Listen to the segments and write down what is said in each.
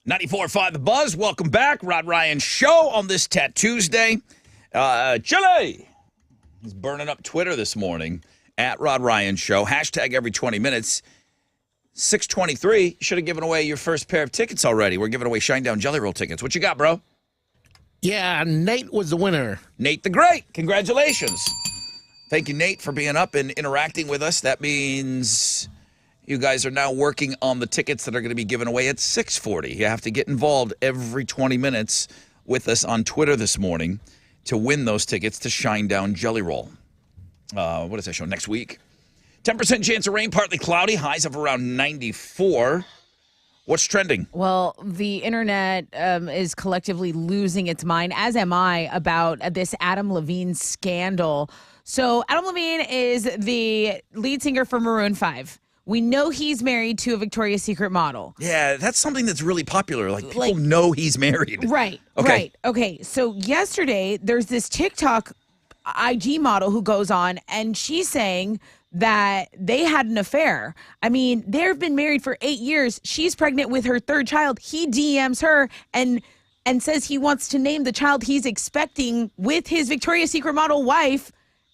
94.5 The Buzz. Welcome back. Rod Ryan Show on this Tuesday. Chile. He's burning up Twitter this morning at Rod Ryan Show. Hashtag every 20 minutes. 623. Should have given away your first pair of tickets already. We're giving away Shinedown Jelly Roll tickets. What you got, bro? Yeah, Nate was the winner. Nate the Great. Congratulations. Thank you, Nate, for being up and interacting with us. That means you guys are now working on the tickets that are going to be given away at 640. You have to get involved every 20 minutes with us on Twitter this morning to win those tickets to Shinedown Jelly Roll. What does that show? Next week. 10% chance of rain, partly cloudy, highs of around 94. What's trending? Well, the internet is collectively losing its mind, as am I, about this Adam Levine scandal. So Adam Levine is the lead singer for Maroon 5. We know he's married to a Victoria's Secret model. Yeah, that's something that's really popular. Like, people know he's married. Right, okay. Right. Okay, so yesterday, there's this TikTok IG model who goes on, and she's saying that they had an affair. I mean, they've been married for 8 years. She's pregnant with her third child. He DMs her and says he wants to name the child he's expecting with his Victoria's Secret model wife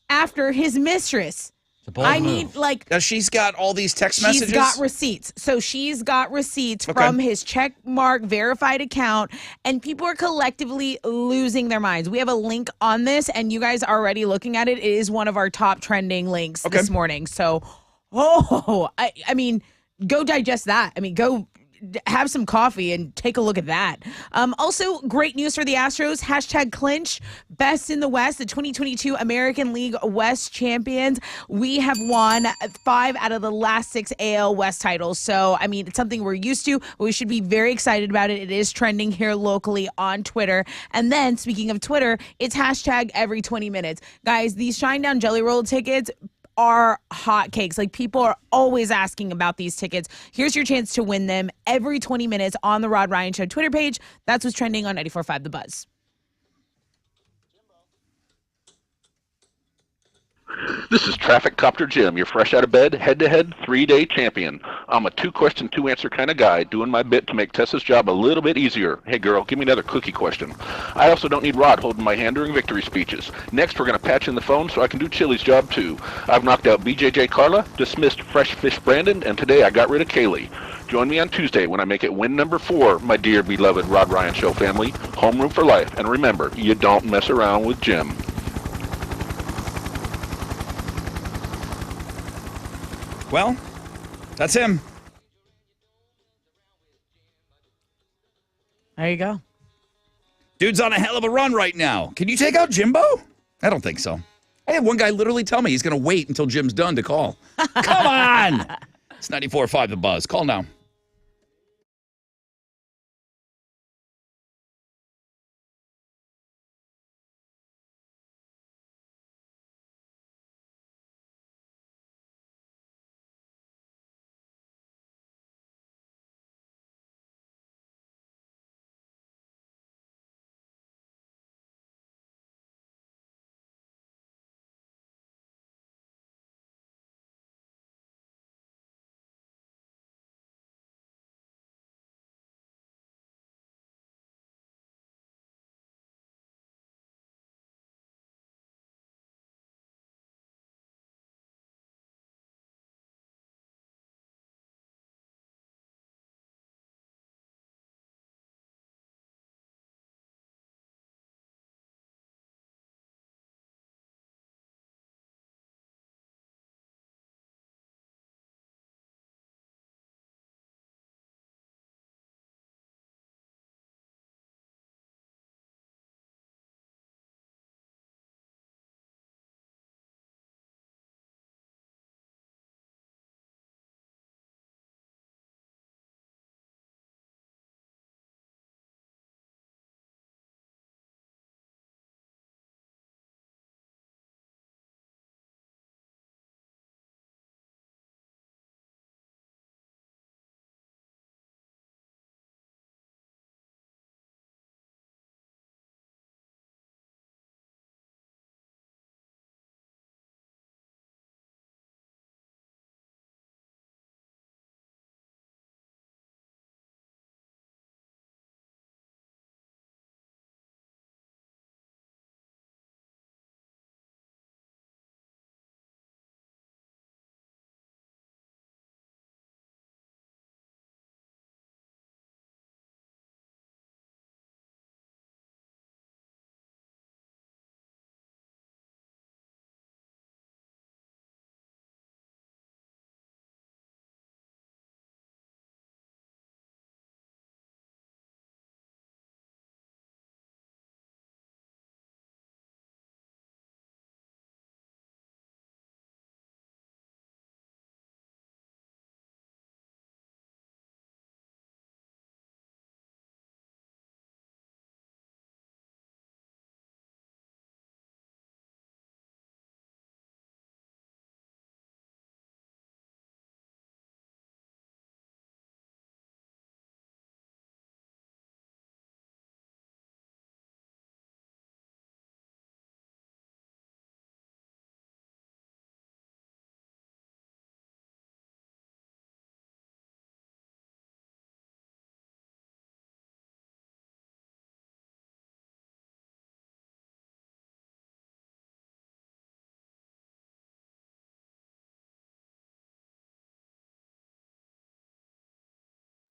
after his mistress. I need, Now, she's got all these text messages? She's got receipts. So she's got receipts from his checkmark verified account, and people are collectively losing their minds. We have a link on this, and you guys are already looking at it. It is one of our top trending links this morning. So, I mean, go digest that. I mean, go have some coffee and take a look at that. Also, great news for the Astros. Hashtag clinch. Best in the West, the 2022 American League West champions. We have won 5 out of the last 6 AL West titles. So, I mean, it's something we're used to. We should be very excited about it. It is trending here locally on Twitter. And then, speaking of Twitter, it's hashtag every 20 minutes. Guys, these Shinedown Jelly Roll tickets are hotcakes. Like, people are always asking about these tickets. Here's your chance to win them every 20 minutes on the Rod Ryan Show Twitter page. That's what's trending on 94.5 The Buzz. This is Traffic Copter Jim, your fresh out of bed, head-to-head, 3-day champion. I'm a 2-question, 2-answer kind of guy, doing my bit to make Tessa's job a little bit easier. Hey girl, give me another cookie question. I also don't need Rod holding my hand during victory speeches. Next, we're going to patch in the phone so I can do Chili's job too. I've knocked out BJJ Carla, dismissed Fresh Fish Brandon, and today I got rid of Kaylee. Join me on Tuesday when I make it win number 4, my dear beloved Rod Ryan Show family. Homeroom for life. And remember, you don't mess around with Jim. Well, that's him. There you go. Dude's on a hell of a run right now. Can you take out Jimbo? I don't think so. I had one guy literally tell me he's going to wait until Jim's done to call. Come on. It's 94.5 The Buzz. Call now.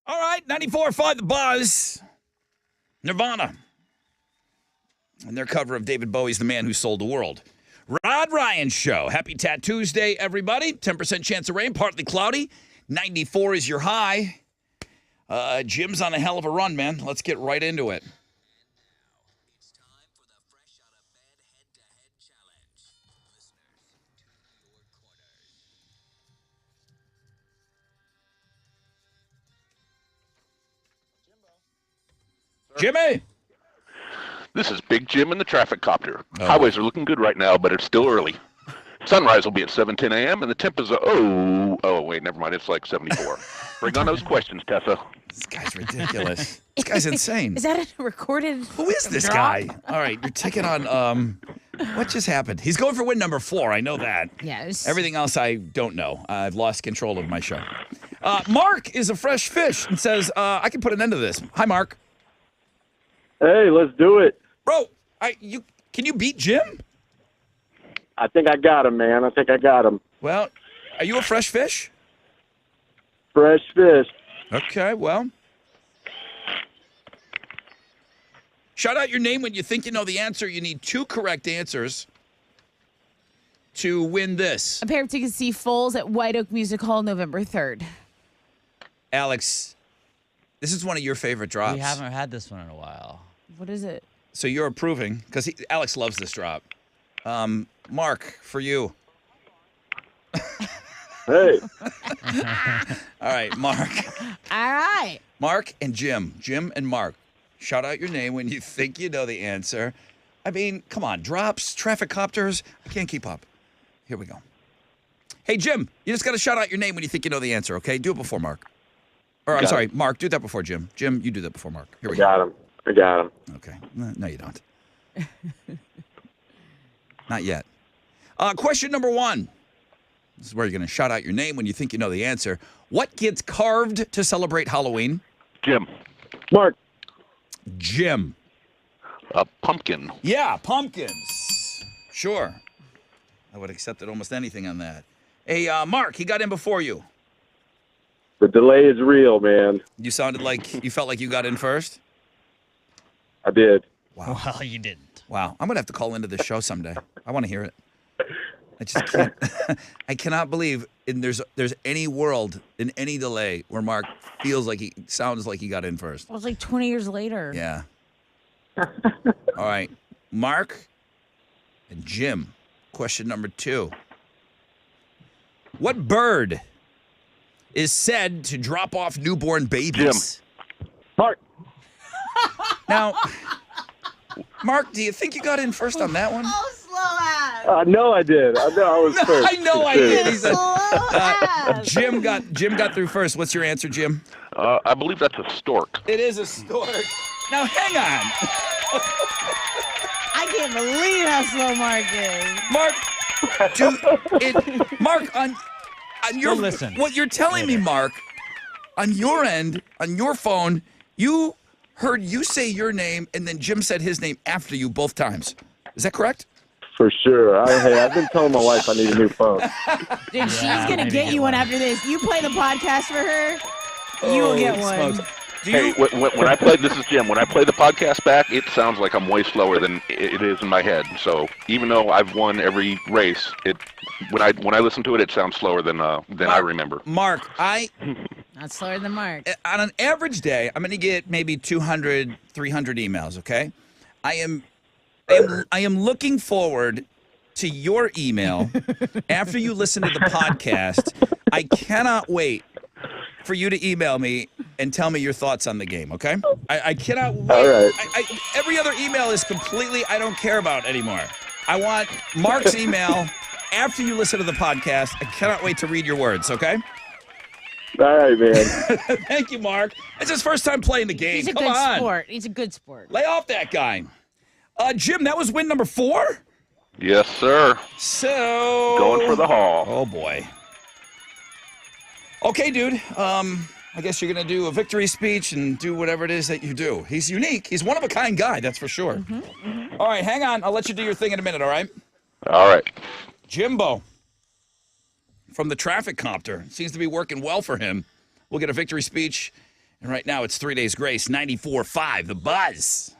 All right, 94.5 The Buzz. Nirvana. And their cover of David Bowie's The Man Who Sold the World. Rod Ryan Show. Happy Tat Tuesday, everybody. 10% chance of rain, partly cloudy. 94 is your high. Jim's on a hell of a run, man. Let's get right into it. Jimmy! This is Big Jim in the traffic copter. Highways are looking good right now, but it's still early. Sunrise will be at 7:10 a.m., and the temp is, wait, never mind. It's like 74. Bring on those questions, Tessa. This guy's ridiculous. This guy's insane. Is that a recorded? Who is this drop? guy? All right, you're taking on, what just happened? He's going for win number 4. I know that. Yes. Everything else I don't know. I've lost control of my show. Mark is a fresh fish and says, I can put an end to this. Hi, Mark. Hey, let's do it. Bro, can you beat Jim? I think I got him, man. I think I got him. Well, are you a fresh fish? Fresh fish. Okay, well. Shout out your name when you think you know the answer. You need 2 correct answers to win this. A pair of tickets to see Foles at White Oak Music Hall November 3rd. Alex, this is one of your favorite drops. We haven't had this one in a while. What is it? So you're approving, because Alex loves this drop. Mark, for you. Hey. All right, Mark. All right. Mark and Jim. Jim and Mark. Shout out your name when you think you know the answer. I mean, come on. Drops, traffic copters. I can't keep up. Here we go. Hey, Jim, you just got to shout out your name when you think you know the answer, okay? Do it before Mark. Or, I'm sorry, Mark, do that before Jim. Jim, you do that before Mark. Here we go. I got him. Okay. No, you don't. Not yet. Question number 1. This is where you're going to shout out your name when you think you know the answer. What gets carved to celebrate Halloween? Jim. Mark. Jim. A pumpkin. Yeah, pumpkins. Sure. I would have accepted almost anything on that. Hey, Mark, he got in before you. The delay is real, man. You sounded like you felt like you got in first? I did. Wow. Well, you didn't. Wow. I'm going to have to call into this show someday. I want to hear it. I just can't. I cannot believe there's any world in any delay where Mark sounds like he got in first. It was like 20 years later. Yeah. All right. Mark and Jim. Question number 2. What bird is said to drop off newborn babies? Jim. Mark. Now, Mark, do you think you got in first on that one? Oh, slow ass. No, I did. I know I was first. I know I did. He said, Slow ass. Jim got through first. What's your answer, Jim? I believe that's a stork. It is a stork. Now, hang on. I can't believe how slow Mark is. Mark, on your listen. What you're telling me, Mark, on your end, on your phone, you heard you say your name and then Jim said his name after you both times. Is that correct? For sure. I've been telling my wife I need a new phone. Dude, she's going to get you one after this. You play the podcast for her, you will get one. Smokes. Hey, when I play, this is Jim. When I play the podcast back, it sounds like I'm way slower than it is in my head. So even though I've won every race, when I listen to it, it sounds slower than I remember. Mark, Not slower than Mark. on an average day, I'm going to get maybe 200, 300 emails, okay? I am looking forward to your email after you listen to the podcast. I cannot wait for you to email me and tell me your thoughts on the game, okay? I cannot wait. All right. Every other email is completely I don't care about anymore. I want Mark's email after you listen to the podcast. I cannot wait to read your words, okay? All right, man. Thank you, Mark. It's his first time playing the game. He's a Come good on. sport. He's a good sport. Lay off that guy. Jim, that was win number 4? Yes, sir. So... Going for the haul. Oh, boy. Okay, dude. I guess you're going to do a victory speech and do whatever it is that you do. He's unique. He's one of a kind guy, that's for sure. All right, hang on. I'll let you do your thing in a minute, all right? All right. Jimbo from the traffic copter. Seems to be working well for him. We'll get a victory speech And right now it's 3 Days Grace, 94.5, The Buzz.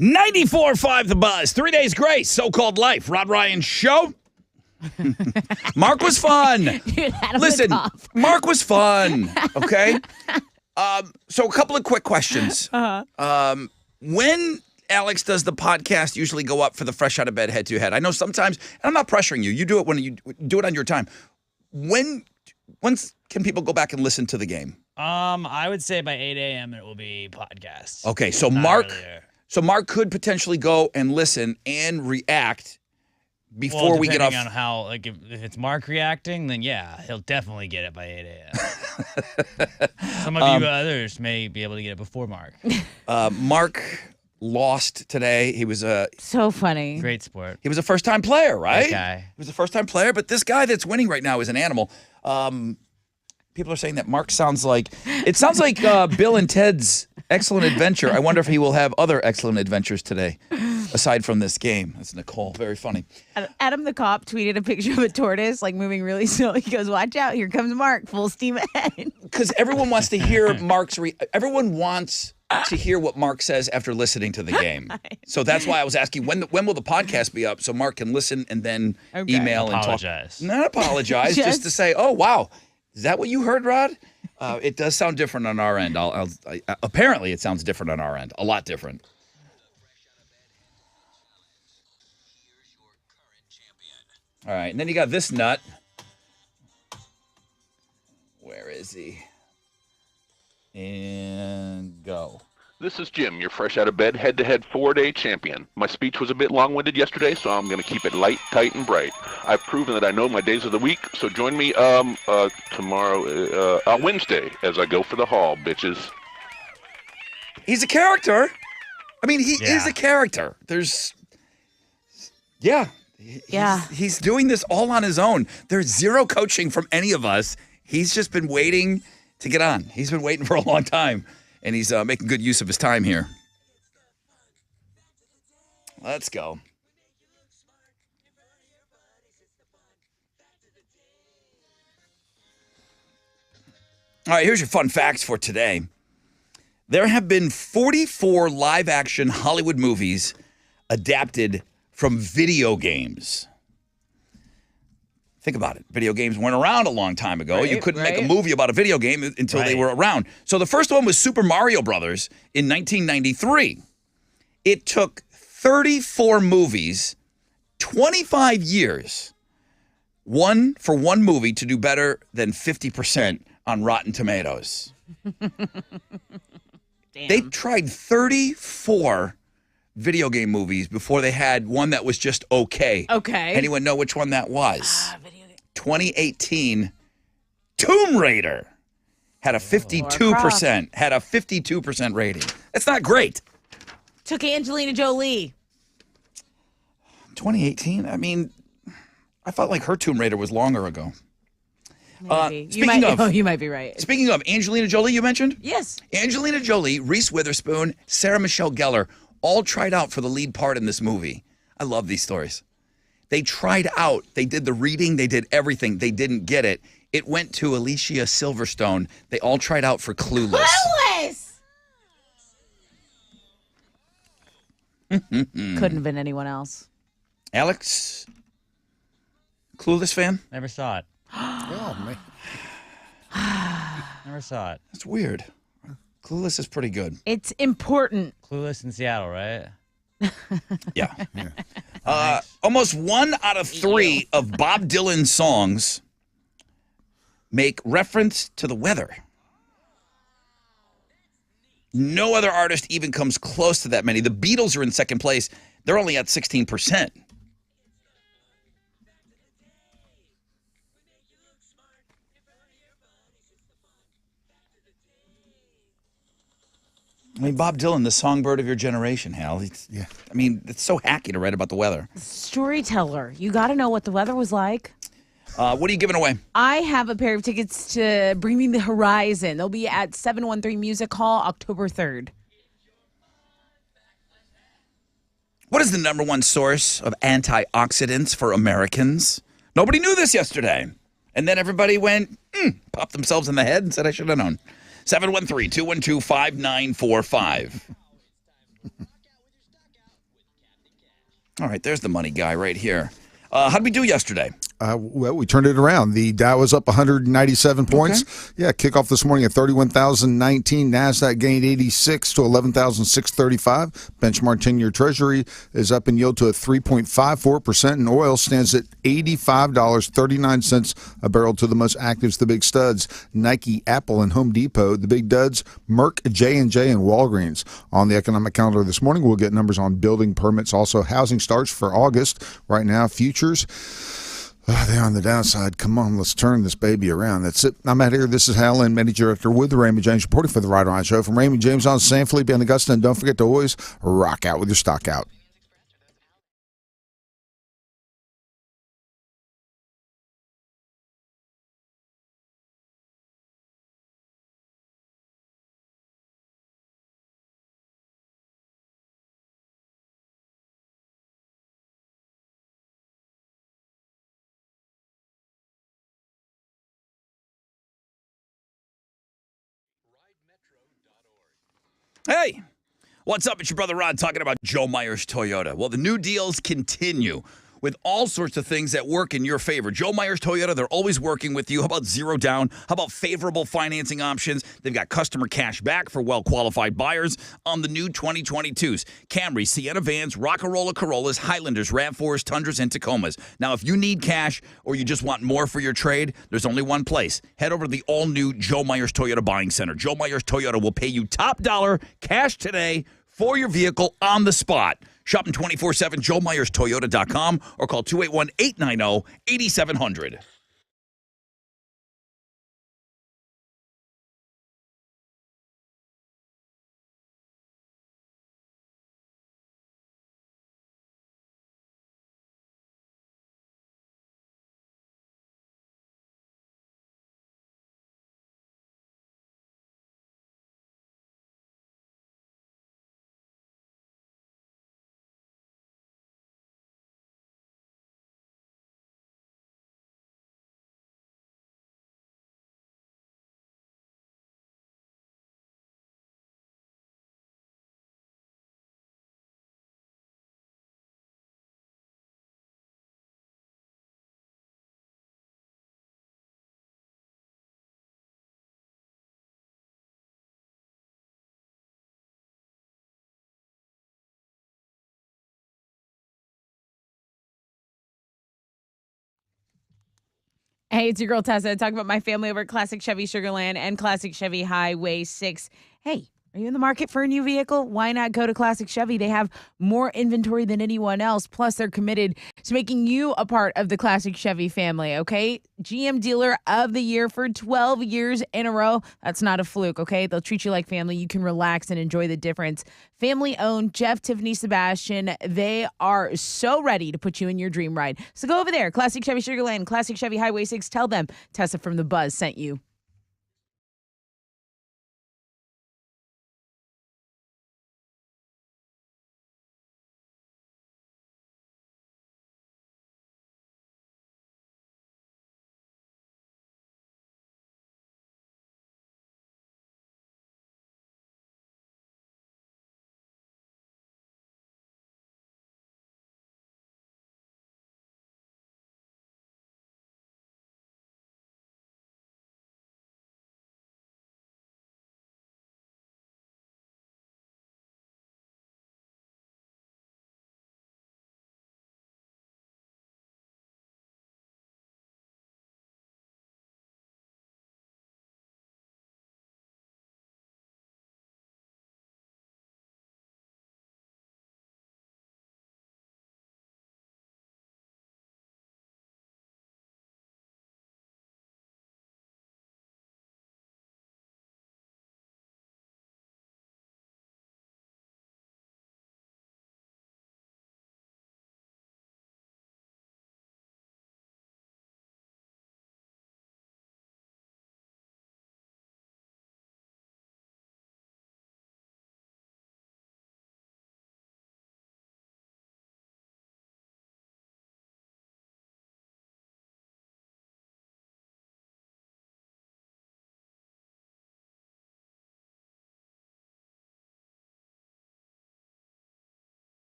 .94.5 The Buzz. 3 Days Grace, So-Called Life. Rod Ryan Show. Mark was fun. Dude, Listen, Mark was fun. Okay? So a couple of quick questions. When Alex does the podcast usually go up for the Fresh Out of Bed head-to-head? I know sometimes, and I'm not pressuring you. You do it when you do it on your time. When can people go back and listen to the game? I would say by 8 a.m. it will be podcast. Okay, so Not Mark... earlier. So Mark could potentially go and listen and react before we get off. Depending on how, like, if it's Mark reacting, then yeah, he'll definitely get it by 8 a.m. Some of you others may be able to get it before Mark. Mark lost today. He was so funny. Great sport. He was a first-time player, right? Great guy. He was a first-time player, but this guy that's winning right now is an animal. People are saying that Mark sounds like Bill and Ted's Excellent Adventure. I wonder if he will have other excellent adventures today, aside from this game. That's Nicole. Very funny. Adam the cop tweeted a picture of a tortoise like moving really slowly. He goes, "Watch out! Here comes Mark, full steam ahead." Because everyone wants to hear everyone wants to hear what Mark says after listening to the game. So that's why I was asking when will the podcast be up so Mark can listen and then email and talk. Not apologize, just to say, "Oh wow, is that what you heard, Rod?" It does sound different on our end. Apparently, it sounds different on our end. A lot different. All right, and then you got this nut. Where is he? And go. This is Jim, your fresh out of bed, head-to-head 4-day champion. My speech was a bit long-winded yesterday, so I'm going to keep it light, tight, and bright. I've proven that I know my days of the week, so join me tomorrow, Wednesday, as I go for the haul, bitches. He's a character. I mean, he is a character. He's doing this all on his own. There's zero coaching from any of us. He's just been waiting to get on. He's been waiting for a long time, and he's making good use of his time here. Let's go. All right, here's your fun facts for today. There have been 44 live-action Hollywood movies adapted from video games. Think about it. Video games weren't around a long time ago. You couldn't make a movie about a video game until they were around. So the first one was Super Mario Brothers in 1993. It took 34 movies, 25 years, one movie to do better than 50% on Rotten Tomatoes. Damn. They tried 34 video game movies before they had one that was just okay. Okay. Anyone know which one that was? 2018 Tomb Raider had a 52% rating. That's not great. Took Angelina Jolie. 2018? I mean, I felt like her Tomb Raider was longer ago. Maybe. You might be right. Speaking of Angelina Jolie, you mentioned? Yes. Angelina Jolie, Reese Witherspoon, Sarah Michelle Gellar all tried out for the lead part in this movie. I love these stories. They tried out. They did the reading. They did everything. They didn't get it. It went to Alicia Silverstone. They all tried out for Clueless. Couldn't have been anyone else. Alex, Clueless fan? Never saw it. Oh, man. Never saw it. That's weird. Clueless is pretty good. It's important. Clueless in Seattle, right? Yeah. Almost 1 out of 3 of Bob Dylan's songs make reference to the weather. No other artist even comes close to that many. The Beatles are in second place. They're only at 16%. I mean, Bob Dylan, the songbird of your generation, Hal. I mean, it's so hacky to write about the weather. Storyteller. You got to know what the weather was like. What are you giving away? I have a pair of tickets to Bring Me the Horizon. They'll be at 713 Music Hall, October 3rd. What is the number one source of antioxidants for Americans? Nobody knew this yesterday. And then everybody went, popped themselves in the head and said, I should have known. 713-212-5945. All right, there's the money guy right here. How did we do yesterday? Well, we turned it around. The Dow was up 197 points. Okay. Yeah, kickoff this morning at 31,019. NASDAQ gained 86 to 11,635. Benchmark 10-year Treasury is up in yield to a 3.54%, and oil stands at $85.39 a barrel to the most actives, the big studs. Nike, Apple, and Home Depot. The big duds, Merck, J&J, and Walgreens. On the economic calendar this morning, we'll get numbers on building permits, also housing starts for August. Right now, futures. They're on the downside. Come on, let's turn this baby around. That's it. I'm out here. This is Hal Lynn, Managing Director with the Raymond James, reporting for the Ride On Show. From Raymond James on San Felipe and Augusta. And don't forget to always rock out with your stock out. Hey, what's up? It's your brother Rod talking about Joe Myers Toyota. Well, the new deals continue with all sorts of things that work in your favor. Joe Myers Toyota, they're always working with you. How about zero down? How about favorable financing options? They've got customer cash back for well-qualified buyers on the new 2022s. Camry, Sienna vans, Rockarola Corollas, Highlanders, RAV4s, Tundras, and Tacomas. Now, if you need cash or you just want more for your trade, there's only one place. Head over to the all-new Joe Myers Toyota Buying Center. Joe Myers Toyota will pay you top dollar cash today for your vehicle on the spot. Shopping 24/7, JoeMyersToyota.com or call 281-890-8700. Hey, it's your girl Tessa. Talking about my family over at Classic Chevy Sugarland and Classic Chevy Highway 6. Hey, are you in the market for a new vehicle? Why not go to Classic Chevy? They have more inventory than anyone else. Plus, they're committed to making you a part of the Classic Chevy family, okay? GM Dealer of the Year for 12 years in a row. That's not a fluke, okay? They'll treat you like family. You can relax and enjoy the difference. Family owned, Jeff, Tiffany, Sebastian. They are so ready to put you in your dream ride. So go over there, Classic Chevy Sugarland, Classic Chevy Highway 6. Tell them Tessa from The Buzz sent you.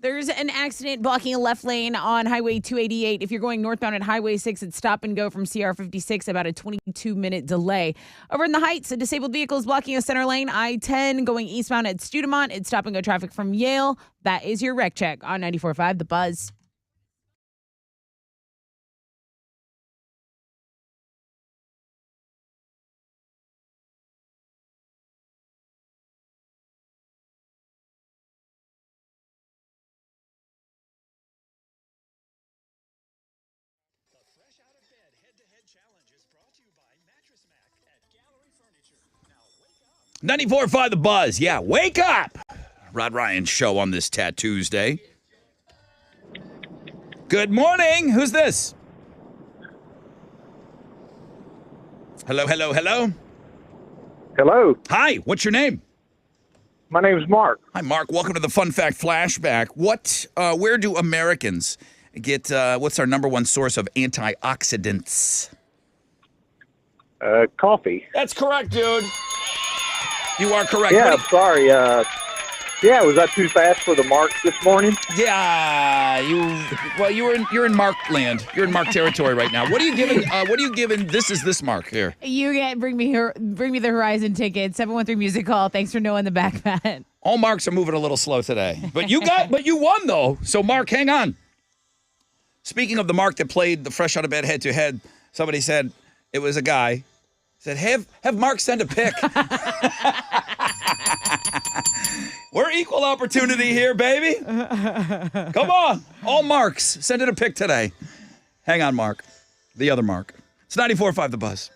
There's an accident blocking a left lane on Highway 288. If you're going northbound at Highway 6, it's stop and go from CR 56, about a 22-minute delay. Over in the Heights, a disabled vehicle is blocking a center lane. I-10 going eastbound at Studemont. It's stop and go traffic from Yale. That is your wreck check on 94.5 The Buzz. Fresh out of bed head-to-head challenge is brought to you by Mattress Mac at Gallery Furniture. Now wake up. 94.5 The Buzz. Yeah, wake up. Rod Ryan's show on this Tuesday. Good morning. Who's this? Hello, hello, hello. Hello, Hi, what's your name? my name is Mark. Hi, Mark. Welcome to the Fun Fact Flashback. Where do Americans get, what's our number one source of antioxidants? Coffee. That's correct, dude. You are correct. Yeah, What I'm sorry. Was that too fast for the marks this morning? Yeah, you're in Mark land. You're in Mark territory right now. What are you giving? This is this Mark here. You get bring me the Horizon ticket. 713 Music Hall. Thanks for knowing the back pat. All Marks are moving a little slow today, but you won though. So Mark, hang on. Speaking of the Mark that played the fresh out of bed head to head, somebody said it was a guy. Said have Mark send a pic. We're equal opportunity here, baby. Come on. All Marks. Send in a pic today. Hang on, Mark. The other Mark. It's 94.5 The Buzz.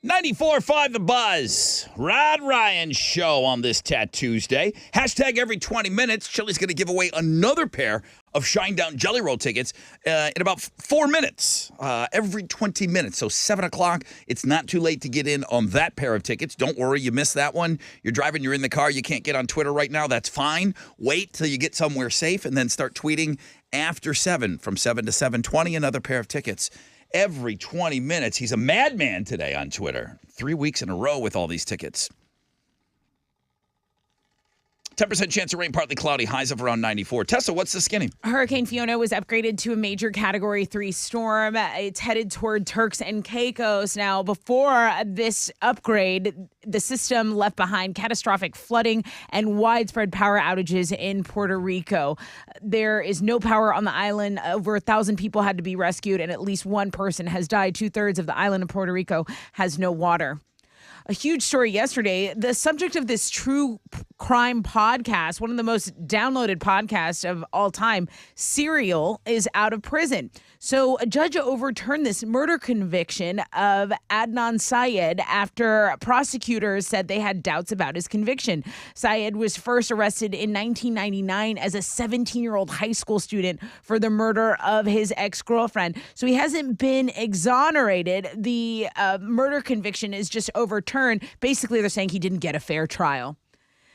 94.5 The Buzz. Rod Ryan Show on this Tuesday. Hashtag every 20 minutes. Chili's going to give away another pair of Shinedown Jelly Roll tickets in about 4 minutes. Every 20 minutes. So 7 o'clock. It's not too late to get in on that pair of tickets. Don't worry, you missed that one. You're driving, you're in the car, you can't get on Twitter right now. That's fine. Wait till you get somewhere safe and then start tweeting after 7. From 7 to 7:20, another pair of tickets. Every 20 minutes. He's a madman today on Twitter. 3 weeks in a row with all these tickets. 10% chance of rain, partly cloudy, highs of around 94. Tessa, what's the skinny? Hurricane Fiona was upgraded to a major Category 3 storm. It's headed toward Turks and Caicos. Now, before this upgrade, the system left behind catastrophic flooding and widespread power outages in Puerto Rico. There is no power on the island. Over 1,000 people had to be rescued, and at least one person has died. 2/3 of the island of Puerto Rico has no water. A huge story yesterday. The subject of this true crime podcast, one of the most downloaded podcasts of all time, Serial, is out of prison. So a judge overturned this murder conviction of Adnan Syed after prosecutors said they had doubts about his conviction. Syed was first arrested in 1999 as a 17-year-old high school student for the murder of his ex-girlfriend. So he hasn't been exonerated. The murder conviction is just overturned. Basically, they're saying he didn't get a fair trial.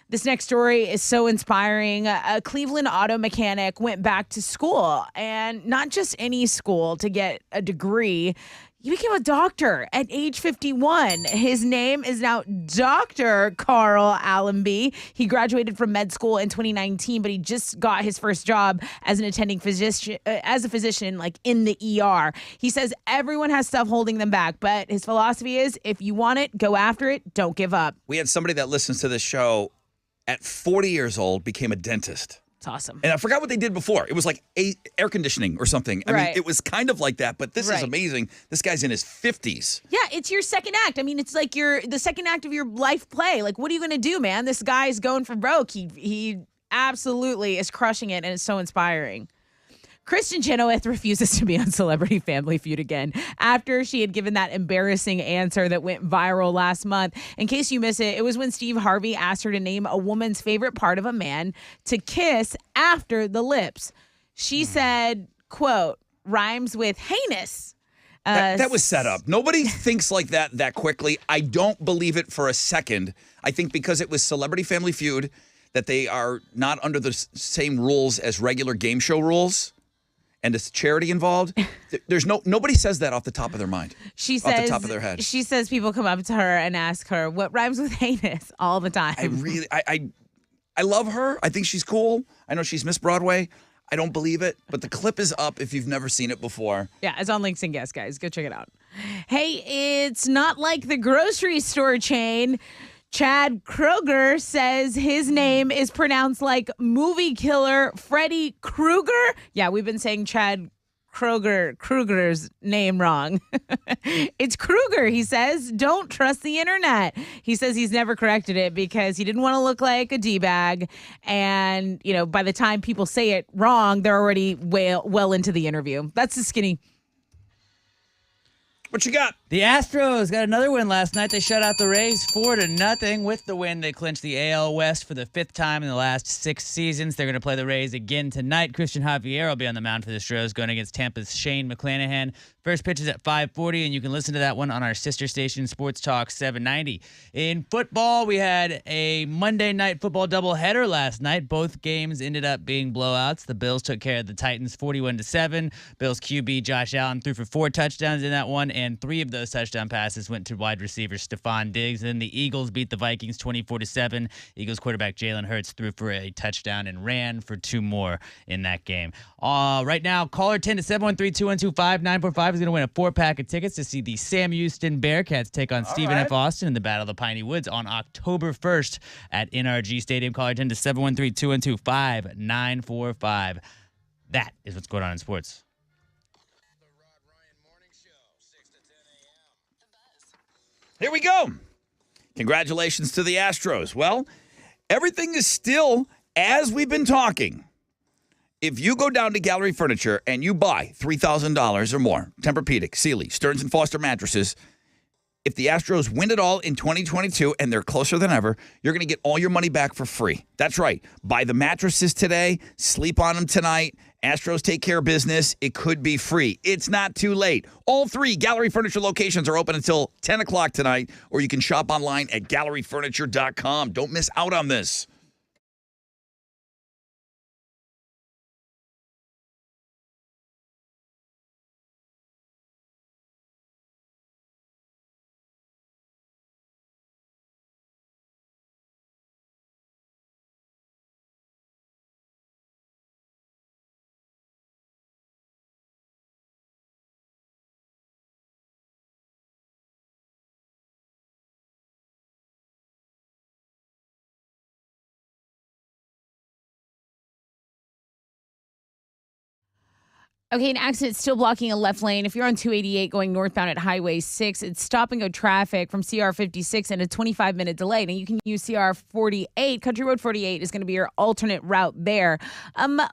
This next story is so inspiring. A Cleveland auto mechanic went back to school, and not just any school to get a degree. He became a doctor at age 51. His name is now Dr. Carl Allenby. He graduated from med school in 2019, but he just got his first job as an attending physician, like in the ER. He says everyone has stuff holding them back, but his philosophy is if you want it, go after it. Don't give up. We had somebody that listens to this show at 40 years old, became a dentist. It's awesome. And I forgot what they did before. It was like air conditioning or something. I mean, it was kind of like that, but this is amazing. This guy's in his 50s. Yeah, it's your second act. I mean, it's like the second act of your life play. Like, what are you going to do, man? This guy's going for broke. He absolutely is crushing it, and it's so inspiring. Kristin Chenoweth refuses to be on Celebrity Family Feud again after she had given that embarrassing answer that went viral last month. In case you miss it, it was when Steve Harvey asked her to name a woman's favorite part of a man to kiss after the lips. She said, quote, rhymes with heinous. That was set up. Nobody thinks like that quickly. I don't believe it for a second. I think because it was Celebrity Family Feud, that they are not under the same rules as regular game show rules. And it's charity involved. There's nobody says that off the top of their mind. She says, off the top of their head. She says people come up to her and ask her what rhymes with heinous all the time. I love her. I think she's cool. I know she's Miss Broadway. I don't believe it, but the clip is up if you've never seen it before. Yeah, it's on Links and Guests, guys. Go check it out. Hey, it's not like the grocery store chain. Chad Kroeger says his name is pronounced like movie killer Freddy Krueger. Yeah, we've been saying Chad Kroeger's name wrong. It's Krueger, he says. Don't trust the internet. He says he's never corrected it because he didn't want to look like a D-bag. And, you know, by the time people say it wrong, they're already well into the interview. That's the skinny. What you got? The Astros got another win last night. They shut out the Rays 4-0. With the win, they clinched the AL West for the 5th time in the last 6 seasons. They're going to play the Rays again tonight. Christian Javier will be on the mound for the Astros, going against Tampa's Shane McClanahan. First pitch is at 5:40, and you can listen to that one on our sister station, Sports Talk 790. In football, we had a Monday night football doubleheader last night. Both games ended up being blowouts. The Bills took care of the Titans 41-7. Bills QB Josh Allen threw for 4 touchdowns in that one, and 3 of those touchdown passes went to wide receiver Stephon Diggs. And then the Eagles beat the Vikings 24-7. Eagles quarterback Jalen Hurts threw for a touchdown and ran for 2 more in that game. Right now, caller 10-713-212-5945 is going to win a 4-pack of tickets to see the Sam Houston Bearcats take on Stephen F. Austin in the Battle of the Piney Woods on October 1st at NRG Stadium. Caller 10-713-212-5945. That is what's going on in sports. Here we go. Congratulations to the Astros. Well, everything is still as we've been talking. If you go down to Gallery Furniture and you buy $3,000 or more, Tempur-Pedic, Sealy, Stearns & Foster mattresses, if the Astros win it all in 2022 and they're closer than ever, you're going to get all your money back for free. That's right. Buy the mattresses today, sleep on them tonight. Astros take care of business. It could be free. It's not too late. All 3 Gallery Furniture locations are open until 10 o'clock tonight, or you can shop online at galleryfurniture.com. Don't miss out on this. Okay, an accident still blocking a left lane. If you're on 288 going northbound at Highway 6, it's stop and go traffic from CR 56 and a 25-minute delay. Now, you can use CR 48. Country Road 48 is going to be your alternate route there.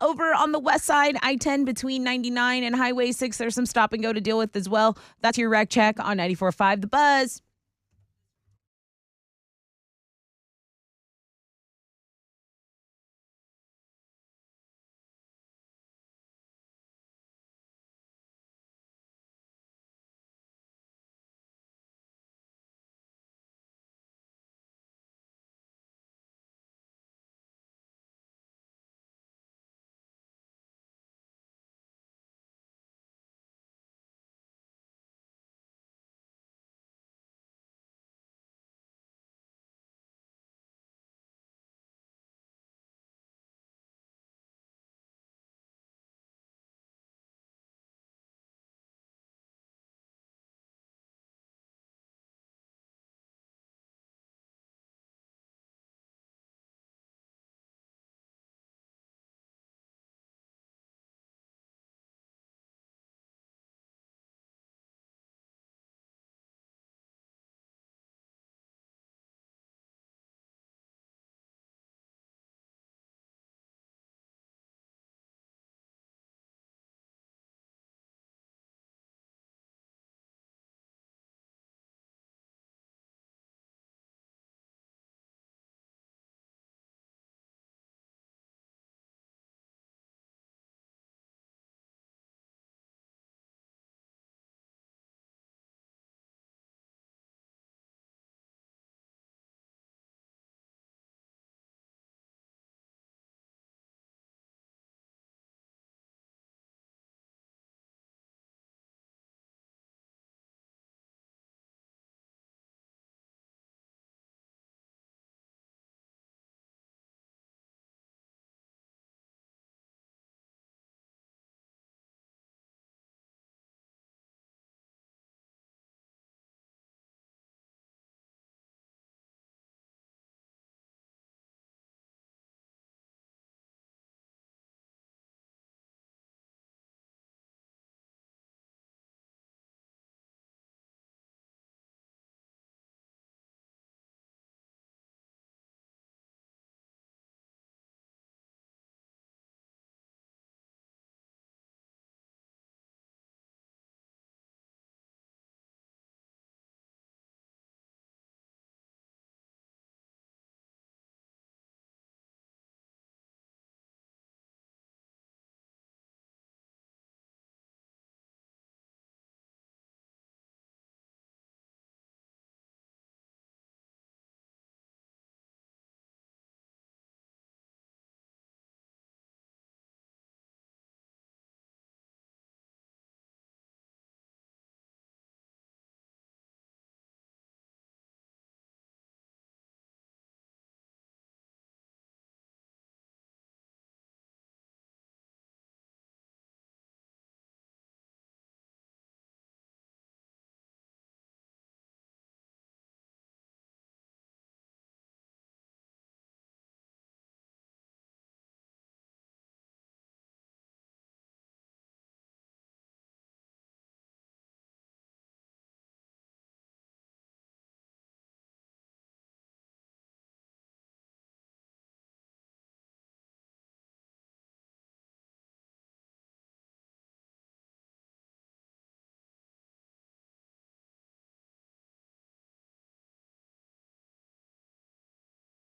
Over on the west side, I-10 between 99 and Highway 6, there's some stop and go to deal with as well. That's your wreck check on 94.5 The Buzz.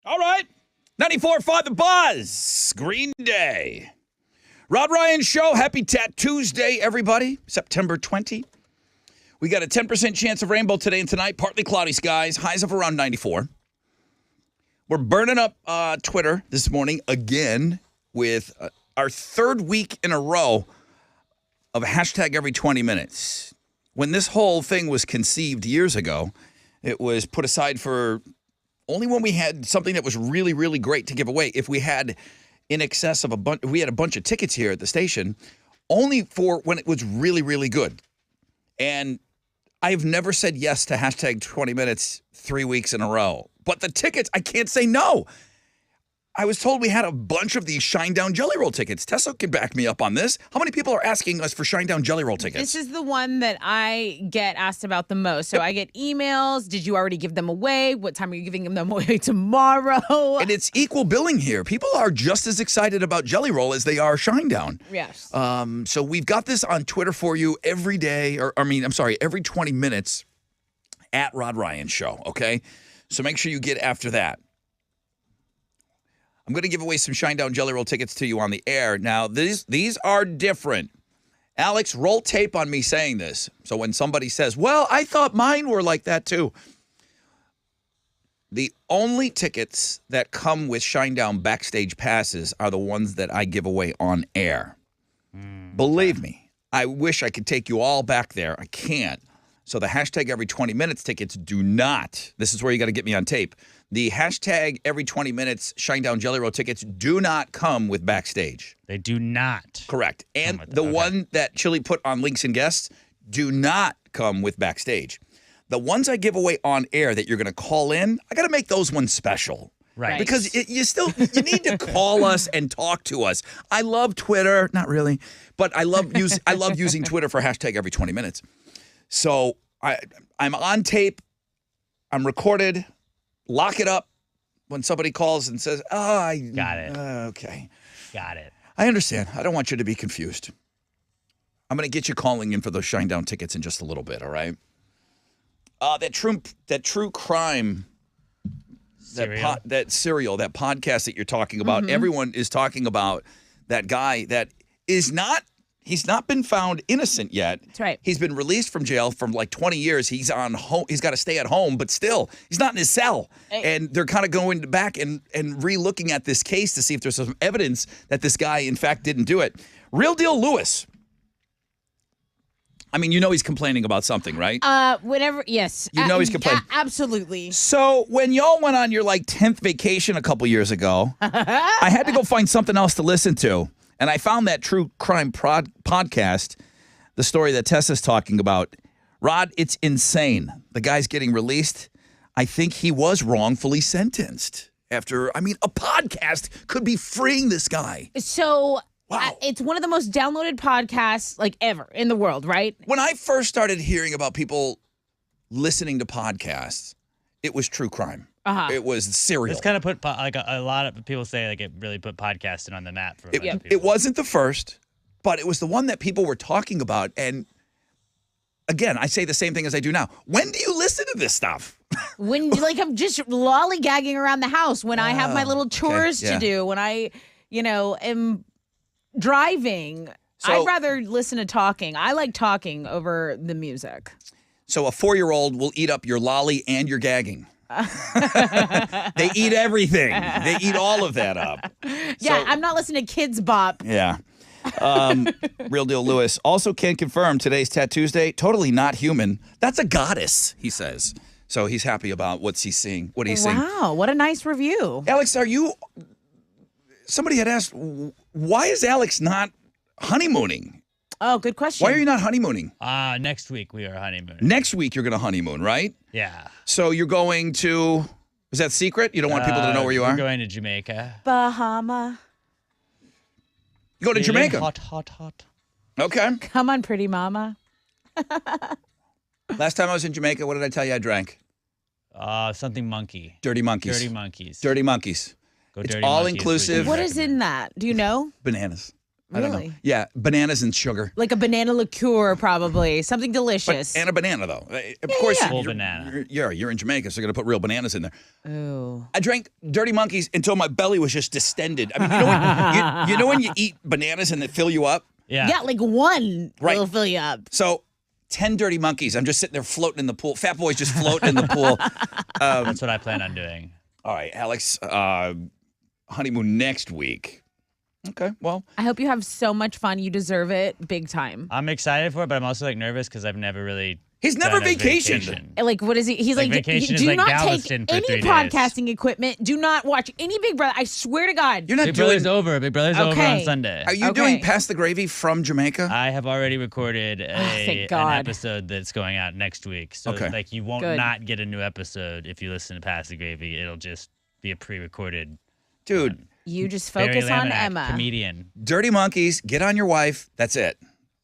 All right. 94.5 The Buzz. Green Day. Rod Ryan Show. Happy Tuesday, everybody. September 20. We got a 10% chance of rainbow today and tonight. Partly cloudy skies. Highs of around 94. We're burning up Twitter this morning again with our third week in a row of a hashtag every 20 minutes. When this whole thing was conceived years ago, it was put aside for only when we had something that was really, really great to give away. If we had in excess of we had a bunch of tickets here at the station, only for when it was really, really good. And I've never said yes to hashtag 20 minutes 3 weeks in a row. But the tickets, I can't say no. I was told we had a bunch of these Shinedown Jelly Roll tickets. Tessa can back me up on this. How many people are asking us for Shinedown Jelly Roll tickets? This is the one that I get asked about the most. So I get emails. Did you already give them away? What time are you giving them away tomorrow? And it's equal billing here. People are just as excited about Jelly Roll as they are Shinedown. Yes. So we've got this on Twitter for you every day, every 20 minutes at Rod Ryan Show, okay? So make sure you get after that. I'm going to give away some Shinedown Jelly Roll tickets to you on the air. Now, these are different. Alex, roll tape on me saying this. So when somebody says, well, I thought mine were like that too. The only tickets that come with Shinedown backstage passes are the ones that I give away on air. Believe me, I wish I could take you all back there. I can't. So the hashtag every 20 minutes tickets do not. This is where you got to get me on tape. The hashtag every 20 minutes Shinedown Jelly Roll tickets do not come with backstage. They do not. Correct. And the one that Chili put on links and guests do not come with backstage. The ones I give away on air that you're going to call in, I got to make those ones special. Right. Because you need to call us and talk to us. I love Twitter. Not really. But I love using Twitter for hashtag every 20 minutes. So I'm on tape. I'm recorded. Lock it up when somebody calls and says, I got it. Okay. Got it. I understand. I don't want you to be confused. I'm going to get you calling in for those Shinedown tickets in just a little bit, all right? That true crime, that serial, that podcast that you're talking about, everyone is talking about that guy that is not. He's not been found innocent yet. That's right. He's been released from jail from like 20 years. He's on home. He's got to stay at home, but still, he's not in his cell. And they're kind of going back and re-looking at this case to see if there's some evidence that this guy, in fact, didn't do it. Real Deal Lewis. I mean, you know he's complaining about something, right? Yes. You know he's complaining. Absolutely. So when y'all went on your like 10th vacation a couple years ago, I had to go find something else to listen to. And I found that true crime podcast, the story that Tessa's talking about. Rod, it's insane. The guy's getting released. I think he was wrongfully sentenced after, a podcast could be freeing this guy. So Wow. it's one of the most downloaded podcasts like ever in the world, right? When I first started hearing about people listening to podcasts, it was true crime. It was serial. It's kind of put like a lot of people say like it really put podcasting on the map for a lot of people. It wasn't the first, but it was the one that people were talking about. And again, I say the same thing as I do now. When do you listen to this stuff? When I'm just lollygagging around the house, when I have my little chores to do, when I, am driving. So, I'd rather listen to talking. I like talking over the music. So a 4-year-old will eat up your lolly and your gagging. They eat everything. They eat all of that up. Yeah, I'm not listening to Kids Bop. Yeah. Real Deal Lewis also can confirm today's Tuesday, totally not human. That's a goddess, he says. So he's happy about what he's seeing. Wow, what a nice review. Alex, somebody had asked, why is Alex not honeymooning? Oh, good question. Why are you not honeymooning? Next week we are honeymooning. Next week you're going to honeymoon, right? Yeah. So you're going to, is that secret? You don't want people to know where you are? We're going to Jamaica. Bahama. You go to Jamaica? Hot. Okay. Come on, pretty mama. Last time I was in Jamaica, what did I tell you I drank? Something monkey. Dirty Monkeys. Dirty Monkeys. Dirty Monkeys. Go It's Dirty all Monkeys, inclusive. What is in that? Do you know? Bananas. I don't know. Really? Yeah, bananas and sugar. Like a banana liqueur, probably. Something delicious. And a banana, though. Of course, yeah. Full banana. You're in Jamaica, so you're going to put real bananas in there. Ooh. I drank Dirty Monkeys until my belly was just distended. I mean, you know when you eat bananas and they fill you up? Yeah. Yeah, like one Right. will fill you up. So 10 Dirty Monkeys. I'm just sitting there floating in the pool. Fat boy's just floating in the pool. That's what I plan on doing. All right, Alex, honeymoon next week. Okay, well, I hope you have so much fun. You deserve it big time. I'm excited for it, but I'm also like nervous because I've never really. he's never done a vacationed. vacation. Like, what is he? He's Like, like, vacation is do like not Galveston take for any 3 days. podcasting equipment. Do not watch any Big Brother. I swear to God. You're not Big doing. Brother's over. Big Brother's over on Okay. Sunday. Are you Okay. doing Pass the Gravy from Jamaica? I have already recorded thank an God. episode that's going out next week. So Okay. like you won't Good. not get a new episode if you listen to Pass the Gravy. It'll just be a pre-recorded. Dude, You just Barry focus on Laminack, Emma. comedian. Dirty Monkeys, get on your wife. That's it.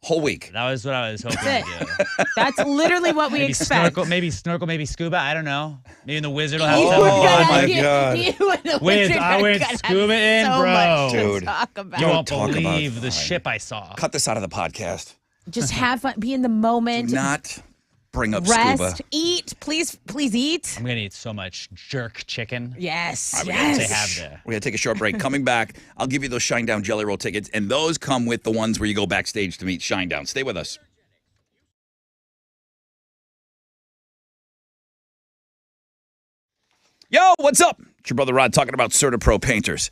Whole week. That was what I was hoping That's to do. That's literally what we Maybe expect. snorkel, maybe scuba. I don't know. Maybe the wizard will have You Oh, something. are gonna my get- God. you and the Wiz, wizard I are went gonna have scuba in, so bro. much to Dude. talk about. You Don't won't talk about believe the fine. ship I saw. Cut this out of the podcast. Just have fun. Be in the moment. Do not bring up Rest. scuba. Eat. Please eat. I'm gonna eat so much jerk chicken. Yes. we gotta They Yes. have there. We're going to take a short break. Coming back, I'll give you those Shinedown Jelly Roll tickets, and those come with the ones where you go backstage to meet Shinedown. Stay with us. Yo, what's up? It's your brother Rod talking about CertaPro painters.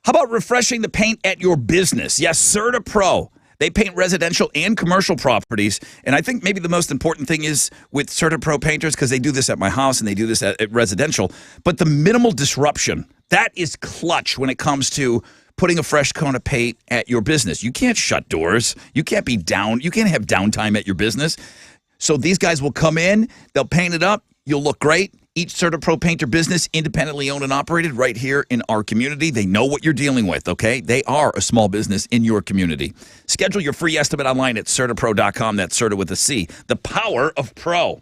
How about refreshing the paint at your business? Yes, CertaPro. They paint residential and commercial properties. And I think maybe the most important thing is with CertaPro painters, because they do this at my house and they do this at residential, but the minimal disruption, that is clutch when it comes to putting a fresh coat of paint at your business. You can't shut doors. You can't be down. You can't have downtime at your business. So these guys will come in, they'll paint it up, you'll look great. Each CertaPro painter business, independently owned and operated right here in our community. They know what you're dealing with, okay? They are a small business in your community. Schedule your free estimate online at CertaPro.com. That's Certa with a C. The power of pro.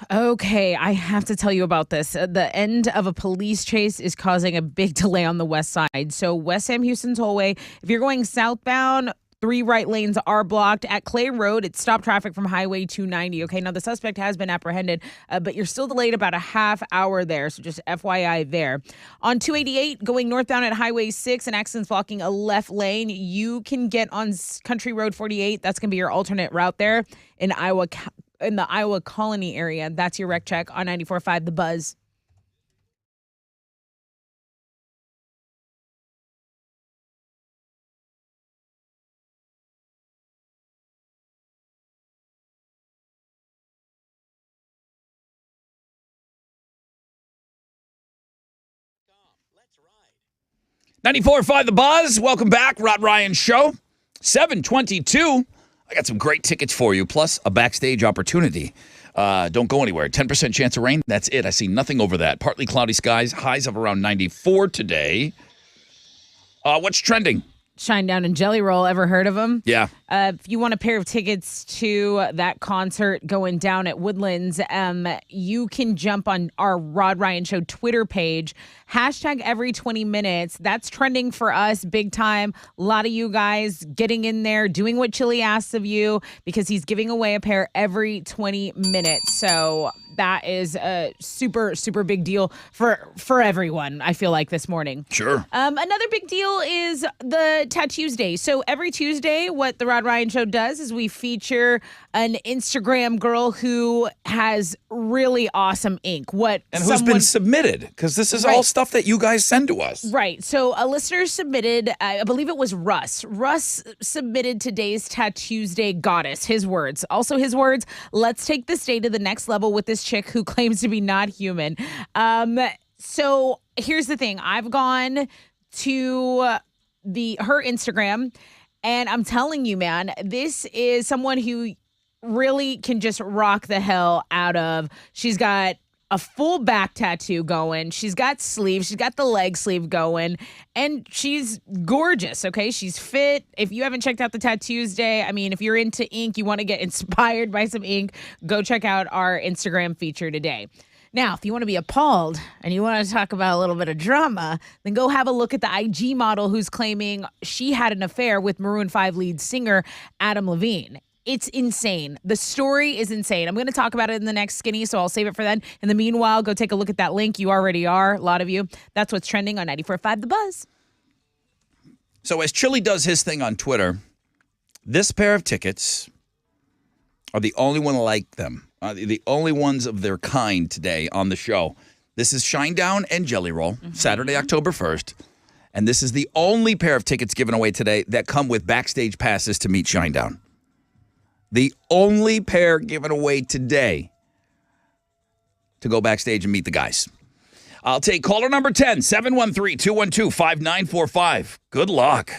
Okay, I have to tell you about this. The end of a police chase is causing a big delay on the west side. So, West Sam Houston Tollway, if you're going southbound, 3 right lanes are blocked. At Clay Road, it's stopped traffic from Highway 290. Okay, now the suspect has been apprehended, but you're still delayed about a half hour there. So just FYI there. On 288, going northbound at Highway 6, an accident's blocking a left lane. You can get on Country Road 48. That's going to be your alternate route there in Iowa, in the Iowa Colony area. That's your rec check on 94.5 The Buzz. Let's ride. 94.5 The Buzz. Welcome back. Rod Ryan Show. 722. I got some great tickets for you, plus a backstage opportunity. Don't go anywhere. 10% chance of rain. That's it. I see nothing over that. Partly cloudy skies. Highs of around 94 today. What's trending? Shine Down and Jelly Roll. Ever heard of them? Yeah. If you want a pair of tickets to that concert going down at Woodlands, you can jump on our Rod Ryan Show Twitter page. Hashtag every 20 minutes. That's trending for us big time. A lot of you guys getting in there, doing what Chili asks of you, because he's giving away a pair every 20 minutes. So that is a super, super big deal for everyone, I feel like, this morning. Sure. Another big deal is the Tattoos Day. So every Tuesday, what the Rod Ryan Show does is we feature an Instagram girl who has really awesome ink. Who's been submitted, because this is all stuff that you guys send to us. Right. So a listener submitted, I believe it was Russ. Russ submitted today's Tattoos Day goddess, his words. Also his words, let's take this day to the next level with this chick who claims to be not human. So here's the thing. I've gone to her Instagram, and I'm telling you, man, this is someone who really can just rock the hell out of. She's got a full back tattoo going. She's got sleeves. She's got the leg sleeve going. And she's gorgeous, okay? She's fit. If you haven't checked out the Tattoos Day, I mean, if you're into ink, you want to get inspired by some ink, go check out our Instagram feature today. Now, if you want to be appalled and you want to talk about a little bit of drama, then go have a look at the IG model who's claiming she had an affair with Maroon 5 lead singer Adam Levine. It's insane. The story is insane. I'm going to talk about it in the next Skinny, so I'll save it for then. In the meanwhile, go take a look at that link. You already are, a lot of you. That's what's trending on 94.5 The Buzz. So as Chili does his thing on Twitter, this pair of tickets are the only one like them. The only ones of their kind today on the show. This is Shine Down and Jelly Roll, Saturday, October 1st. And this is the only pair of tickets given away today that come with backstage passes to meet Shine Down. The only pair given away today to go backstage and meet the guys. I'll take caller number 10, 713-212-5945. Good luck.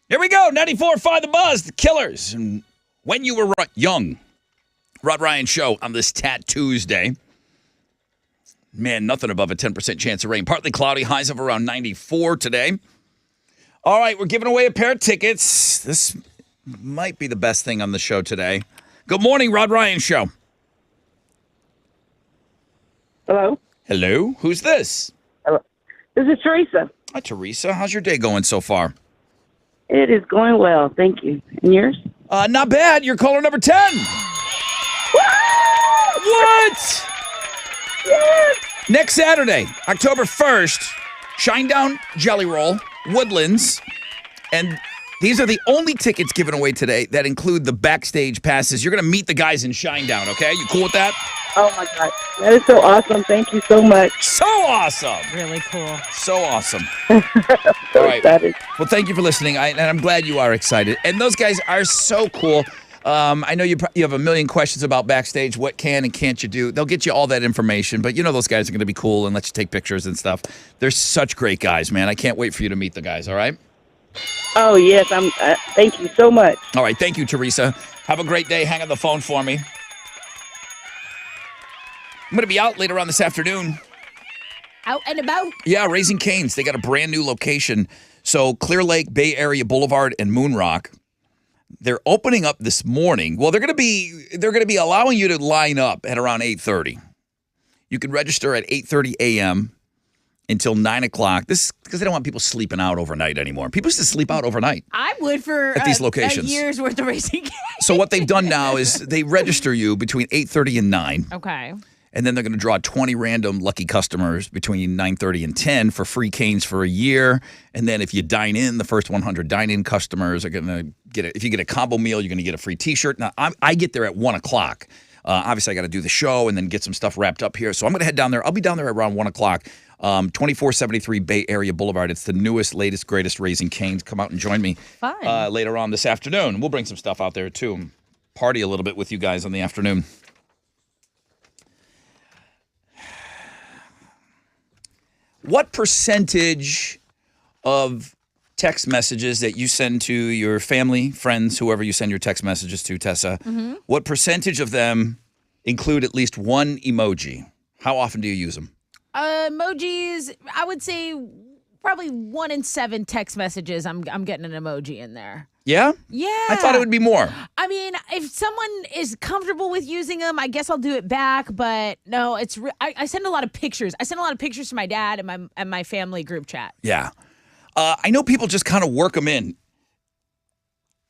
Here we go. 94.5 The Buzz, The Killers. And When You Were Young. Rod Ryan Show on this Tuesday. Man, nothing above a 10% chance of rain. Partly cloudy, highs of around 94 today. All right, we're giving away a pair of tickets. This might be the best thing on the show today. Good morning, Rod Ryan Show. Hello? Hello, who's this? Hello. This is Teresa. Hi, Teresa. How's your day going so far? It is going well, thank you. And yours? Not bad. You're caller number 10. What? Yes! Next Saturday, October 1st, Shinedown Jelly Roll, Woodlands. And these are the only tickets given away today that include the backstage passes. You're going to meet the guys in Shinedown, okay? You cool with that? Oh, my God. That is so awesome. Thank you so much. So awesome. Really cool. So awesome. So All right. excited. Well, thank you for listening, and I'm glad you are excited. And those guys are so cool. I know you have a million questions about backstage. What can and can't you do? They'll get you all that information, but you know those guys are going to be cool and let you take pictures and stuff. They're such great guys, man. I can't wait for you to meet the guys, all right? Oh, yes. Thank you so much. All right, thank you, Teresa. Have a great day. Hang on the phone for me. I'm going to be out later on this afternoon. Out and about. Yeah, Raising Cane's. They got a brand new location. So Clear Lake, Bay Area Boulevard, and Moon Rock. They're opening up this morning. Well, they're going to be allowing you to line up at around 8:30. You can register at 8:30 a.m. until 9 o'clock. This because they don't want people sleeping out overnight anymore. People used to sleep out overnight. I would for At these locations. a year's worth of racing. So what they've done now is they register you between 8:30 and 9. Okay. And then they're going to draw 20 random lucky customers between 9:30 and 10 for free canes for a year. And then if you dine in, the first 100 dine-in customers are going to get it. If you get a combo meal, you're going to get a free T-shirt. Now, I get there at 1 o'clock. Obviously, I got to do the show and then get some stuff wrapped up here. So I'm going to head down there. I'll be down there around 1 o'clock. 2473 Bay Area Boulevard. It's the newest, latest, greatest Raising Cane's. Come out and join me later on this afternoon. We'll bring some stuff out there, too. Party a little bit with you guys in the afternoon. What percentage of text messages that you send to your family, friends, whoever you send your text messages to, Tessa, what percentage of them include at least one emoji? How often do you use them? Emojis, I would say probably 1 in 7 text messages. I'm getting an emoji in there. Yeah? Yeah. I thought it would be more. I mean, if someone is comfortable with using them, I guess I'll do it back. But no, I send a lot of pictures. I send a lot of pictures to my dad and my family group chat. Yeah. I know people just kind of work them in.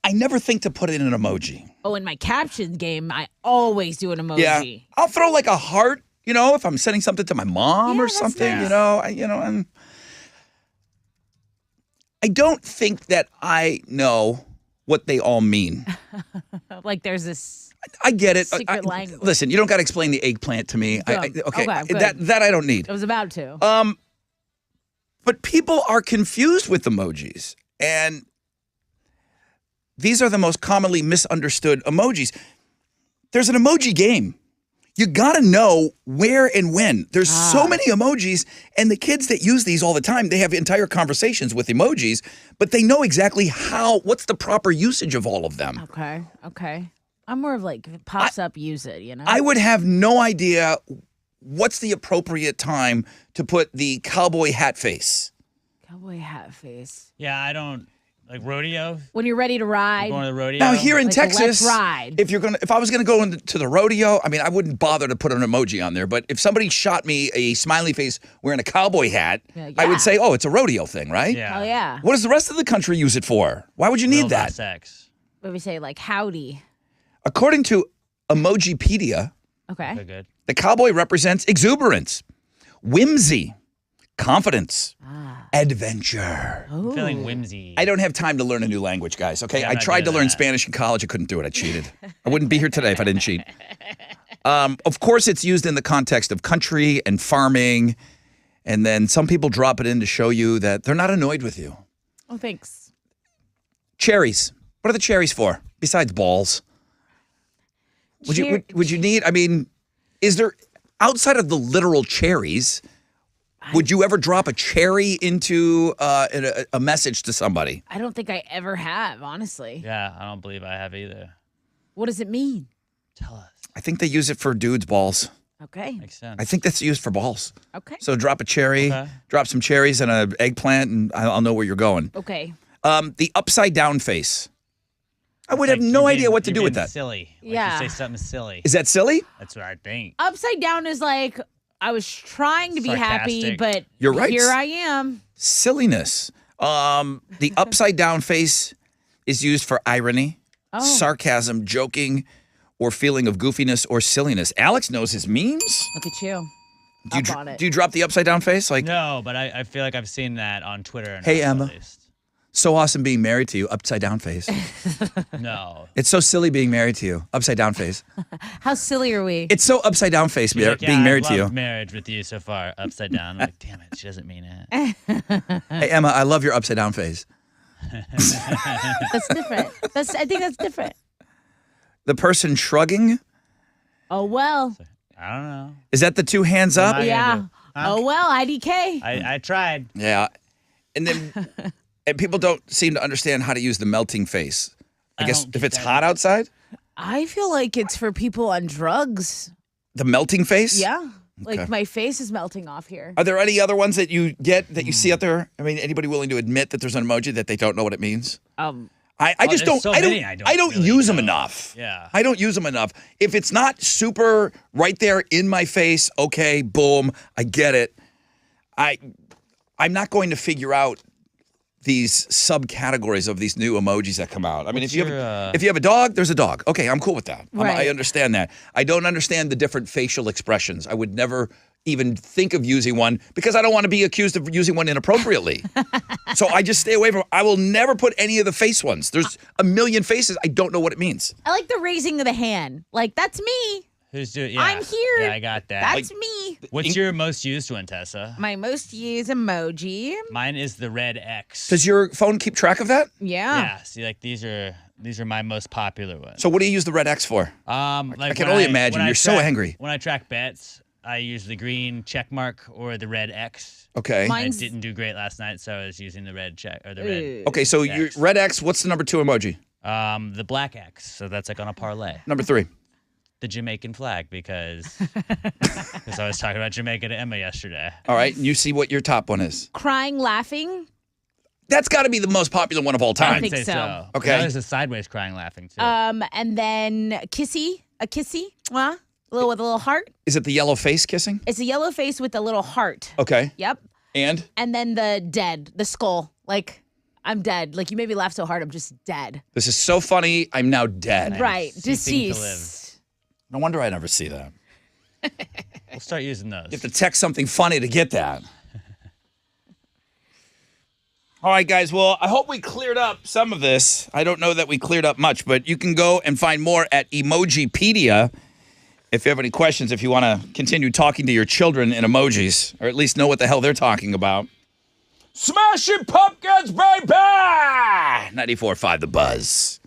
I never think to put in an emoji. Oh, in my captions game, I always do an emoji. Yeah. I'll throw like a heart, if I'm sending something to my mom or that's something, nice. I don't think that I know what they all mean. Like there's this I get it. secret language. Listen, you don't got to explain the eggplant to me. Okay, good. that I don't need. I was about to. But people are confused with emojis, and these are the most commonly misunderstood emojis. There's an emoji game. You got to know where and when. There's so many emojis, and the kids that use these all the time, they have entire conversations with emojis, but they know exactly what's the proper usage of all of them. Okay. I'm more of like, if it pops up, use it, I would have no idea what's the appropriate time to put the cowboy hat face. Cowboy hat face. Yeah, I don't like rodeo. When you're ready to ride. Going to the rodeo. Now here in Like, Texas, let's ride. if I was gonna go to the rodeo, I mean, I wouldn't bother to put an emoji on there. But if somebody shot me a smiley face wearing a cowboy hat, I would say, oh, it's a rodeo thing, right? Yeah. Oh, yeah. What does the rest of the country use it for? Why would you need Robot that? Sex. What do we say? Like, howdy. According to Emojipedia, Okay. Good. the cowboy represents exuberance, whimsy, confidence, adventure. I'm feeling whimsy. I don't have time to learn a new language, guys, okay? Yeah, I I'm not tried to doing learn that. Spanish in college. I couldn't do it. I cheated. I wouldn't be here today if I didn't cheat. Of course, it's used in the context of country and farming, and then some people drop it in to show you that they're not annoyed with you. Oh, thanks. Cherries. What are the cherries for, besides balls? Would you need, I mean, is there, outside of the literal cherries, Would you ever drop a cherry into a message to somebody? I don't think I ever have, honestly. Yeah, I don't believe I have either. What does it mean? Tell us. I think they use it for dudes' balls. Okay. Makes sense. I think that's used for balls. Okay. So drop a cherry, Okay. drop some cherries and an eggplant, and I'll know where you're going. Okay. The upside down face. I would Like, have no you're idea being- what to you're do with being that. Silly. Like Yeah. You say something silly. Is that silly? That's what I think. Upside down is like, I was trying to be happy, Sarcastic. but You're right. here I am. Silliness. The upside down face is used for irony, sarcasm, joking, or feeling of goofiness or silliness. Alex knows his memes. Look at you. Do you, Up on it. do you drop the upside down face? Like, No, but I feel like I've seen that on Twitter. Enough, Hey, Emma. At least. so awesome being married to you, upside down face. No. It's so silly being married to you, upside down face. How silly are we? It's so upside down face She's like, being married I to you. love marriage with you so far, upside down. I'm like, damn it, she doesn't mean it. Hey, Emma, I love your upside down face. That's different. I think that's different. The person shrugging, Oh, well. I don't know. is that the two hands up? What am I Yeah. gonna do? Huh? Oh, well, IDK. I tried. Yeah. And then and people don't seem to understand how to use the melting face. I guess don't if get it's that. hot outside, I feel like it's for people on drugs. the melting face? Yeah. Like Okay. my face is melting off here. Are there any other ones that you get that you see out there? I mean, anybody willing to admit that there's an emoji that they don't know what it means? I just there's don't. so I don't. many I I don't don't really use them know. enough. Yeah. I don't use them enough. If it's not super right there in my face, okay, boom, I get it. I'm not going to figure out these subcategories of these new emojis that come out. I mean, What's if you your, have a dog, there's a dog. Okay, I'm cool with that. I Right. understand that. I don't understand the different facial expressions. I would never even think of using one because I don't want to be accused of using one inappropriately. So I just stay away from. I will never put any of the face ones. There's a million faces. I don't know what it means. I like the raising of the hand. Like, that's me. Who's doing? Yeah. I'm here. Yeah, I got that. That's me. What's your most used one, Tessa? My most used emoji. Mine is the red X. Does your phone keep track of that? Yeah. Yeah. See, like these are my most popular ones. So what do you use the red X for? Like I can when only imagine. when I You're so track- angry. When I track bets, I use the green check mark or the red X. Okay. Mine- I Mine's- didn't do great last night, so I was using the red check or the red. Okay, so your X. red X, what's the number 2 emoji? The black X. So that's like on a parlay. Number 3. The Jamaican flag because I was talking about Jamaica to Emma yesterday. All right, and you see what your top one is. Crying, laughing. That's got to be the most popular one of all I time. would think say so. Okay. Now there's a sideways crying laughing too. And then a kissy. With a little heart. Is it the yellow face kissing? It's a yellow face with a little heart. Okay. Yep. And And then the skull. Like, I'm dead. Like, you made me laugh so hard, I'm just dead. this is so funny, I'm now dead. Right. ceasing to Deceased. No wonder I never see that. We'll start using those. You have to text something funny to get that. All right, guys. Well, I hope we cleared up some of this. I don't know that we cleared up much, but you can go and find more at Emojipedia. If you have any questions, if you want to continue talking to your children in emojis, or at least know what the hell they're talking about. Smashing Pumpkins, baby! 94.5 The Buzz.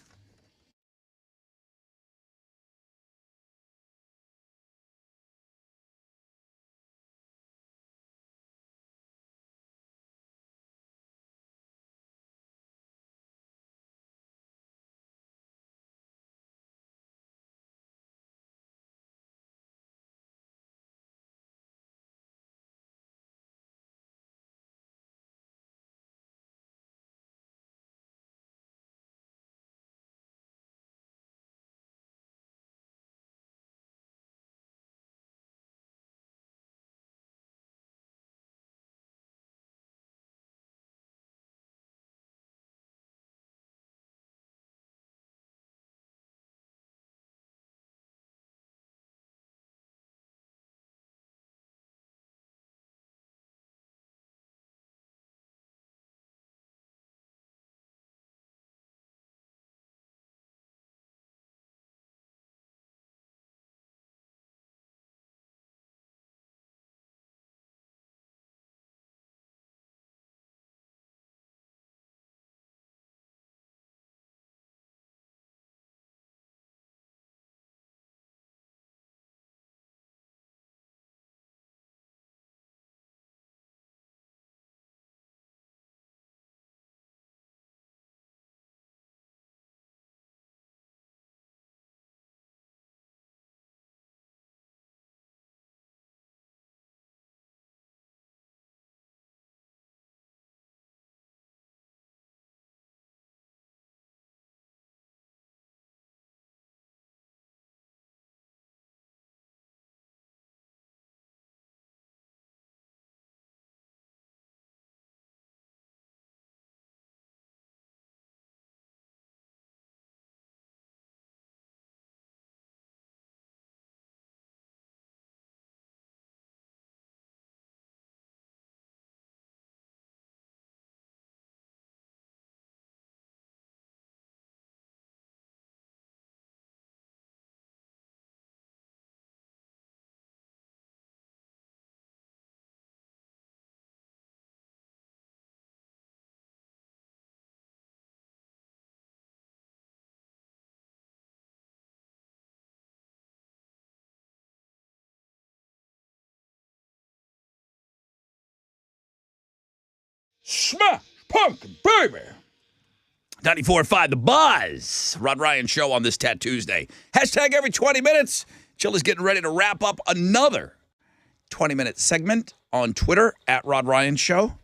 Smash pumpkin, baby. 94.5 The Buzz. Rod Ryan Show on this Tat Tuesday. Hashtag every 20 minutes. Chill is getting ready to wrap up another 20-minute segment on Twitter at Rod Ryan Show.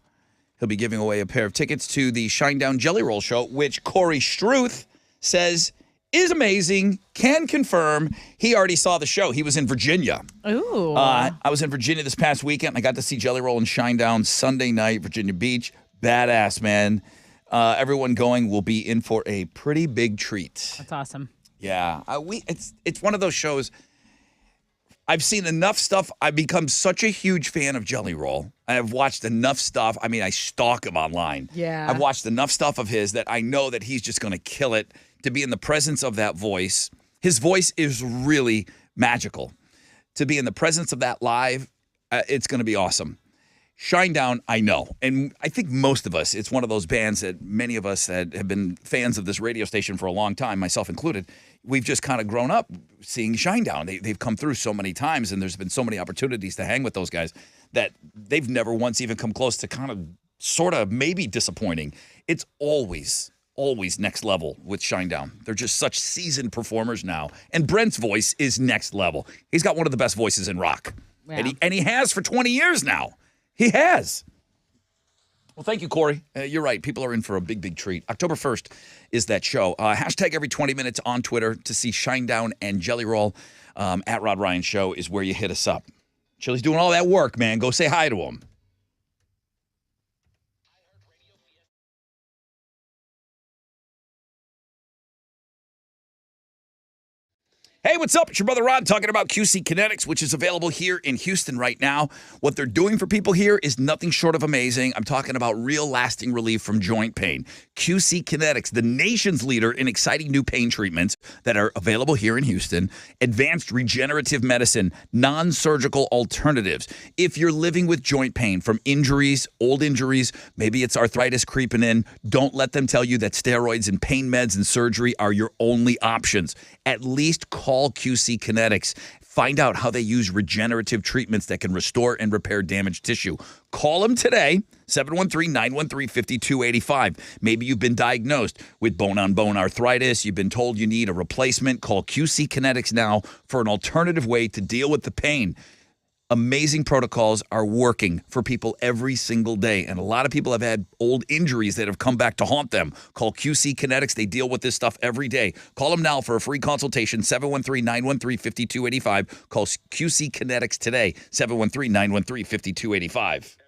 He'll be giving away a pair of tickets to the Shinedown Jelly Roll Show, which Corey Struth says is amazing, can confirm. He already saw the show. He was in Virginia. Ooh. I was in Virginia this past weekend. I got to see Jelly Roll and Shinedown Sunday night, Virginia Beach. Badass, man. Everyone going will be in for a pretty big treat. That's awesome. Yeah. It's one of those shows. I've seen enough stuff. I've become such a huge fan of Jelly Roll. I've watched enough stuff. I mean, I stalk him online. Yeah. I've watched enough stuff of his that I know that he's just going to kill it. To be in the presence of that voice. His voice is really magical. To be in the presence of that live, it's going to be awesome. Shinedown, I know. And I think most of us, it's one of those bands that many of us that have been fans of this radio station for a long time, myself included, we've just kind of grown up seeing Shinedown. They've come through so many times, and there's been so many opportunities to hang with those guys that they've never once even come close to kind of, sort of, maybe disappointing. It's always next level with Shinedown. They're just such seasoned performers now. And Brent's voice is next level. He's got one of the best voices in rock. Yeah. And he has for 20 years now. He has. Well, thank you, Corey. You're right. People are in for a big, big treat. October 1st is that show. Hashtag every 20 minutes on Twitter to see Shinedown and Jelly Roll. At Rod Ryan Show is where you hit us up. Chili's doing all that work, man. Go say hi to him. Hey, what's up? It's your brother Rod talking about QC Kinetics, which is available here in Houston right now. What they're doing for people here is nothing short of amazing. I'm talking about real lasting relief from joint pain. QC Kinetics, the nation's leader in exciting new pain treatments that are available here in Houston. Advanced regenerative medicine, non-surgical alternatives. If you're living with joint pain from injuries, old injuries, maybe it's arthritis creeping in, don't let them tell you that steroids and pain meds and surgery are your only options. At least call QC Kinetics. Find out how they use regenerative treatments that can restore and repair damaged tissue. Call them today, 713-913-5285. Maybe you've been diagnosed with bone-on-bone arthritis. You've been told you need a replacement. Call QC Kinetics now for an alternative way to deal with the pain. Amazing protocols are working for people every single day. And a lot of people have had old injuries that have come back to haunt them. Call QC Kinetics. They deal with this stuff every day. Call them now for a free consultation, 713-913-5285. Call QC Kinetics today, 713-913-5285.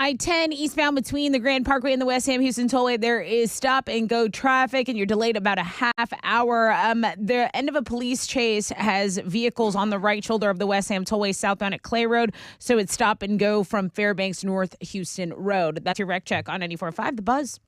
I-10 eastbound between the Grand Parkway and the West Ham Houston Tollway, there is stop and go traffic, and you're delayed about a half hour. The end of a police chase has vehicles on the right shoulder of the West Ham Tollway southbound at Clay Road, so it's stop and go from Fairbanks North Houston Road. That's your wreck check on 94.5 The Buzz.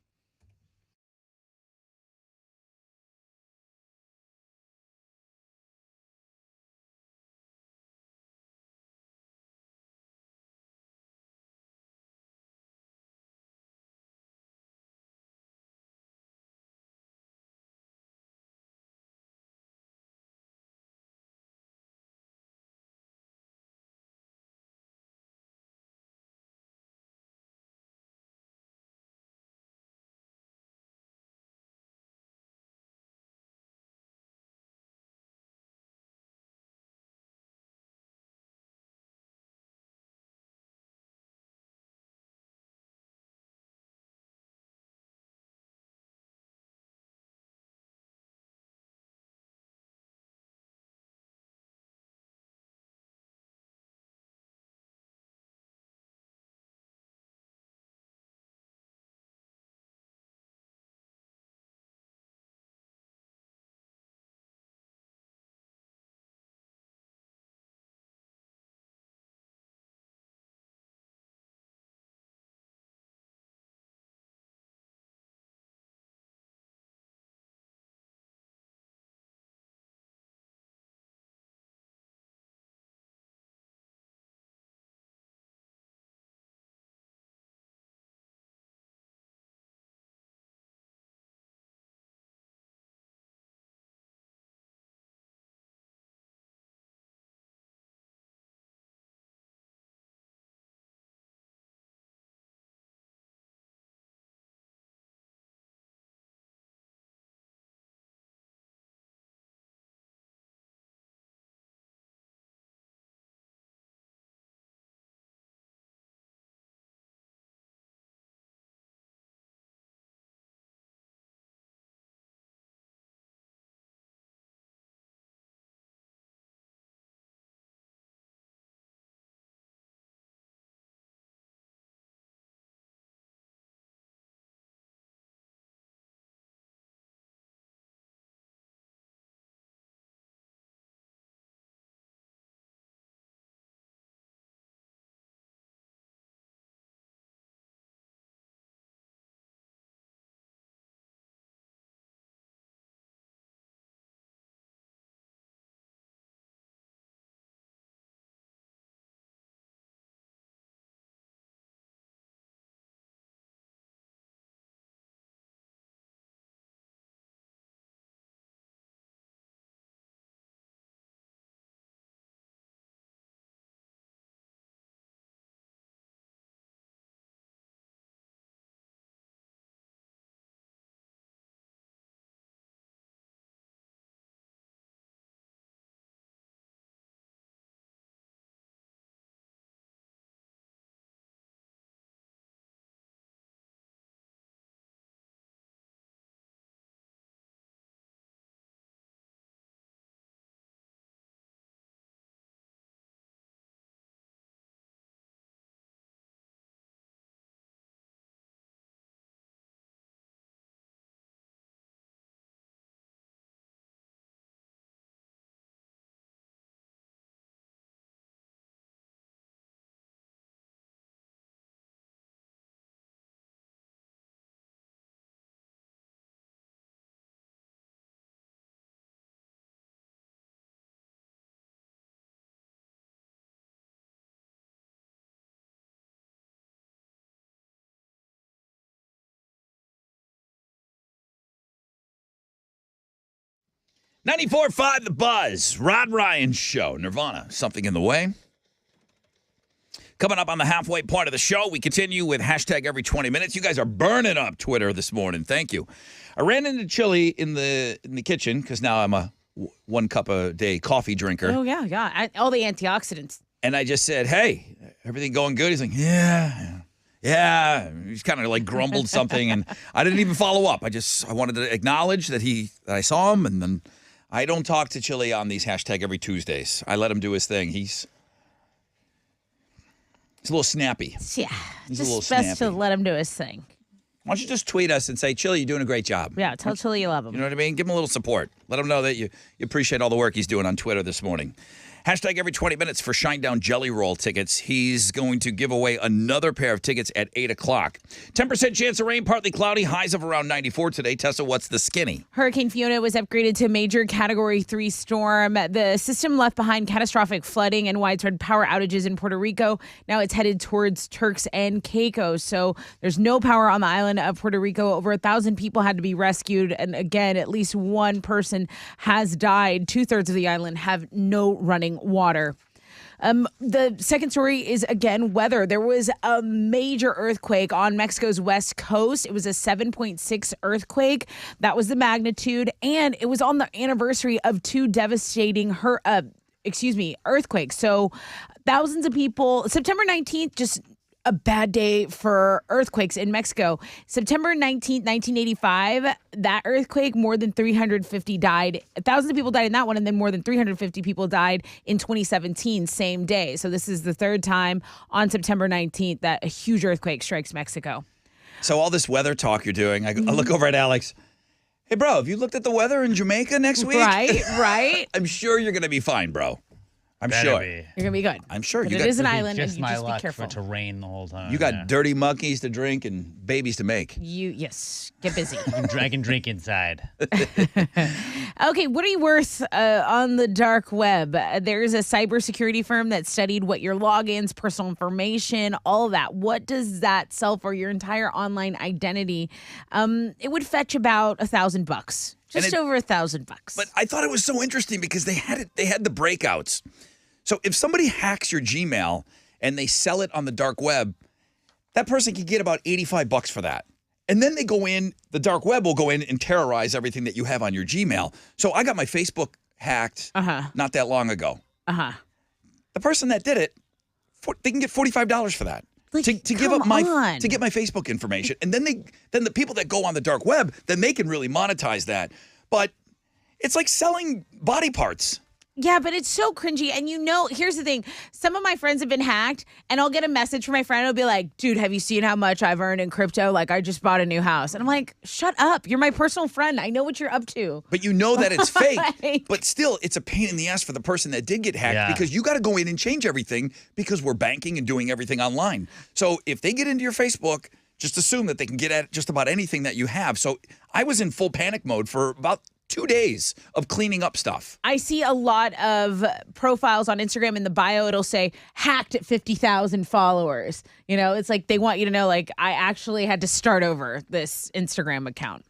.94.5 The Buzz, Rod Ryan Show, Nirvana, Something in the Way. Coming up on the halfway point of the show, we continue with hashtag every 20 minutes. You guys are burning up Twitter this morning. Thank you. I ran into Chili in the kitchen because now I'm a 1 cup a day coffee drinker. Oh, yeah. All the antioxidants. And I just said, hey, everything going good? He's like, yeah. He's kind of like grumbled something, and I didn't even follow up. I wanted to acknowledge that I saw him, and then I don't talk to Chili on these hashtag every Tuesdays. I let him do his thing. He's a little snappy. Yeah. He's a little Just best snappy. to let him do his thing. Why don't you just tweet us and say, Chili, you're doing a great job. Yeah, tell Chili you love him. You know what I mean? Give him a little support. Let him know that you appreciate all the work he's doing on Twitter this morning. Hashtag every 20 minutes for Shinedown Jelly Roll tickets. He's going to give away another pair of tickets at 8 o'clock. 10% chance of rain, partly cloudy, highs of around 94 today. Tessa, what's the skinny? Hurricane Fiona was upgraded to major Category 3 storm. The system left behind catastrophic flooding and widespread power outages in Puerto Rico. Now it's headed towards Turks and Caicos. So there's no power on the island of Puerto Rico. Over 1,000 people had to be rescued. And again, at least one person has died. 2/3 of the island have no running water. The second story is, again, weather. There was a major earthquake on Mexico's west coast. It was a 7.6 earthquake. That was the magnitude. And it was on the anniversary of two devastating earthquakes. So thousands of people, September 19th, just a bad day for earthquakes in Mexico. September 19th, 1985, that earthquake, more than 350 died. Thousands of people died in that one, and then more than 350 people died in 2017, same day. So this is the third time on September 19th that a huge earthquake strikes Mexico. So all this weather talk you're doing, I look over at Alex. Hey, bro, have you looked at the weather in Jamaica next week? Right. I'm sure you're going to be fine, bro. I'm Better sure. be. You're going to be good. I'm sure. But You it got, is an island, and Just you my just be luck for careful. it to rain the whole time. you got dirty monkeys to drink and babies to make. Yes, get busy. I can drink inside. Okay, what are you worth on the dark web? There's a cybersecurity firm that studied what your logins, personal information, all of that. What does that sell for your entire online identity? It would fetch about $1,000, just over $1,000. But I thought it was so interesting because they had the breakouts. So if somebody hacks your Gmail and they sell it on the dark web, that person can get about $85 for that. And then they go in, the dark web will go in and terrorize everything that you have on your Gmail. So I got my Facebook hacked not that long ago. The person that did it, they can get $45 for that. Like, to give up to get my Facebook information. And then the people that go on the dark web, then they can really monetize that. But it's like selling body parts. Yeah, but it's so cringy. And here's the thing. Some of my friends have been hacked, and I'll get a message from my friend. It'll be like, dude, have you seen how much I've earned in crypto? Like, I just bought a new house. And I'm like, shut up. You're my personal friend. I know what you're up to. But you know that it's fake. But still, it's a pain in the ass for the person that did get hacked because you got to go in and change everything because we're banking and doing everything online. So if they get into your Facebook, just assume that they can get at just about anything that you have. So I was in full panic mode for about 2 days of cleaning up stuff. I see a lot of profiles on Instagram. In the bio, it'll say hacked at 50,000 followers. It's like they want you to know, like, I actually had to start over this Instagram account.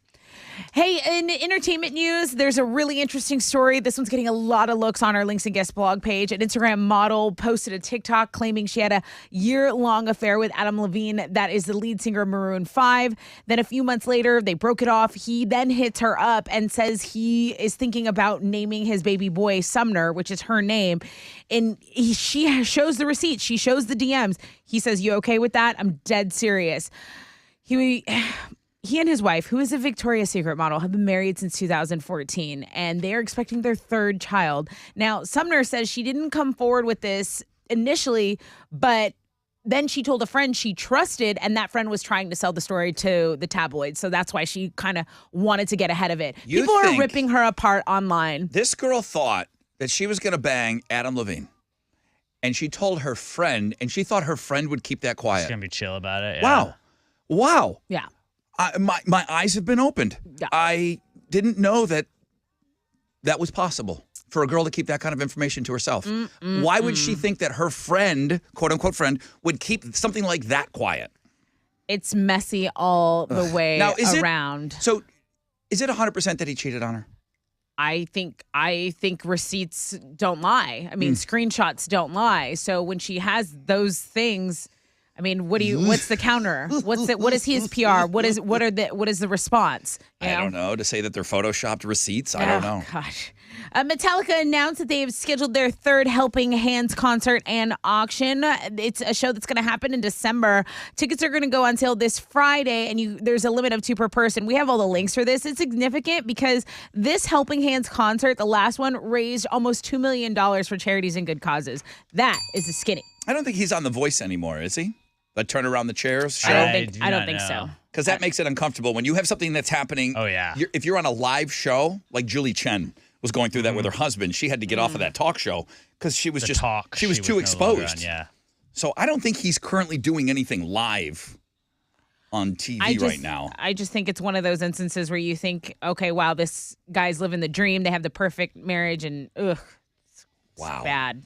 Hey, in entertainment news, there's a really interesting story. This one's getting a lot of looks on our Links and Guests blog page. An Instagram model posted a TikTok claiming she had a year-long affair with Adam Levine, that is the lead singer of Maroon 5. Then a few months later, they broke it off. He then hits her up and says he is thinking about naming his baby boy Sumner, which is her name. And she shows the receipts. She shows the DMs. He says, "You okay with that? I'm dead serious." He and his wife, who is a Victoria's Secret model, have been married since 2014, and they are expecting their third child. Now, Sumner says she didn't come forward with this initially, but then she told a friend she trusted, and that friend was trying to sell the story to the tabloids. So that's why she kind of wanted to get ahead of it. People are ripping her apart online. This girl thought that she was going to bang Adam Levine, and she told her friend, and she thought her friend would keep that quiet. She's going to be chill about it. Yeah. Wow. Yeah. My eyes have been opened. Yeah. I didn't know that was possible for a girl to keep that kind of information to herself. Why would she think that her friend, quote unquote friend, would keep something like that quiet? It's messy all the way now, around. So is it 100% that he cheated on her? I think receipts don't lie. I mean, screenshots don't lie. So when she has those things, I mean, what's the counter? What is his PR? What is the response? I don't know. To say that they're photoshopped receipts, I don't know. Gosh. Metallica announced that they have scheduled their third Helping Hands concert and auction. It's a show that's going to happen in December. Tickets are going to go on sale this Friday, and there's a limit of 2 per person. We have all the links for this. It's significant because this Helping Hands concert, the last one, raised almost $2 million for charities and good causes. That is a skinny. I don't think he's on The Voice anymore, is he? The turn around the chairs show? I don't think so. Because that makes it uncomfortable. When you have something that's happening, if you're on a live show, like Julie Chen was going through that with her husband, she had to get off of that talk show because she was she was too exposed. So I don't think he's currently doing anything live on TV right now. I just think it's one of those instances where you think, okay, wow, this guy's living the dream. They have the perfect marriage, and it's bad.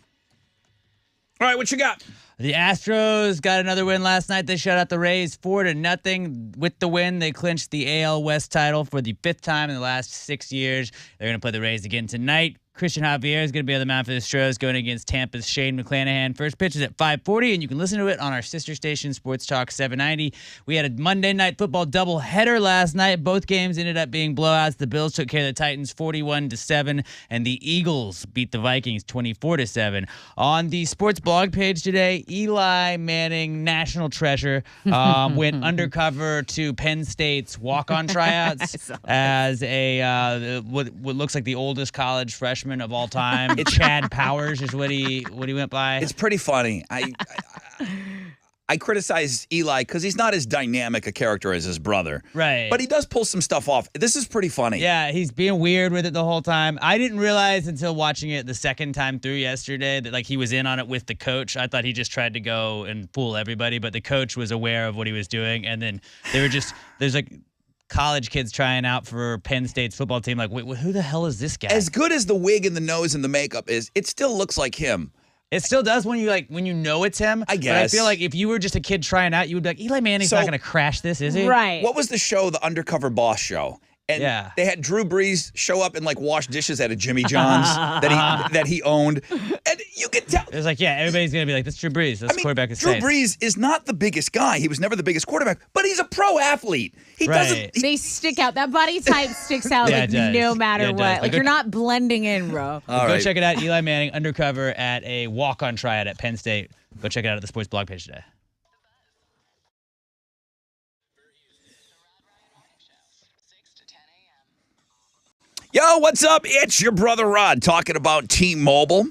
All right, what you got? The Astros got another win last night. They shut out the Rays 4-0. With the win, they clinched the AL West title for the 5th time in the last 6 years. They're going to play the Rays again tonight. Kristin Chenoweth is going to be on the mound for the Astros, going against Tampa's Shane McClanahan. First pitch is at 5:40, and you can listen to it on our sister station, Sports Talk 790. We had a Monday Night Football doubleheader last night. Both games ended up being blowouts. The Bills took care of the Titans 41-7, and the Eagles beat the Vikings 24-7. On the sports blog page today, Eli Manning, national treasure, went undercover to Penn State's walk-on tryouts as a what looks like the oldest college freshman of all time. Chad Powers is what he went by. It's pretty funny. I criticize Eli because he's not as dynamic a character as his brother. Right. But he does pull some stuff off. This is pretty funny. Yeah, he's being weird with it the whole time. I didn't realize until watching it the second time through yesterday that he was in on it with the coach. I thought he just tried to go and fool everybody, but the coach was aware of what he was doing, and then there's college kids trying out for Penn State's football team. Wait, who the hell is this guy? As good as the wig and the nose and the makeup is, it still looks like him. It still does when you know it's him. I guess. But I feel like if you were just a kid trying out, you would be like, Eli Manning's not going to crash this, is he? Right. What was the show, the Undercover Boss show? And they had Drew Brees show up and wash dishes at a Jimmy John's that he owned. And you could tell. It was everybody's going to be like, that's Drew Brees. That's quarterback of Drew Saints. Brees is not the biggest guy. He was never the biggest quarterback, but he's a pro athlete. He doesn't. They stick out. That body type sticks out no matter what. You're not blending in, bro. Go check it out. Eli Manning undercover at a walk-on tryout at Penn State. Go check it out at the sports blog page today. Yo, what's up? It's your brother Rod talking about T-Mobile.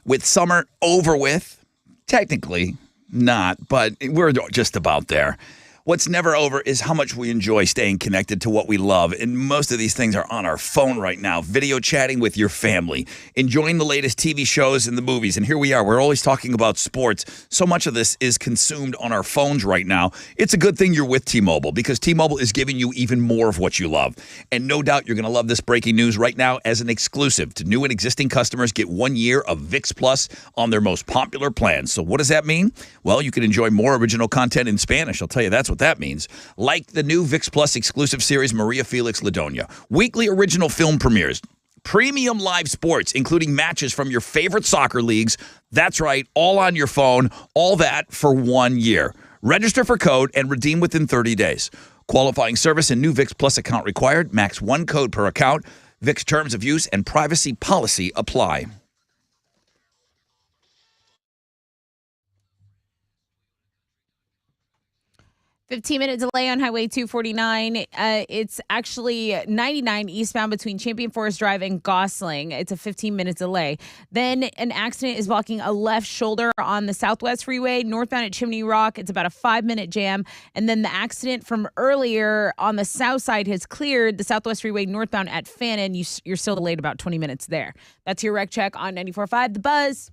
With summer over with, technically not, but we're just about there. What's never over is how much we enjoy staying connected to what we love. And most of these things are on our phone right now. Video chatting with your family, enjoying the latest TV shows and the movies. And here we are. We're always talking about sports. So much of this is consumed on our phones right now. It's a good thing you're with T-Mobile because T-Mobile is giving you even more of what you love. And no doubt you're going to love this breaking news right now as an exclusive to new and existing customers. Get 1 year of ViX Plus on their most popular plans. So what does that mean? Well, you can enjoy more original content in Spanish. I'll tell you that's what that means. Like the new ViX Plus exclusive series Maria Felix Ladonia, weekly original film premieres, premium live sports, including matches from your favorite soccer leagues. That's right, all on your phone, all that for 1 year. Register for code and redeem within 30 days. Qualifying service and new ViX Plus account required. Max 1 code per account. ViX terms of use and privacy policy apply. 15-minute delay on Highway 249. It's actually 99 eastbound between Champion Forest Drive and Gosling. It's a 15-minute delay. Then an accident is blocking a left shoulder on the Southwest Freeway, northbound at Chimney Rock. It's about a 5-minute jam. And then the accident from earlier on the south side has cleared the Southwest Freeway northbound at Fannin. You're still delayed about 20 minutes there. That's your wreck check on 94.5 The Buzz.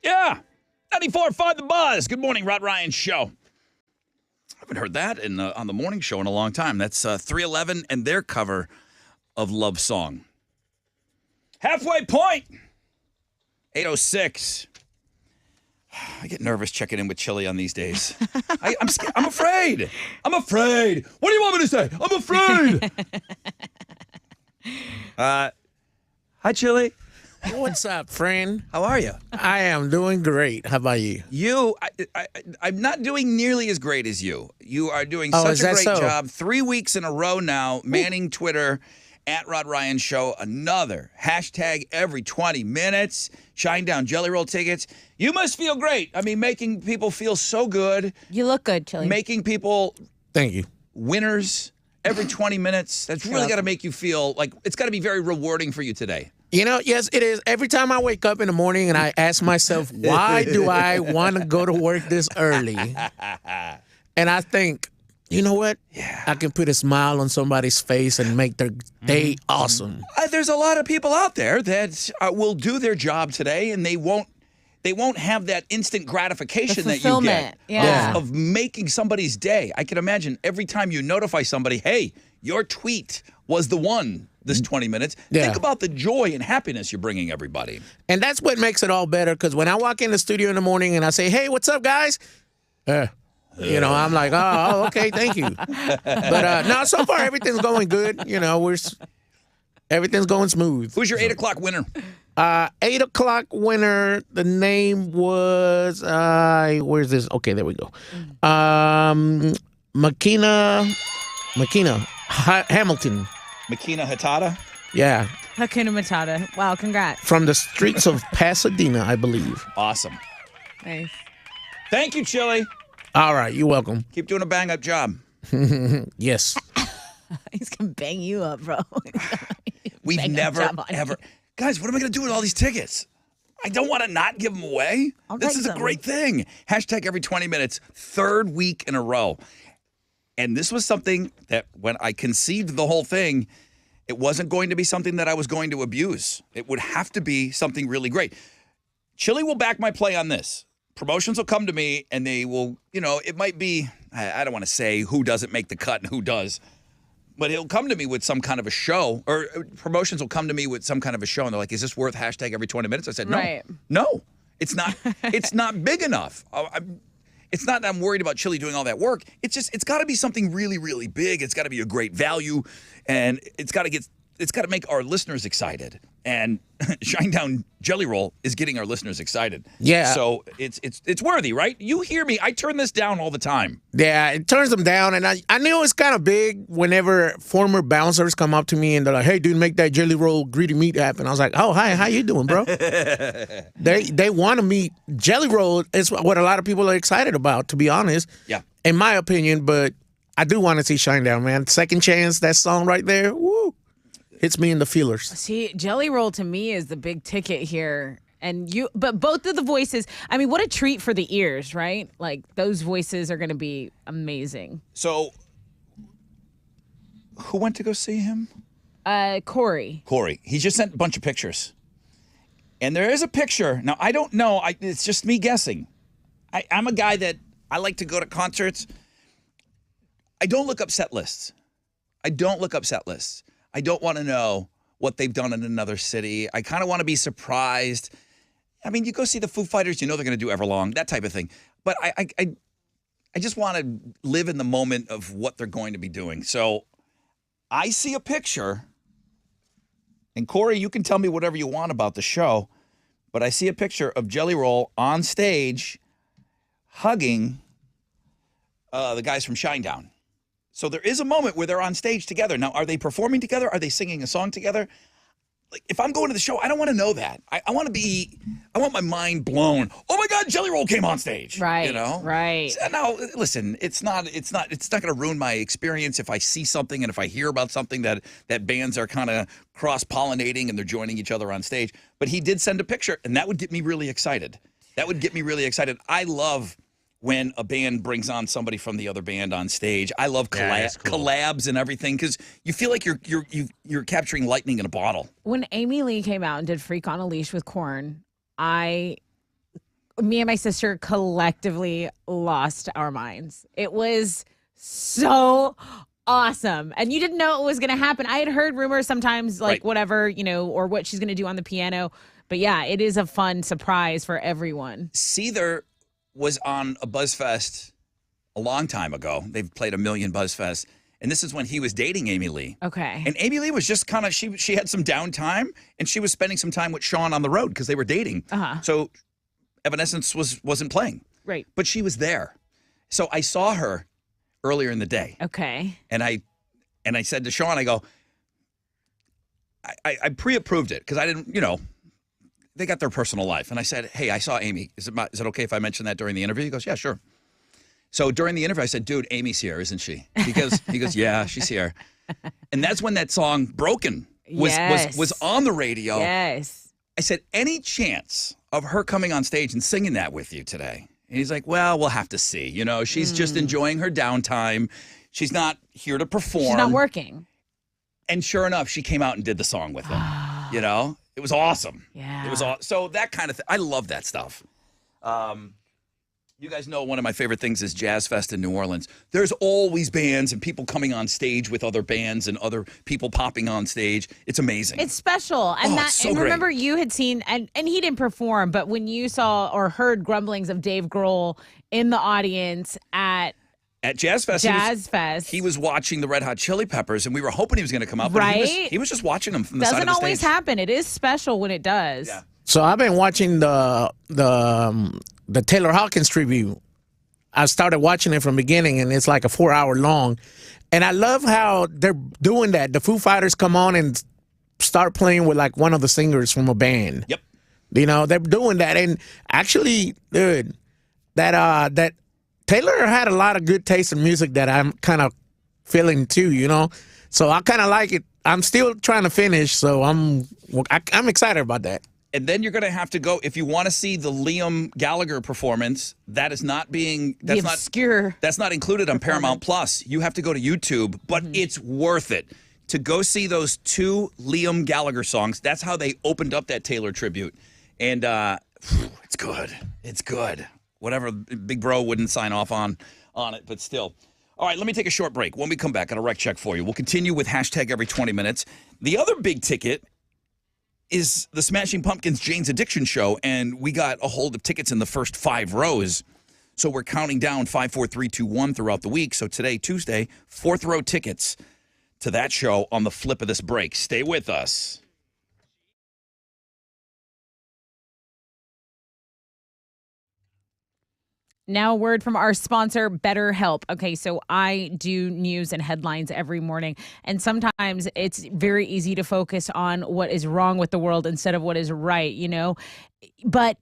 Yeah. 94.5 The Buzz. Good morning, Rod Ryan Show. I haven't heard that on the morning show in a long time. That's 311 and their cover of Love Song. Halfway point. 8:06. I get nervous checking in with Chili on these days. I'm scared. I'm afraid. What do you want me to say? I'm afraid. Hi, Chili. What's up, friend? How are you? I am doing great. How about you? I'm not doing nearly as great as you. You are doing Oh, such is a that great so? job. 3 weeks in a row now, manning Twitter at Rod Ryan Show. Another hashtag every 20 minutes. Shine Down Jelly Roll tickets. You must feel great. I mean, making people feel so good. You look good, Chili. Making people Thank you. winners every 20 minutes. That's really got to make you feel like it's got to be very rewarding for you today. You know, yes, it is. Every time I wake up in the morning and I ask myself, why do I want to go to work this early? And I think, you know what? Yeah. I can put a smile on somebody's face and make their day awesome. There's a lot of people out there that will do their job today, and they won't have that instant gratification that you fulfillment, get yeah. of making somebody's day. I can imagine every time you notify somebody, hey, your tweet was the one this 20 minutes. Yeah. Think about the joy and happiness you're bringing everybody. And that's what makes it all better, because when I walk in the studio in the morning and I say, hey, what's up, guys? You know, I'm like, oh, okay, thank you. But no, so far everything's going good. You know, everything's going smooth. Who's your 8 o'clock winner? 8 o'clock winner. The name was where's this? Okay, there we go. Makina Hamilton. Makina Hatada? Yeah, Hakuna Matata. Wow, congrats. from the streets of Pasadena, I believe. Awesome. Nice. Thank you, Chili. All right, you're welcome. Keep doing a bang-up job. Yes. He's going to bang you up, bro. We've Bang up never, job on ever... you. Guys, what am I going to do with all these tickets? I don't want to not give them away. This take is a some. great thing. Hashtag every 20 minutes, 3rd week in a row. And this was something that when I conceived the whole thing, it wasn't going to be something that I was going to abuse. It would have to be something really great. Chili will back my play on this. Promotions will come to me and they will, you know, it might be, I don't want to say who doesn't make the cut and who does, but he'll come to me with some kind of a show, or promotions will come to me with some kind of a show and they're like, is this worth hashtag every 20 minutes? I said, no, Right. no, it's not, it's not big enough. It's not that I'm worried about Chili doing all that work. It's just, it's got to be something really, really big. It's got to be a great value, and it's got to make our listeners excited. And Shine Down Jelly Roll is getting our listeners excited. Yeah. So it's worthy, right? You hear me. I turn this down all the time. Yeah, it turns them down. And I knew it was kind of big whenever former bouncers come up to me and they're like, hey, dude, make that jelly roll greedy meat happen. I was like, oh, hi, how you doing, bro? They want to meet. Jelly roll is what a lot of people are excited about, to be honest. Yeah. In my opinion, but I do want to see Shine Down, man. Second Chance, that song right there, woo, hits me in the feelers. See, Jelly Roll to me is the big ticket here. But both of the voices, I mean, what a treat for the ears, right? Like, those voices are going to be amazing. So who went to go see him? Corey. He just sent a bunch of pictures. And there is a picture. Now, I don't know. It's just me guessing. I'm a guy that I like to go to concerts. I don't look up set lists. I don't want to know what they've done in another city. I kind of want to be surprised. I mean, you go see the Foo Fighters, you know they're going to do Everlong, that type of thing. But I just want to live in the moment of what they're going to be doing. So I see a picture, and Corey, you can tell me whatever you want about the show, but I see a picture of Jelly Roll on stage hugging the guys from Shinedown. So there is a moment where they're on stage together. Now, are they performing together? Are they singing a song together? Like, if I'm going to the show, I don't want to know that. I want my mind blown. Oh my God, Jelly Roll came on stage. Right. You know? Right. So, now, listen, it's not going to ruin my experience if I see something and if I hear about something that bands are kind of cross-pollinating and they're joining each other on stage. But he did send a picture, and that would get me really excited. I love when a band brings on somebody from the other band on stage. I love collabs and everything, because you feel like you're capturing lightning in a bottle. When Amy Lee came out and did Freak on a Leash with Korn, I me and my sister collectively lost our minds. It was so awesome. And you didn't know it was going to happen. I had heard rumors sometimes, like Right. whatever, or what she's going to do on the piano. But yeah, it is a fun surprise for everyone. Seether was on a BuzzFest a long time ago. They've played a million BuzzFests. And this is when he was dating Amy Lee. Okay. And Amy Lee was just kind of, she had some downtime and she was spending some time with Sean on the road because they were dating. So Evanescence wasn't playing. Right. But she was there. So I saw her earlier in the day. Okay. And I said to Sean, I go, I pre-approved it because I didn't, they got their personal life. And I said, hey, I saw Amy. Is it okay if I mention that during the interview? He goes, yeah, sure. So during the interview, I said, dude, Amy's here, isn't she? He goes, yeah, she's here. And that's when that song Broken was on the radio. Yes. I said, any chance of her coming on stage and singing that with you today? And he's like, well, we'll have to see. She's just enjoying her downtime. She's not here to perform. She's not working. And sure enough, she came out and did the song with him. It was awesome. Yeah. It was so that kind of thing. I love that stuff. You guys know one of my favorite things is Jazz Fest in New Orleans. There's always bands and people coming on stage with other bands and other people popping on stage. It's amazing. It's special. And it's so and great. remember you had seen and he didn't perform, but when you saw or heard grumblings of Dave Grohl in the audience at Jazz Fest, he was watching the Red Hot Chili Peppers, and we were hoping he was going to come out, but right? he was just watching them from the side of Doesn't the stage. always happen. It is special when it does. Yeah. So I've been watching the Taylor Hawkins tribute. I started watching it from the beginning, and it's like a 4-hour long. And I love how they're doing that. The Foo Fighters come on and start playing with like one of the singers from a band. Yep. They're doing that. And actually, dude, that Taylor had a lot of good taste in music that I'm kind of feeling too, So I kind of like it. I'm still trying to finish, so I'm excited about that. And then you're going to have to go if you want to see the Liam Gallagher performance. That is not obscure. That's not included on Paramount Plus. You have to go to YouTube, but it's worth it to go see those 2 Liam Gallagher songs. That's how they opened up that Taylor tribute, and it's good. It's good. Whatever Big Bro wouldn't sign off on it, but still. All right, let me take a short break. When we come back, got a rec check for you. We'll continue with hashtag every 20 minutes. The other big ticket is the Smashing Pumpkins Jane's Addiction show, and we got a hold of tickets in the first 5 rows. So we're counting down 5, 4, 3, 2, 1 throughout the week. So today, Tuesday, 4th row tickets to that show on the flip of this break. Stay with us. Now, a word from our sponsor, BetterHelp. Okay, so I do news and headlines every morning, and sometimes it's very easy to focus on what is wrong with the world instead of what is right, But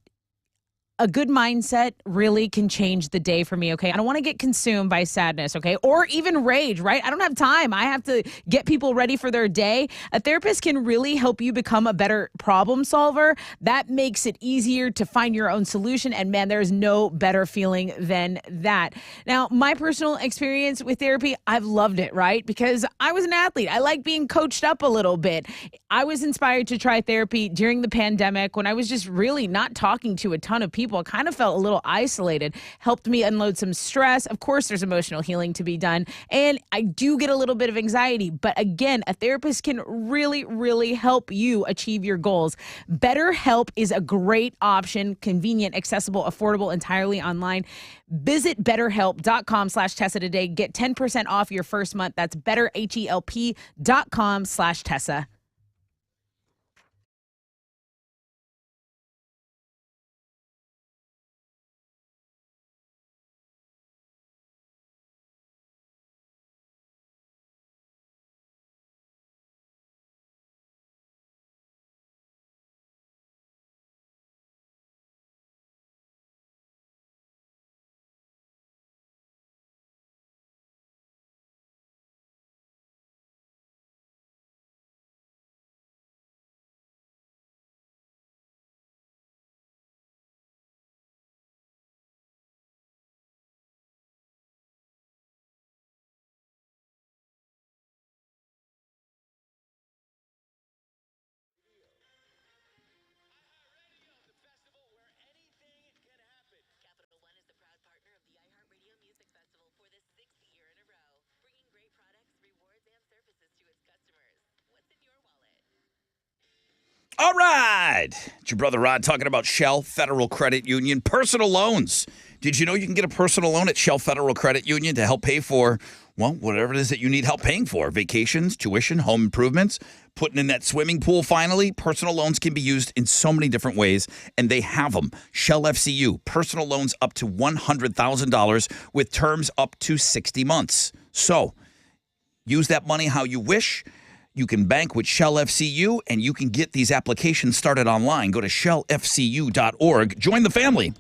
a good mindset really can change the day for me, okay? I don't want to get consumed by sadness, okay? Or even rage, right? I don't have time. I have to get people ready for their day. A therapist can really help you become a better problem solver. That makes it easier to find your own solution. And man, there's no better feeling than that. Now, my personal experience with therapy, I've loved it, right? Because I was an athlete. I like being coached up a little bit. I was inspired to try therapy during the pandemic when I was just really not talking to a ton of people. I kind of felt a little isolated, helped me unload some stress. Of course, there's emotional healing to be done. And I do get a little bit of anxiety. But again, a therapist can really, really help you achieve your goals. BetterHelp is a great option, convenient, accessible, affordable, entirely online. Visit betterhelp.com/Tessa today. Get 10% off your first month. That's betterhelp.com/Tessa. All right. It's your brother Rod talking about Shell Federal Credit Union personal loans. Did you know you can get a personal loan at Shell Federal Credit Union to help pay for, well, whatever it is that you need help paying for? Vacations, tuition, home improvements, putting in that swimming pool finally. Personal loans can be used in so many different ways, and they have them. Shell FCU, personal loans up to $100,000 with terms up to 60 months. So use that money how you wish. You can bank with Shell FCU, and you can get these applications started online. Go to shellfcu.org. Join the family.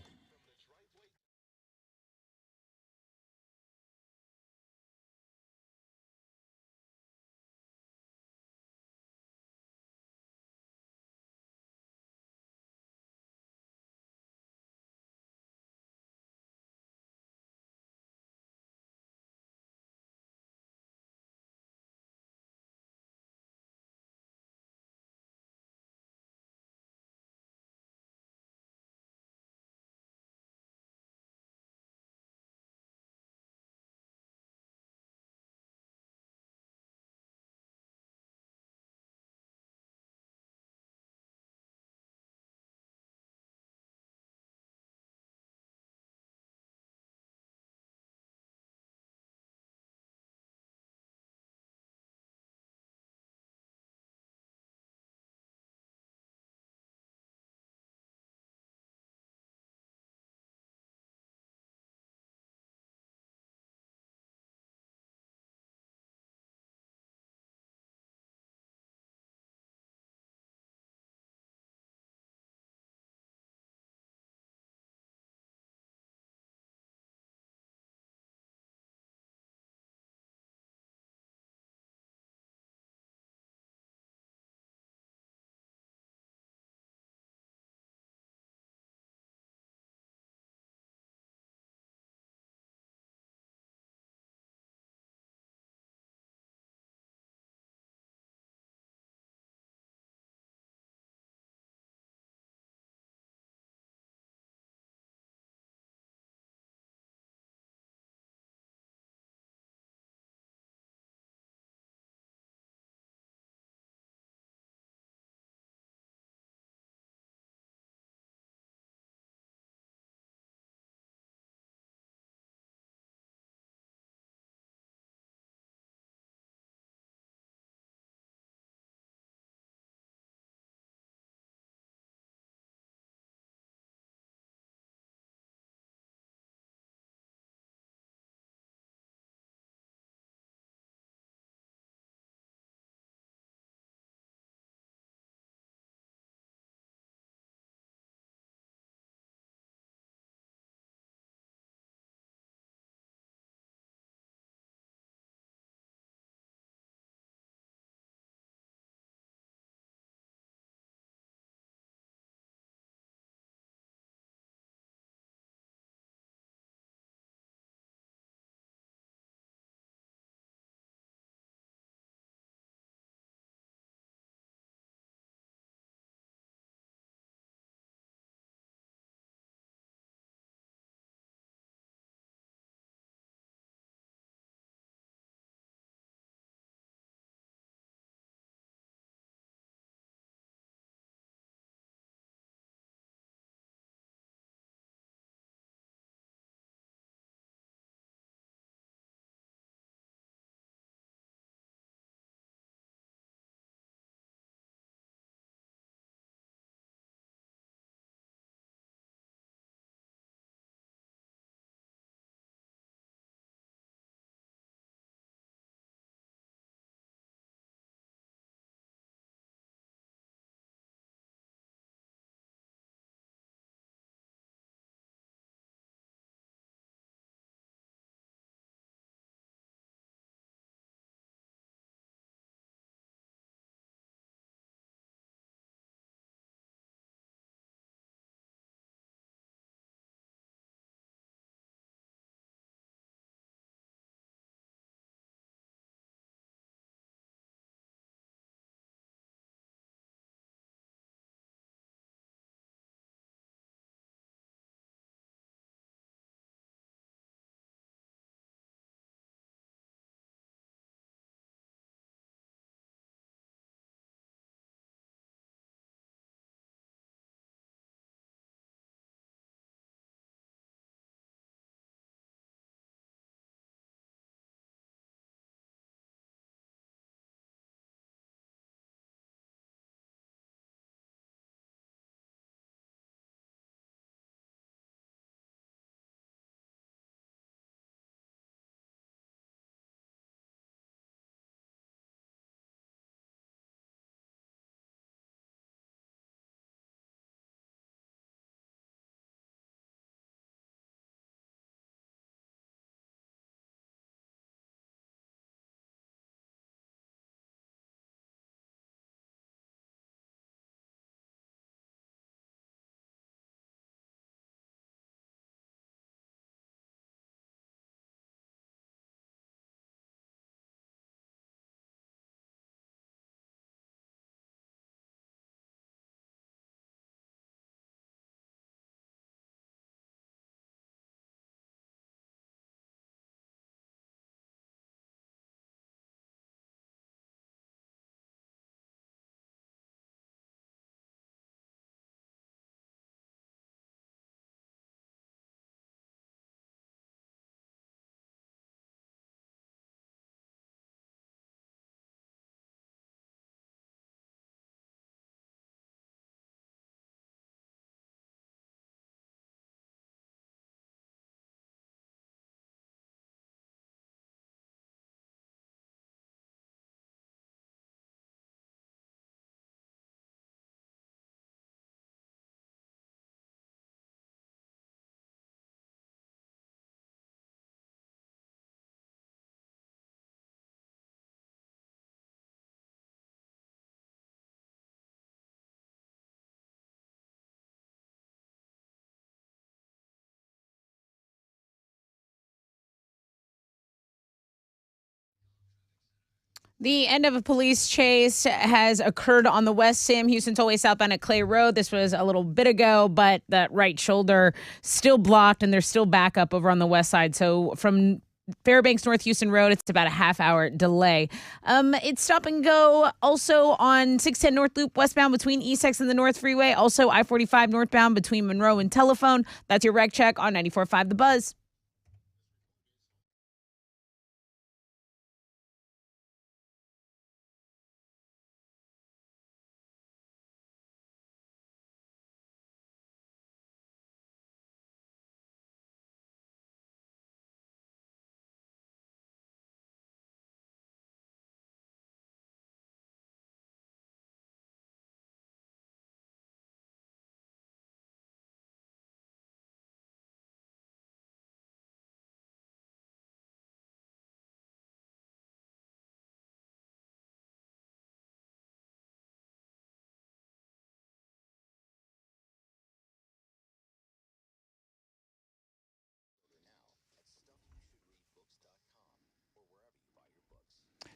The end of a police chase has occurred on the West Sam Houston Tollway southbound at Clay Road. This was a little bit ago, but that right shoulder still blocked, and there's still backup over on the west side. So from Fairbanks North Houston Road, it's about a half-hour delay. It's stop and go also on 610 North Loop westbound between East X and the North Freeway. Also I-45 northbound between Monroe and Telephone. That's your wreck check on 94.5 The Buzz.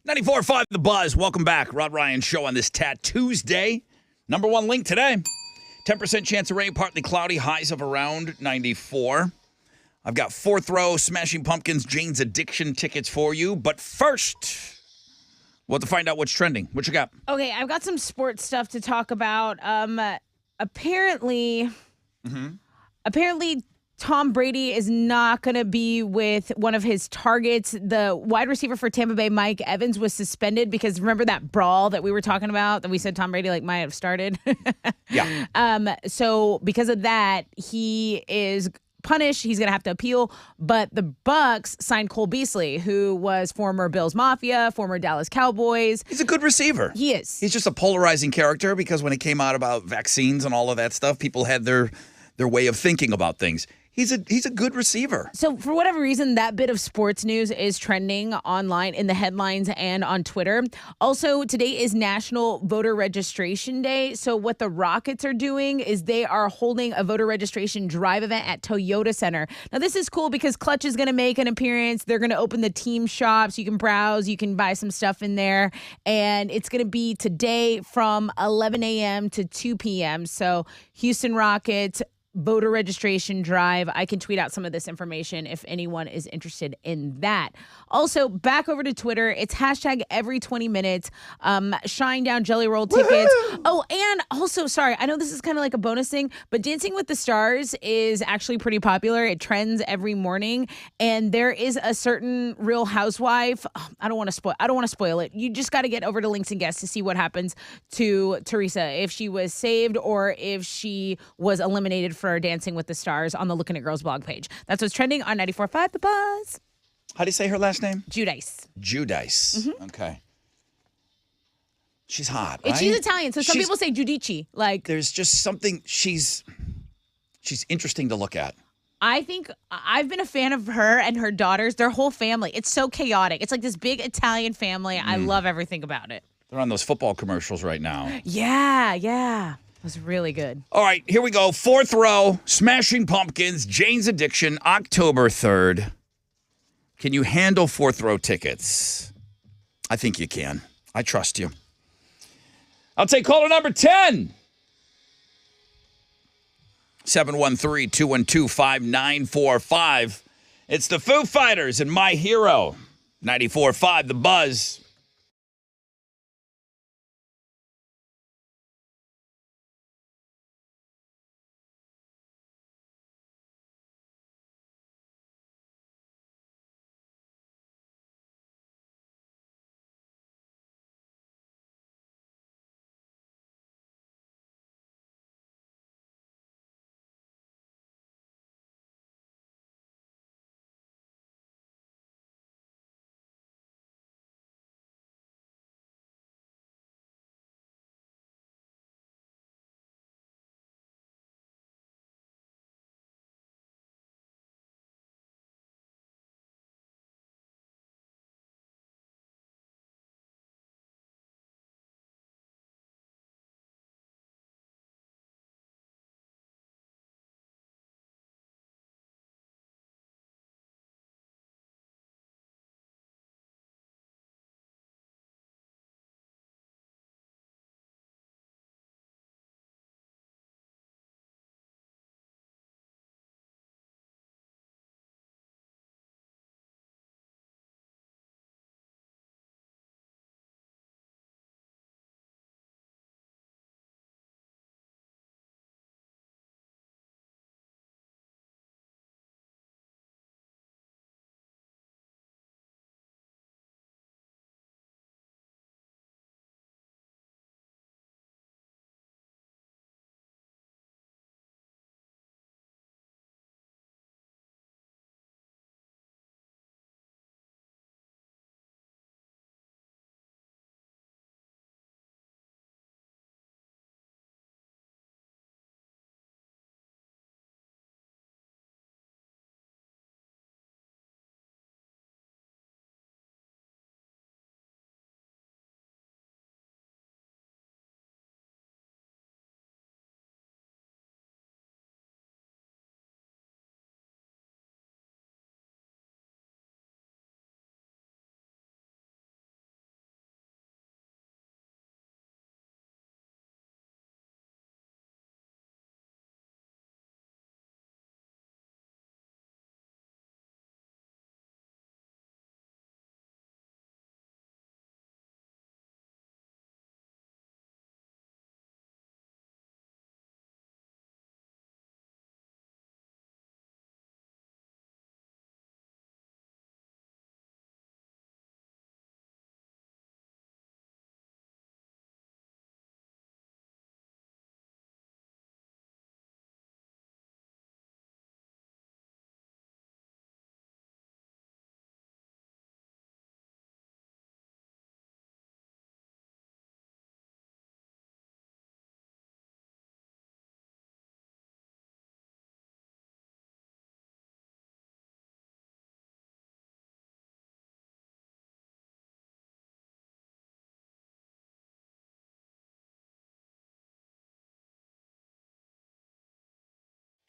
.94.5 The Buzz. Welcome back. Rod Ryan Show on this Tuesday. Number one link today. 10% chance of rain, partly cloudy, highs of around 94. I've got fourth row Smashing Pumpkins Jane's Addiction tickets for you. But first, we'll have to find out what's trending. What you got? Okay, I've got some sports stuff to talk about. Apparently, Tom Brady is not going to be with one of his targets. The wide receiver for Tampa Bay, Mike Evans, was suspended because remember that brawl that we were talking about that we said Tom Brady might have started? Yeah. So because of that, he is punished. He's going to have to appeal. But the Bucks signed Cole Beasley, who was former Bills Mafia, former Dallas Cowboys. He's a good receiver. He is. He's just a polarizing character because when it came out about vaccines and all of that stuff, people had their way of thinking about things. He's a good receiver. So for whatever reason, that bit of sports news is trending online in the headlines and on Twitter. Also, today is National Voter Registration Day. So what the Rockets are doing is they are holding a voter registration drive event at Toyota Center. Now, this is cool because Clutch is going to make an appearance. They're going to open the team shop so you can browse. You can buy some stuff in there. And it's going to be today from 11 a.m. to 2 p.m. So Houston Rockets voter registration drive. I can tweet out some of this information if anyone is interested in that. Also, back over to Twitter. It's hashtag every 20 minutes. Shine Down Jelly Roll tickets. Oh, and also, sorry, I know this is kind of like a bonus thing, but Dancing with the Stars is actually pretty popular. It trends every morning, and there is a certain Real Housewife. I don't want to spoil it. You just got to get over to Links and Guests to see what happens to Teresa, if she was saved or if she was eliminated for Dancing with the Stars on the Looking at Girls blog page. That's what's trending on 94.5 The Buzz. How do you say her last name? Giudice. Giudice. Okay. She's hot, right? And she's Italian, so some people say Giudice. Like, there's just something, she's interesting to look at. I think I've been a fan of her and her daughters, their whole family. It's so chaotic. It's like this big Italian family. I love everything about it. They're on those football commercials right now. Yeah. It was really good. All right, here we go. Fourth row, Smashing Pumpkins, Jane's Addiction, October 3rd. Can you handle fourth row tickets? I think you can. I trust you. I'll take caller number 10. 713-212-5945. It's the Foo Fighters and My Hero. 94.5 The Buzz.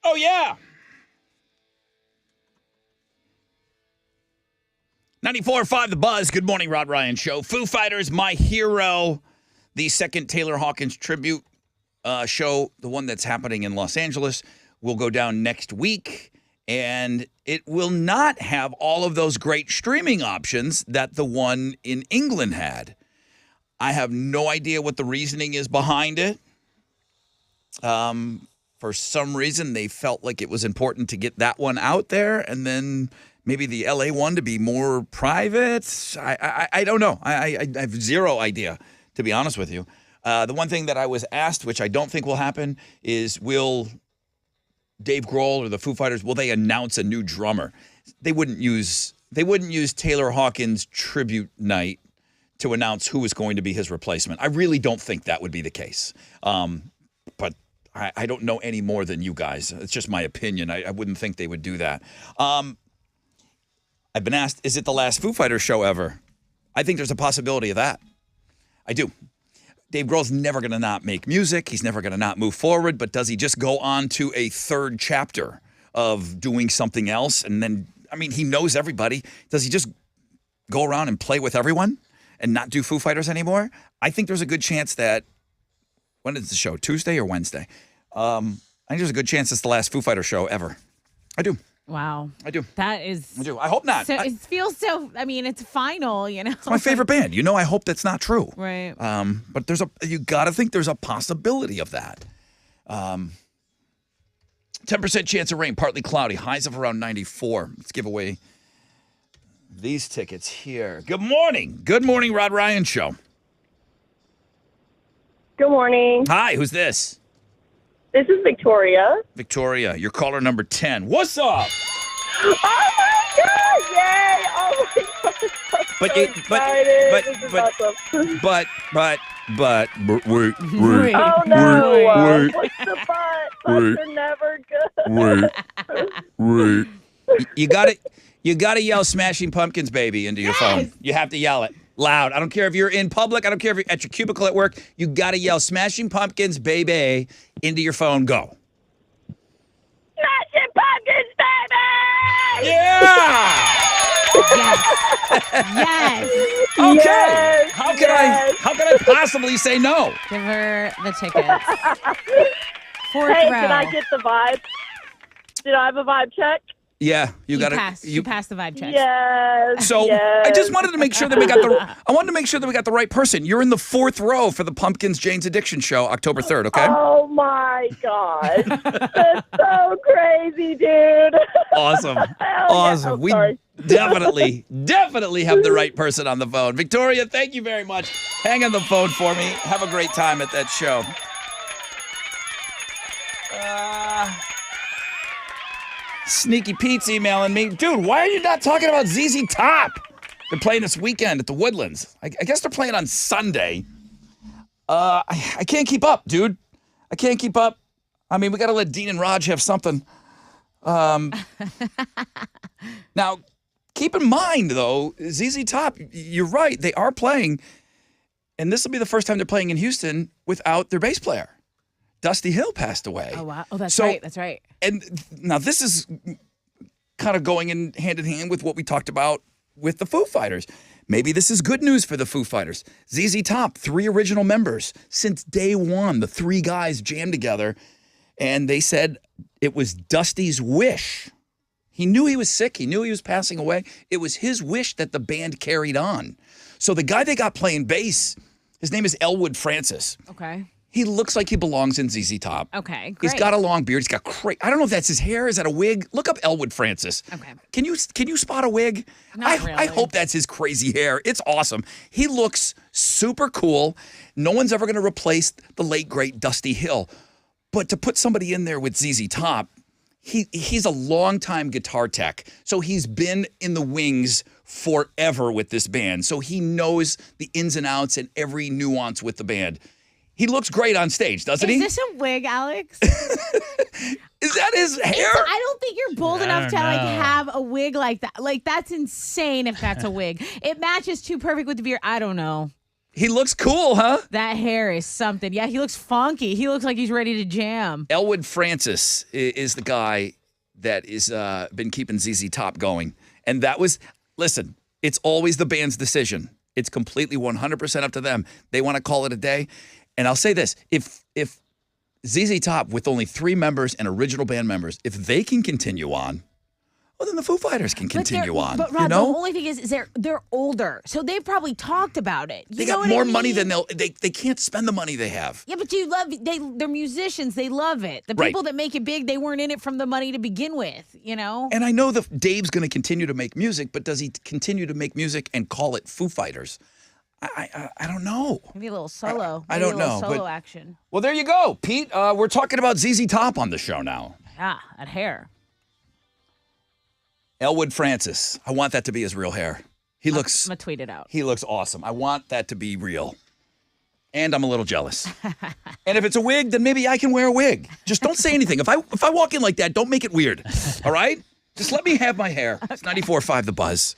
Oh, yeah. 94.5 The Buzz. Good morning, Rod Ryan Show. Foo Fighters, My Hero, the second Taylor Hawkins tribute show, the one that's happening in Los Angeles, will go down next week. And it will not have all of those great streaming options that the one in England had. I have no idea what the reasoning is behind it. For some reason, they felt like it was important to get that one out there, and then maybe the LA one to be more private. I don't know. I have zero idea, to be honest with you. The one thing that I was asked, which I don't think will happen, is will Dave Grohl or the Foo Fighters, will they announce a new drummer? They wouldn't use Taylor Hawkins tribute night to announce who was going to be his replacement. I really don't think that would be the case. But I don't know any more than you guys. It's just my opinion. I wouldn't think they would do that. I've been asked, is it the last Foo Fighters show ever? I think there's a possibility of that. I do. Dave Grohl's never going to not make music. He's never going to not move forward. But does he just go on to a third chapter of doing something else? And then, I mean, he knows everybody. Does he just go around and play with everyone and not do Foo Fighters anymore? I think there's a good chance that, when is the show, Tuesday or Wednesday? I think there's a good chance it's the last Foo Fighter show ever. I do. Wow. I do. That is. I do. I hope not. So it feels so. I mean, it's final. It's my favorite band. I hope that's not true. Right. But you got to think there's a possibility of that. 10% chance of rain, partly cloudy, highs of around 94. Let's give away these tickets here. Good morning. Good morning, Rod Ryan Show. Good morning. Hi, who's this? This is Victoria. Victoria, you're caller number 10. What's up? Oh my God! Yay! Oh my God! But This is awesome. wait. Oh no! Wait. What's the but? Buts are never good. Wait. You gotta yell "Smashing Pumpkins, baby" into your phone. You have to yell it loud. I don't care if you're in public. I don't care if you're at your cubicle at work. You gotta yell "Smashing Pumpkins, baby" into your phone. Go. Smashing Pumpkins, baby! Yeah. Yes. Okay. Yes, How can I possibly say no? Give her the tickets. Fourth Hey, row. did I get the vibe? Did I have a vibe check? Yeah, you got passed. You passed the vibe check. Yes. So yes. I just wanted to make sure that we got the right person. You're in the fourth row for the Pumpkins Jane's Addiction show, October 3rd, okay? Oh my God. That's so crazy, dude. Awesome. Awesome. We Sorry. definitely have the right person on the phone. Victoria, thank you very much. Hang on the phone for me. Have a great time at that show. Sneaky Pete's emailing me. Dude, why are you not talking about ZZ Top? They're playing this weekend at the Woodlands. I guess they're playing on Sunday. I can't keep up, dude. I can't keep up. I mean, we got to let Dean and Raj have something. Now, keep in mind, though, ZZ Top, you're right. They are playing. And this will be the first time they're playing in Houston without their bass player. Dusty Hill passed away. Oh, wow. Oh, that's right. That's right. And now this is kind of going in hand with what we talked about with the Foo Fighters. Maybe this is good news for the Foo Fighters. ZZ Top, 3 original members. Since day one, the 3 guys jammed together, and they said it was Dusty's wish. He knew he was sick. He knew he was passing away. It was his wish that the band carried on. So the guy they got playing bass, his name is Elwood Francis. Okay. He looks like he belongs in ZZ Top. Okay, great. He's got a long beard. He's got I don't know if that's his hair. Is that a wig? Look up Elwood Francis. Okay. Can you spot a wig? Not really. I hope that's his crazy hair. It's awesome. He looks super cool. No one's ever going to replace the late, great Dusty Hill. But to put somebody in there with ZZ Top, he's a longtime guitar tech. So he's been in the wings forever with this band. So he knows the ins and outs and every nuance with the band. He looks great on stage, doesn't he? Is this a wig, Alex? Is that his hair? I don't think you're bold enough to have a wig like that. Like, that's insane if that's a wig. It matches too perfect with the beard. I don't know. He looks cool, huh? That hair is something. Yeah, he looks funky. He looks like he's ready to jam. Elwood Francis is the guy that is been keeping ZZ Top going. And that was, listen, it's always the band's decision. It's completely 100% up to them. They want to call it a day. And I'll say this, if ZZ Top, with only 3 members and original band members, if they can continue on, well, then the Foo Fighters can continue on. But Rod, you know? the only thing is they're older, so they've probably talked about it. They got more money than they can't spend the money they have. Yeah, but they're musicians. They love it. The people that make it big, they weren't in it from the money to begin with. You know. And I know that Dave's going to continue to make music, but does he continue to make music and call it Foo Fighters? I don't know. Maybe a little solo. I don't know. Solo action. Well, there you go, Pete. We're talking about ZZ Top on the show now. Yeah, that hair. Elwood Francis. I want that to be his real hair. I'm gonna tweet it out. He looks awesome. I want that to be real. And I'm a little jealous. And if it's a wig, then maybe I can wear a wig. Just don't say anything. If I walk in like that, don't make it weird. All right? Just let me have my hair. Okay. It's 94.5 The Buzz.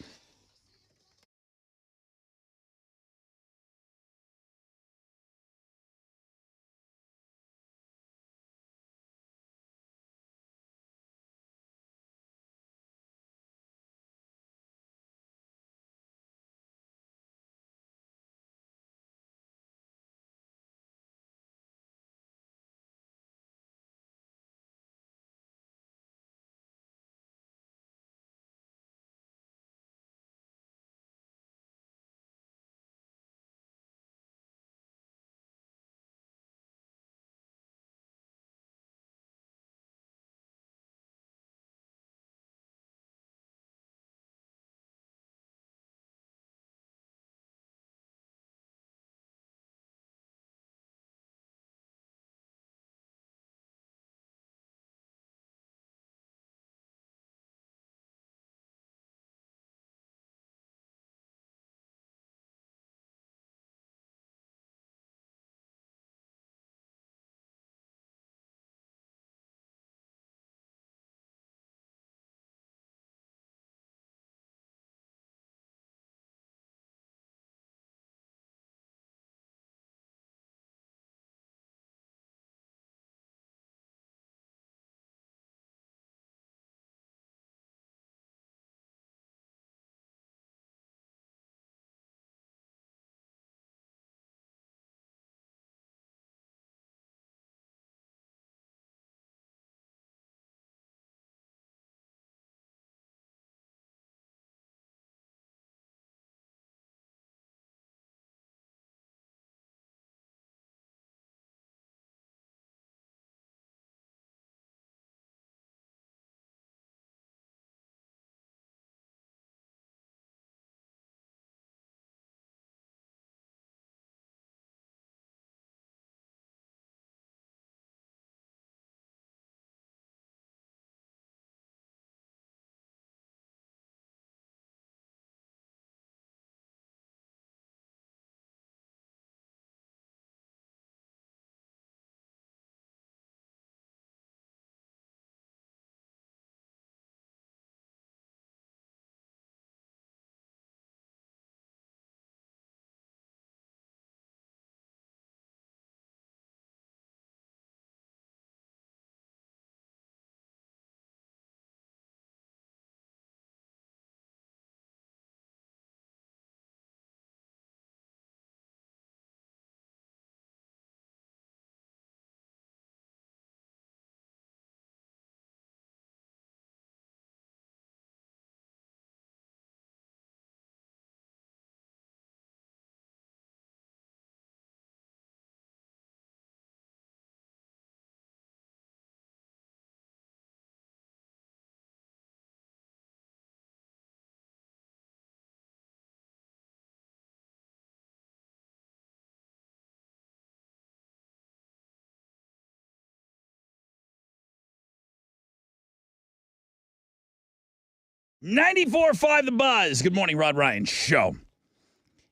.94.5 The Buzz. Good morning, Rod Ryan Show.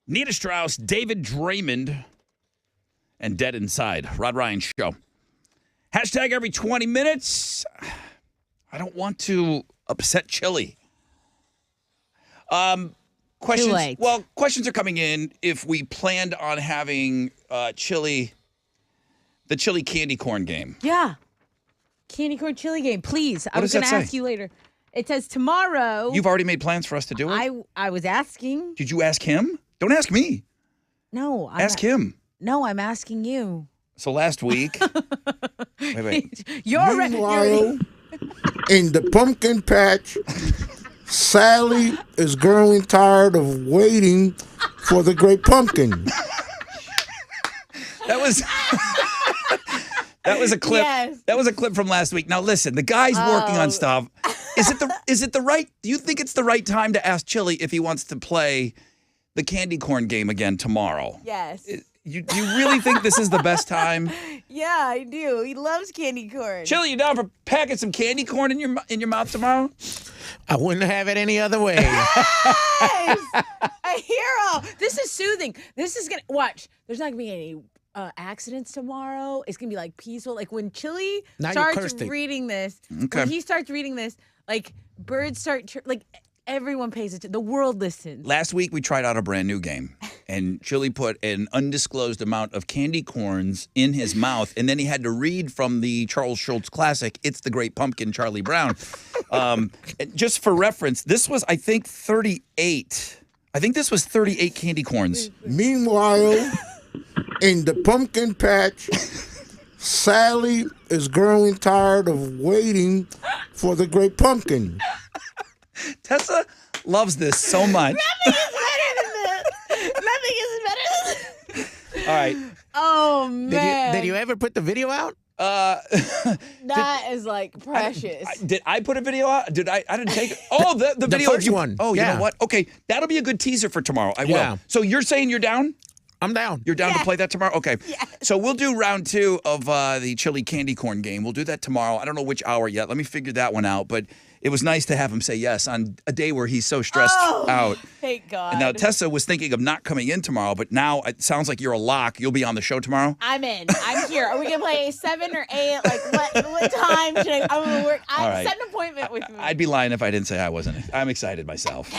Nita Strauss, David Draymond, and Dead Inside. Rod Ryan Show. Hashtag every 20 minutes. I don't want to upset Chili. Questions. late. Well, questions are coming in if we planned on having the chili candy corn game. Yeah. Candy corn chili game, please. I was does going that to say? ask you later. It says tomorrow. You've already made plans for us to do it? I was asking. Did you ask him? Don't ask me. No. Ask him. No, I'm asking you. So last week. wait. You're ready. Meanwhile, in the pumpkin patch, Sally is growing tired of waiting for the great pumpkin. That was that was a clip. Yes. That was a clip from last week. Now listen, the guy's working on stuff. Is it the right? Do you think it's the right time to ask Chili if he wants to play the candy corn game again tomorrow? Yes. Do you really think this is the best time? Yeah, I do. He loves candy corn. Chili, you down for packing some candy corn in your mouth tomorrow? I wouldn't have it any other way. Yes! A hero. This is soothing. This is going to, watch, there's not going to be any accidents tomorrow. It's going to be like peaceful. Like when Chili Now you starts cursed it. reading this, Okay. when he starts reading this, like birds start, like everyone pays attention. The world listens. Last week we tried out a brand new game, and Chili put an undisclosed amount of candy corns in his mouth, and then he had to read from the Charles Schulz classic, "It's the Great Pumpkin," Charlie Brown. And just for reference, this was, I think, 38. I think this was 38 candy corns. Meanwhile, in the pumpkin patch, Sally is growing tired of waiting for the great pumpkin. Tessa loves this so much. Nothing is better than this. Nothing is better than this. All right. Oh, man. Did you ever put the video out? That is like precious. Did I put a video out? Did I? I didn't take it. Oh, the video first of you. one. Oh, you Yeah. know what? Okay, that'll be a good teaser for tomorrow. I Yeah. will. So you're saying you're down? I'm down. You're down to play that tomorrow? Okay. So we'll do round 2 of the chili candy corn game. We'll do that tomorrow. I don't know which hour yet. Let me figure that one out. But it was nice to have him say yes on a day where he's so stressed out. Thank God. And now Tessa was thinking of not coming in tomorrow, but now it sounds like you're a lock. You'll be on the show tomorrow? I'm in. I'm here. Are we gonna play 7 or 8? Like what time should I? I'm gonna work. All right. Set an appointment with me. I'd be lying if I didn't say I wasn't. I'm excited myself.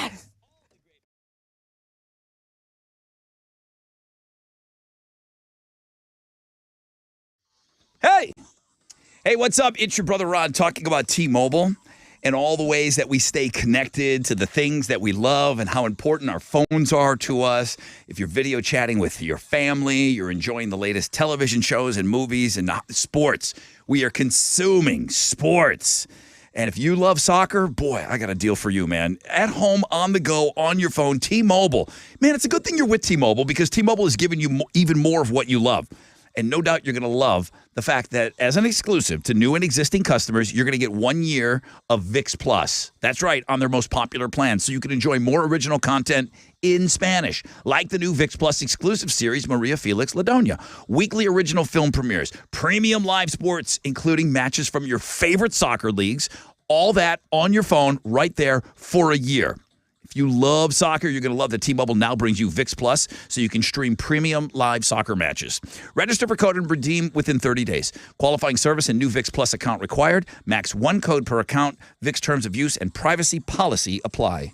Hey! Hey, what's up? It's your brother Rod talking about T-Mobile and all the ways that we stay connected to the things that we love and how important our phones are to us. If you're video chatting with your family, you're enjoying the latest television shows and movies and sports. We are consuming sports. And if you love soccer, boy, I got a deal for you, man. At home, on the go, on your phone, T-Mobile. Man, it's a good thing you're with T-Mobile because T-Mobile is giving you even more of what you love. And no doubt you're going to love the fact that as an exclusive to new and existing customers, you're going to get 1 year of ViX Plus. That's right, on their most popular plan. So you can enjoy more original content in Spanish, like the new ViX Plus exclusive series, Maria Felix Ladonia, weekly original film premieres, premium live sports, including matches from your favorite soccer leagues, all that on your phone right there for a year. If you love soccer, you're going to love that T-Mobile now brings you ViX Plus so you can stream premium live soccer matches. Register for code and redeem within 30 days. Qualifying service and new ViX Plus account required. Max 1 code per account. ViX terms of use and privacy policy apply.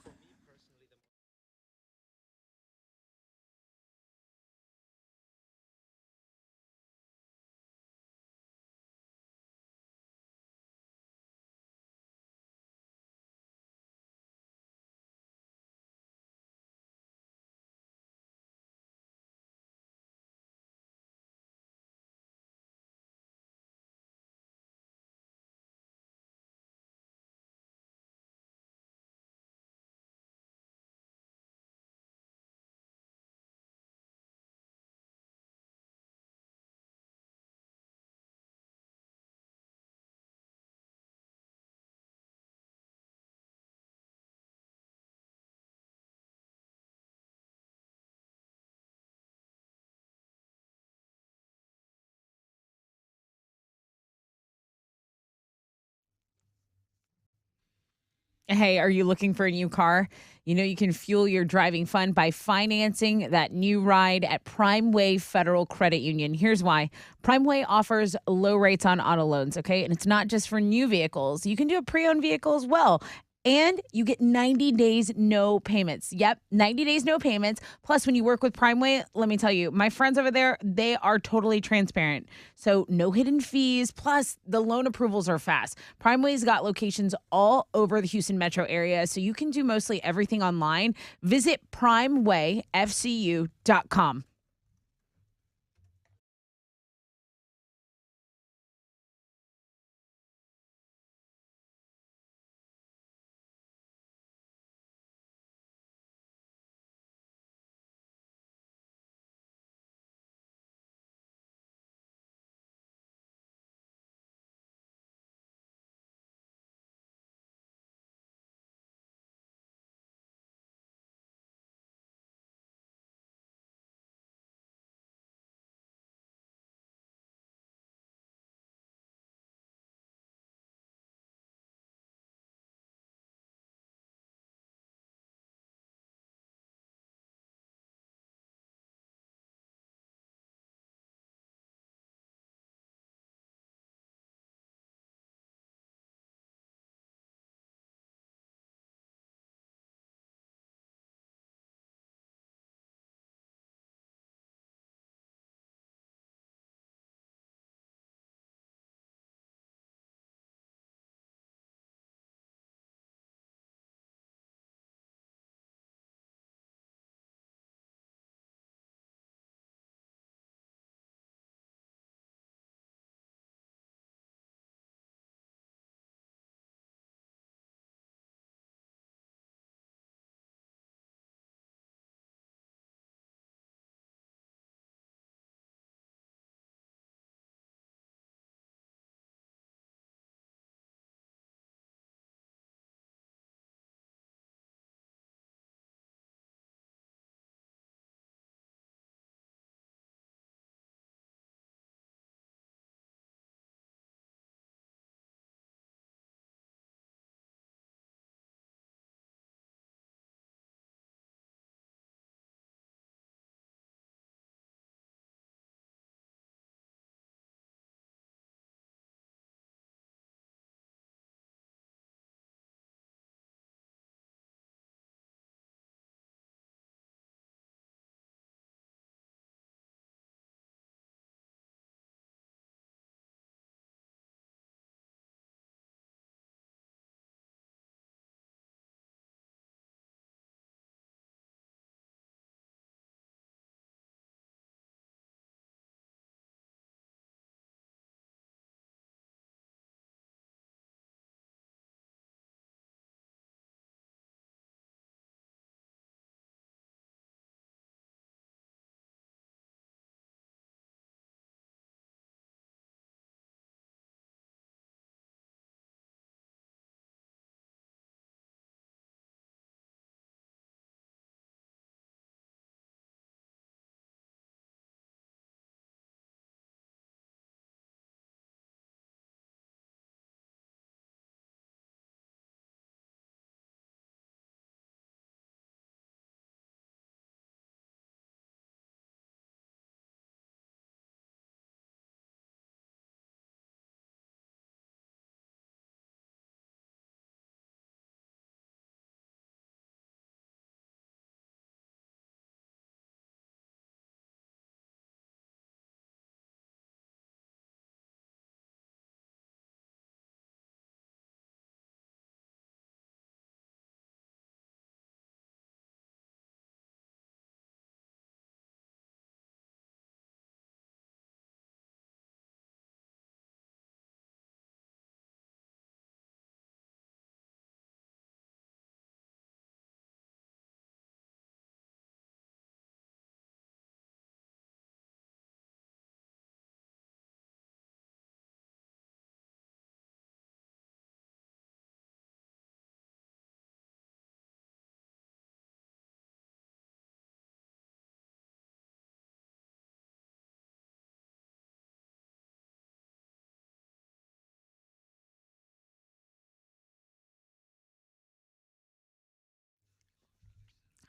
Hey, are you looking for a new car? You know, you can fuel your driving fun by financing that new ride at Primeway Federal Credit Union. Here's why. Primeway offers low rates on auto loans, okay? And it's not just for new vehicles. You can do a pre-owned vehicle as well. And you get 90 days no payments. Yep, 90 days no payments. Plus, when you work with PrimeWay, let me tell you, my friends over there, they are totally transparent. So no hidden fees. Plus, the loan approvals are fast. PrimeWay's got locations all over the Houston metro area, so you can do mostly everything online. Visit primewayfcu.com.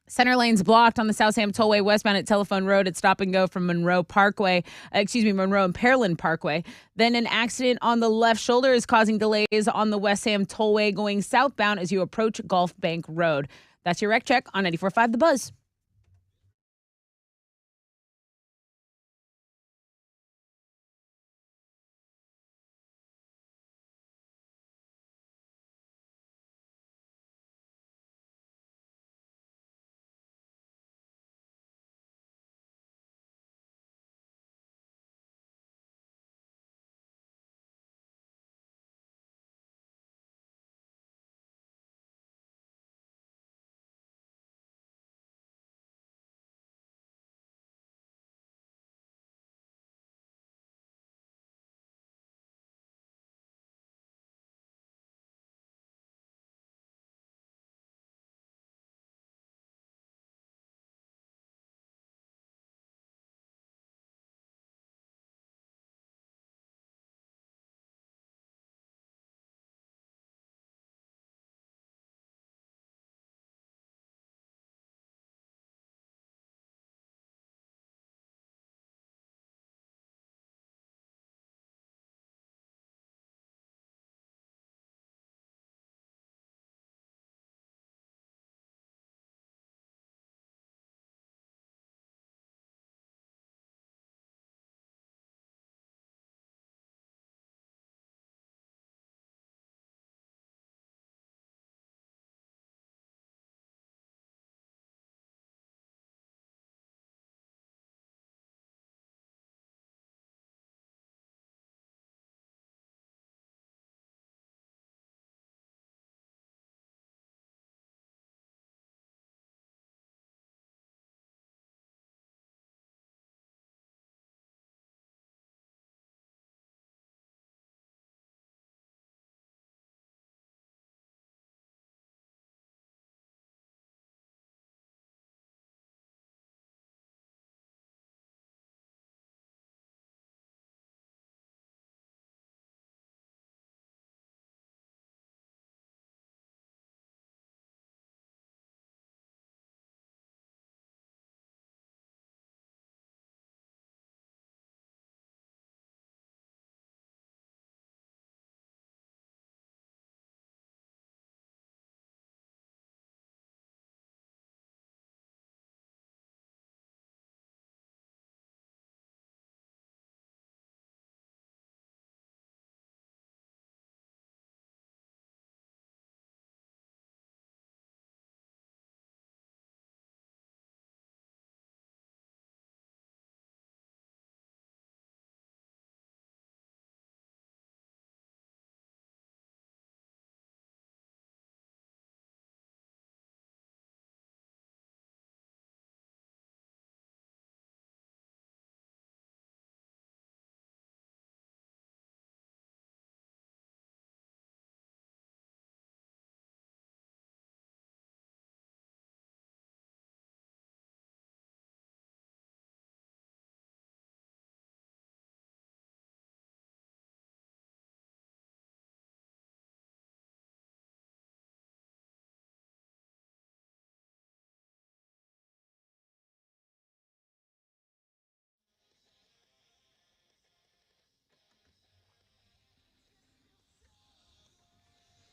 Center lane's blocked on the Southam Tollway westbound at Telephone Road at Stop and Go from Monroe and Pearland Parkway. Then an accident on the left shoulder is causing delays on the West Sam Tollway going southbound as you approach Gulf Bank Road. That's your wreck check on 94.5 The Buzz.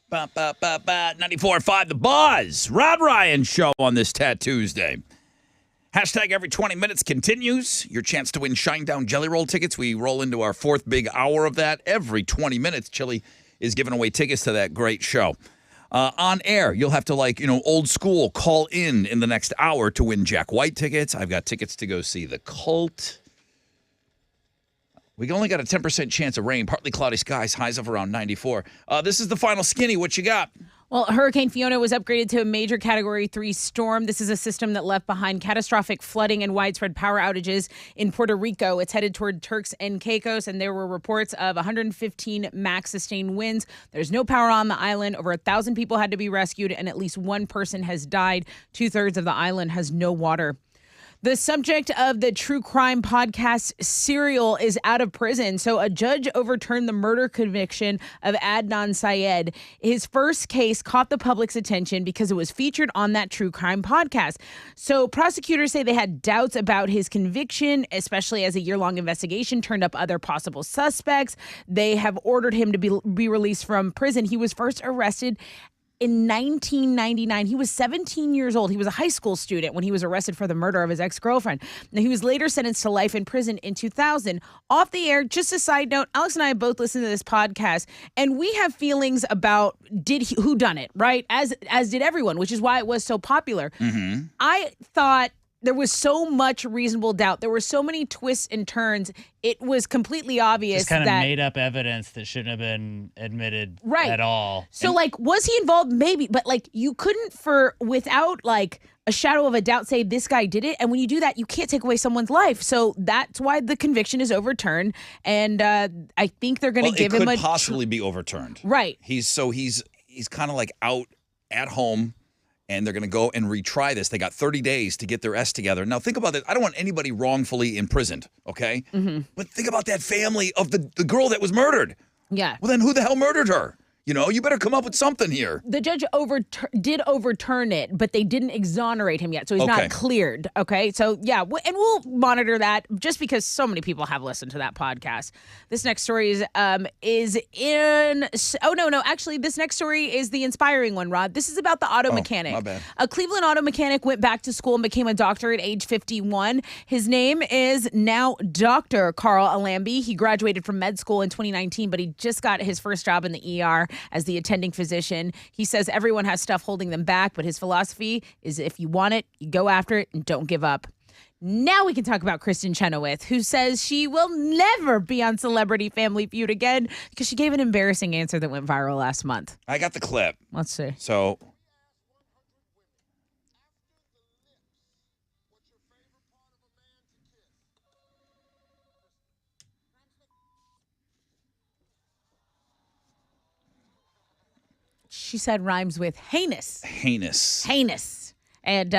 Ba, ba, ba, ba, 94.5 The Buzz. Rod Ryan Show on this Tuesday. Hashtag every 20 minutes continues. Your chance to win Shinedown Jelly Roll tickets. We roll into our fourth big hour of that. Every 20 minutes, Chili is giving away tickets to that great show. On air, you'll have to, old school, call in the next hour to win Jack White tickets. I've got tickets to go see The Cult. We only got a 10% chance of rain, partly cloudy skies, highs of around 94. This is the final skinny. What you got? Well, Hurricane Fiona was upgraded to a major Category 3 storm. This is a system that left behind catastrophic flooding and widespread power outages in Puerto Rico. It's headed toward Turks and Caicos, and there were reports of 115 max sustained winds. There's no power on the island. Over 1,000 people had to be rescued, and at least one person has died. 2/3 of the island has no water. The subject of the true crime podcast Serial is out of prison. So a judge overturned the murder conviction of Adnan Syed. His first case caught the public's attention because it was featured on that true crime podcast. So prosecutors say they had doubts about his conviction, especially as a year-long investigation turned up other possible suspects. They have ordered him to be released from prison. He was first arrested in 1999. He was 17 years old. He was a high school student when he was arrested for the murder of his ex-girlfriend. Now, he was later sentenced to life in prison in 2000. Off the air, just a side note, Alex and I both listened to this podcast, and we have feelings about who done it, right? As did everyone, which is why it was so popular. Mm-hmm. I thought there was so much reasonable doubt. There were so many twists and turns. It was completely obvious Just kind of that made up evidence that shouldn't have been admitted Right. at all. So, was he involved? Maybe, but you couldn't without a shadow of a doubt say this guy did it. And when you do that, you can't take away someone's life. So that's why the conviction is overturned. And I think they're going to give him It could possibly be overturned. Right. He's kind of out at home. And they're going to go and retry this. They got 30 days to get their S together. Now, think about this. I don't want anybody wrongfully imprisoned, okay? Mm-hmm. But think about that family of the girl that was murdered. Yeah. Well, then who the hell murdered her? You better come up with something here. The judge did overturn it, but they didn't exonerate him yet, so he's Okay. not cleared. Okay, so yeah, and we'll monitor that just because so many people have listened to that podcast. This next story is in. Oh no, actually, this next story is the inspiring one, Rod. This is about the auto mechanic. My bad. A Cleveland auto mechanic went back to school and became a doctor at age 51. His name is now Dr. Carl Allamby. He graduated from med school in 2019, but he just got his first job in the ER as the attending physician. He says everyone has stuff holding them back, but his philosophy is if you want it, you go after it and don't give up. Now we can talk about Kristin Chenoweth, who says she will never be on Celebrity Family Feud again because she gave an embarrassing answer that went viral last month. I got the clip. Let's see. So. She said rhymes with heinous. Heinous. And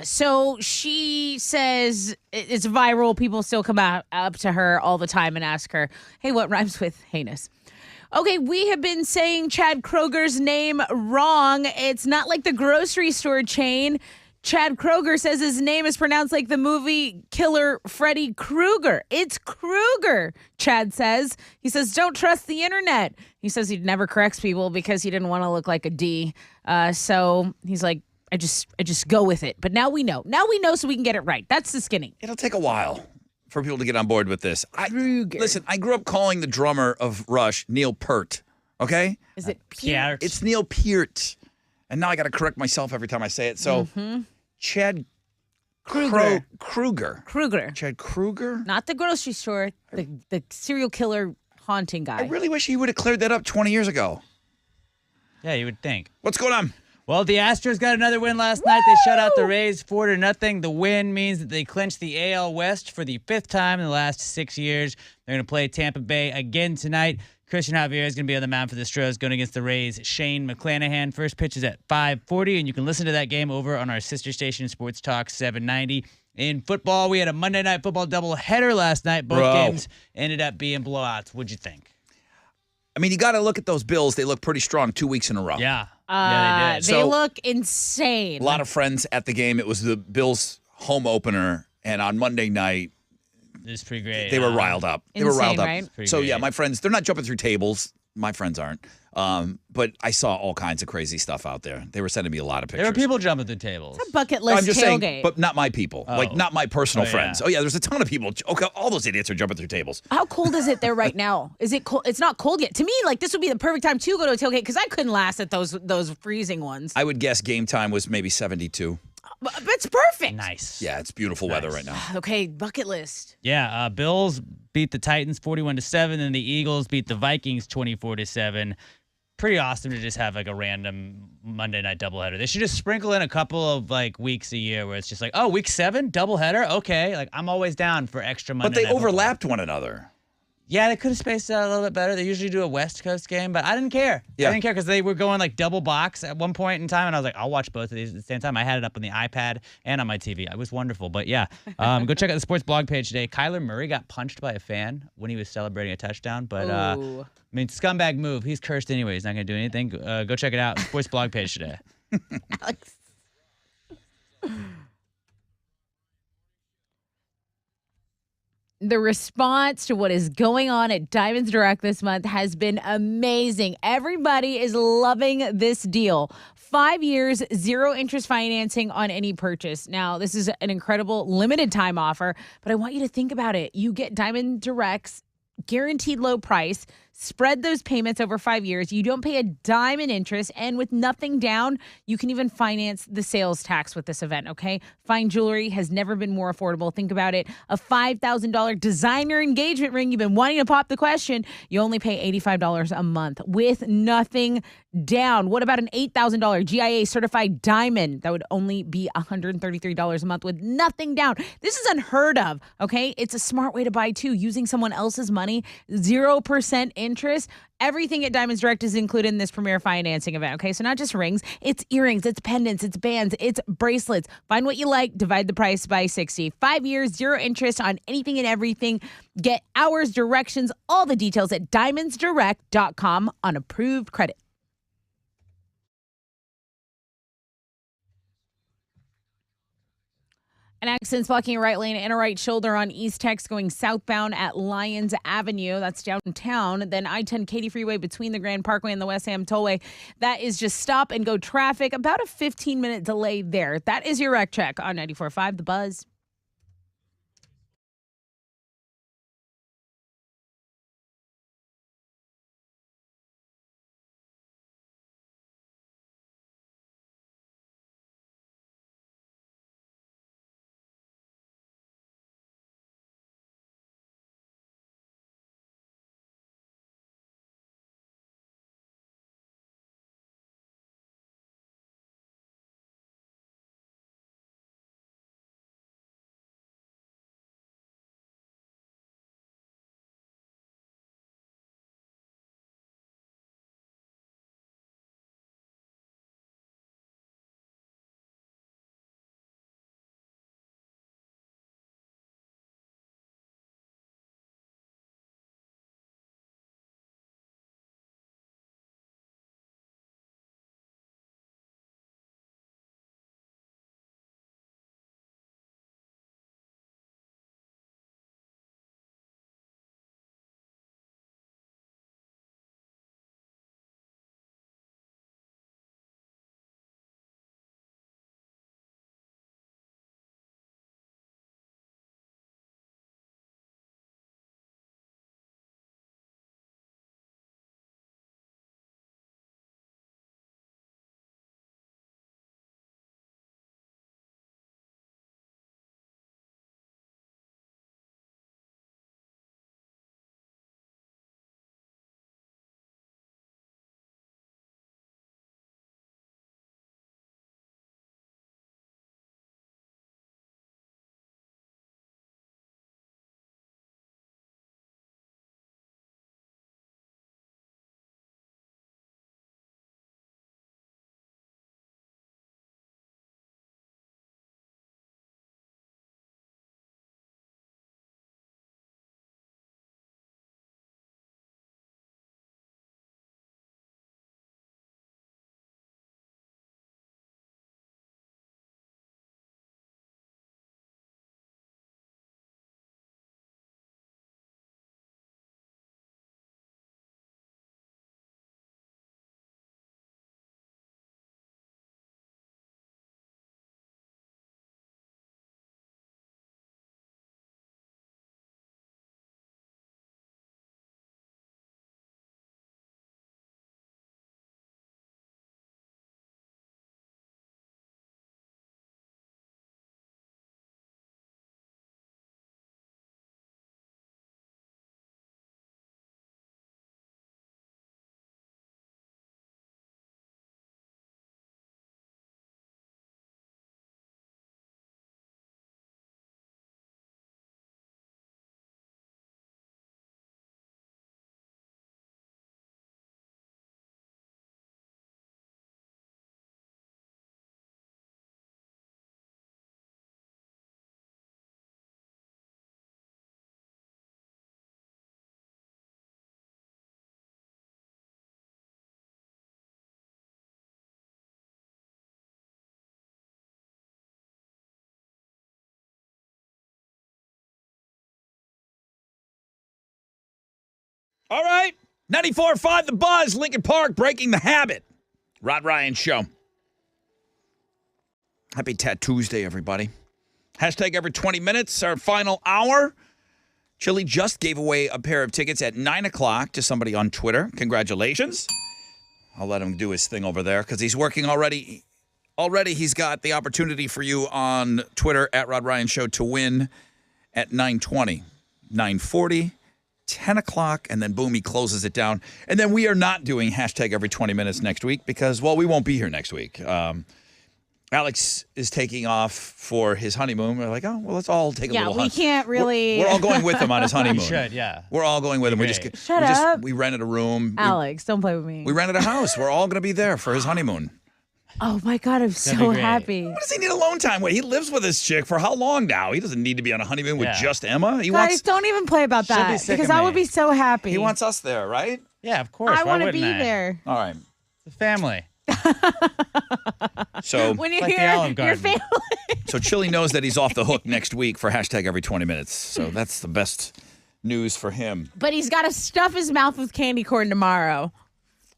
so she says it's viral. People still come up to her all the time and ask her, hey, what rhymes with heinous? Okay, we have been saying Chad Kroger's name wrong. It's not like the grocery store chain. Chad Kroger says his name is pronounced like the movie killer Freddy Krueger. It's Krueger, Chad says. He says, don't trust the internet. He says he never corrects people because he didn't want to look like a D. So he's like, I just go with it. But now we know. Now we know so we can get it right. That's the skinny. It'll take a while for people to get on board with this. Krueger. Listen, I grew up calling the drummer of Rush Neil Peart, okay? Is it Peart? It's Neil Peart. And now I got to correct myself every time I say it. So, Chad Krueger. Krueger. Chad Krueger? Not the grocery store, the serial killer haunting guy. I really wish he would have cleared that up 20 years ago. Yeah, you would think. What's going on? Well, the Astros got another win last night. They shut out the Rays 4-0. The win means that they clinched the AL West for the 5th time in the last 6 years. They're going to play Tampa Bay again tonight. Christian Javier is going to be on the mound for the Astros going against the Rays' Shane McClanahan. First pitch is at 5:40, and you can listen to that game over on our sister station, Sports Talk 790. In football, we had a Monday Night Football doubleheader last night. Both games ended up being blowouts. What'd you think? I mean, you got to look at those Bills. They look pretty strong 2 weeks in a row. Yeah. Yeah, they did. They look insane. A lot of friends at the game. It was the Bills' home opener, and on Monday night, It was pretty great. they were riled up. They Insane, were riled up. right? Pretty So, great. yeah, my friends, they're not jumping through tables. My friends aren't. But I saw all kinds of crazy stuff out there. They were sending me a lot of pictures. There were people jumping through tables. Bucket No, list I'm just tailgate. saying, but not my people. Like, not my personal friends. yeah. Oh, yeah, there's a ton of people. Okay, all those idiots are jumping through tables. How cold is it there right now? Is it cold? It's not cold yet. To me, this would be the perfect time to go to a tailgate because I couldn't last at those freezing ones. I would guess game time was maybe 72. But it's perfect. Nice. Yeah, it's beautiful weather right now. Okay, bucket list. Yeah, Bills beat the Titans 41-7, and the Eagles beat the Vikings 24-7. Pretty awesome to just have a random Monday night doubleheader. They should just sprinkle in a couple of weeks a year where it's just week 7 doubleheader. Okay, I'm always down for extra Monday. But they night overlapped one another. Yeah, they could have spaced it out a little bit better. They usually do a West Coast game, but I didn't care. Yeah. I didn't care because they were going like double box at one point in time, and I was like, I'll watch both of these at the same time. I had it up on the iPad and on my TV. It was wonderful. But yeah, go check out the sports blog page today. Kyler Murray got punched by a fan when he was celebrating a touchdown, but I mean, scumbag move. He's cursed anyway. He's not going to do anything. Go check it out. Sports blog page today. Alex. The response to what is going on at Diamonds Direct this month has been amazing. Everybody is loving this deal. 5 years, 0 interest financing on any purchase. Now, this is an incredible limited time offer, but I want you to think about it. You get Diamond Direct's guaranteed low price. Spread those payments over 5 years. You don't pay a dime in interest. And with nothing down, you can even finance the sales tax with this event, okay? Fine jewelry has never been more affordable. Think about it. A $5,000 designer engagement ring. You've been wanting to pop the question. You only pay $85 a month with nothing down. What about an $8,000 GIA certified diamond? That would only be $133 a month with nothing down. This is unheard of, okay? It's a smart way to buy too, using someone else's money, 0% interest. Everything at Diamonds Direct is included in this premier financing event, okay? So not just rings, it's earrings, it's pendants, it's bands, it's bracelets. Find what you like, divide the price by 60. 5 years, 0 interest on anything and everything. Get hours, directions, all the details at diamondsdirect.com on approved credit. An accident's blocking a right lane and a right shoulder on East Tex going southbound at Lyons Avenue. That's downtown. Then I-10 Katy Freeway between the Grand Parkway and the West Ham Tollway. That is just stop and go traffic. About a 15-minute delay there. That is your wreck check on 94.5 The Buzz. All right. 94.5 The Buzz, Lincoln Park, breaking the habit. Rod Ryan Show. Happy Tattoo Tuesday, everybody. Hashtag every 20 minutes, our final hour. Chili just gave away a pair of tickets at 9 o'clock to somebody on Twitter. Congratulations. I'll let him do his thing over there because he's working already. Already he's got the opportunity for you on Twitter at Rod Ryan Show to win at 9:20, 9:40, 10 o'clock, and then boom, he closes it down. And then we are not doing hashtag every 20 minutes next week because, well, we won't be here next week. Alex is taking off for his honeymoon. We're like, oh, well, let's all take a little we can't really. We're all going with him on his honeymoon. We should, yeah. We're all going with him. Shut up. We rented a room. Alex, don't play with me. We rented a house. We're all going to be there for his honeymoon. Oh, my God. I'm so happy. What does he need alone time with? He lives with his chick for how long now? He doesn't need to be on a honeymoon with just Emma. Guys, don't even play about that because I would be so happy. He wants us there, right? Yeah, of course. I want to be there. All right. The family. So when you're like here, the Olive your Garden. family. So Chili knows that he's off the hook next week for hashtag every 20 minutes. So that's the best news for him. But he's got to stuff his mouth with candy corn tomorrow.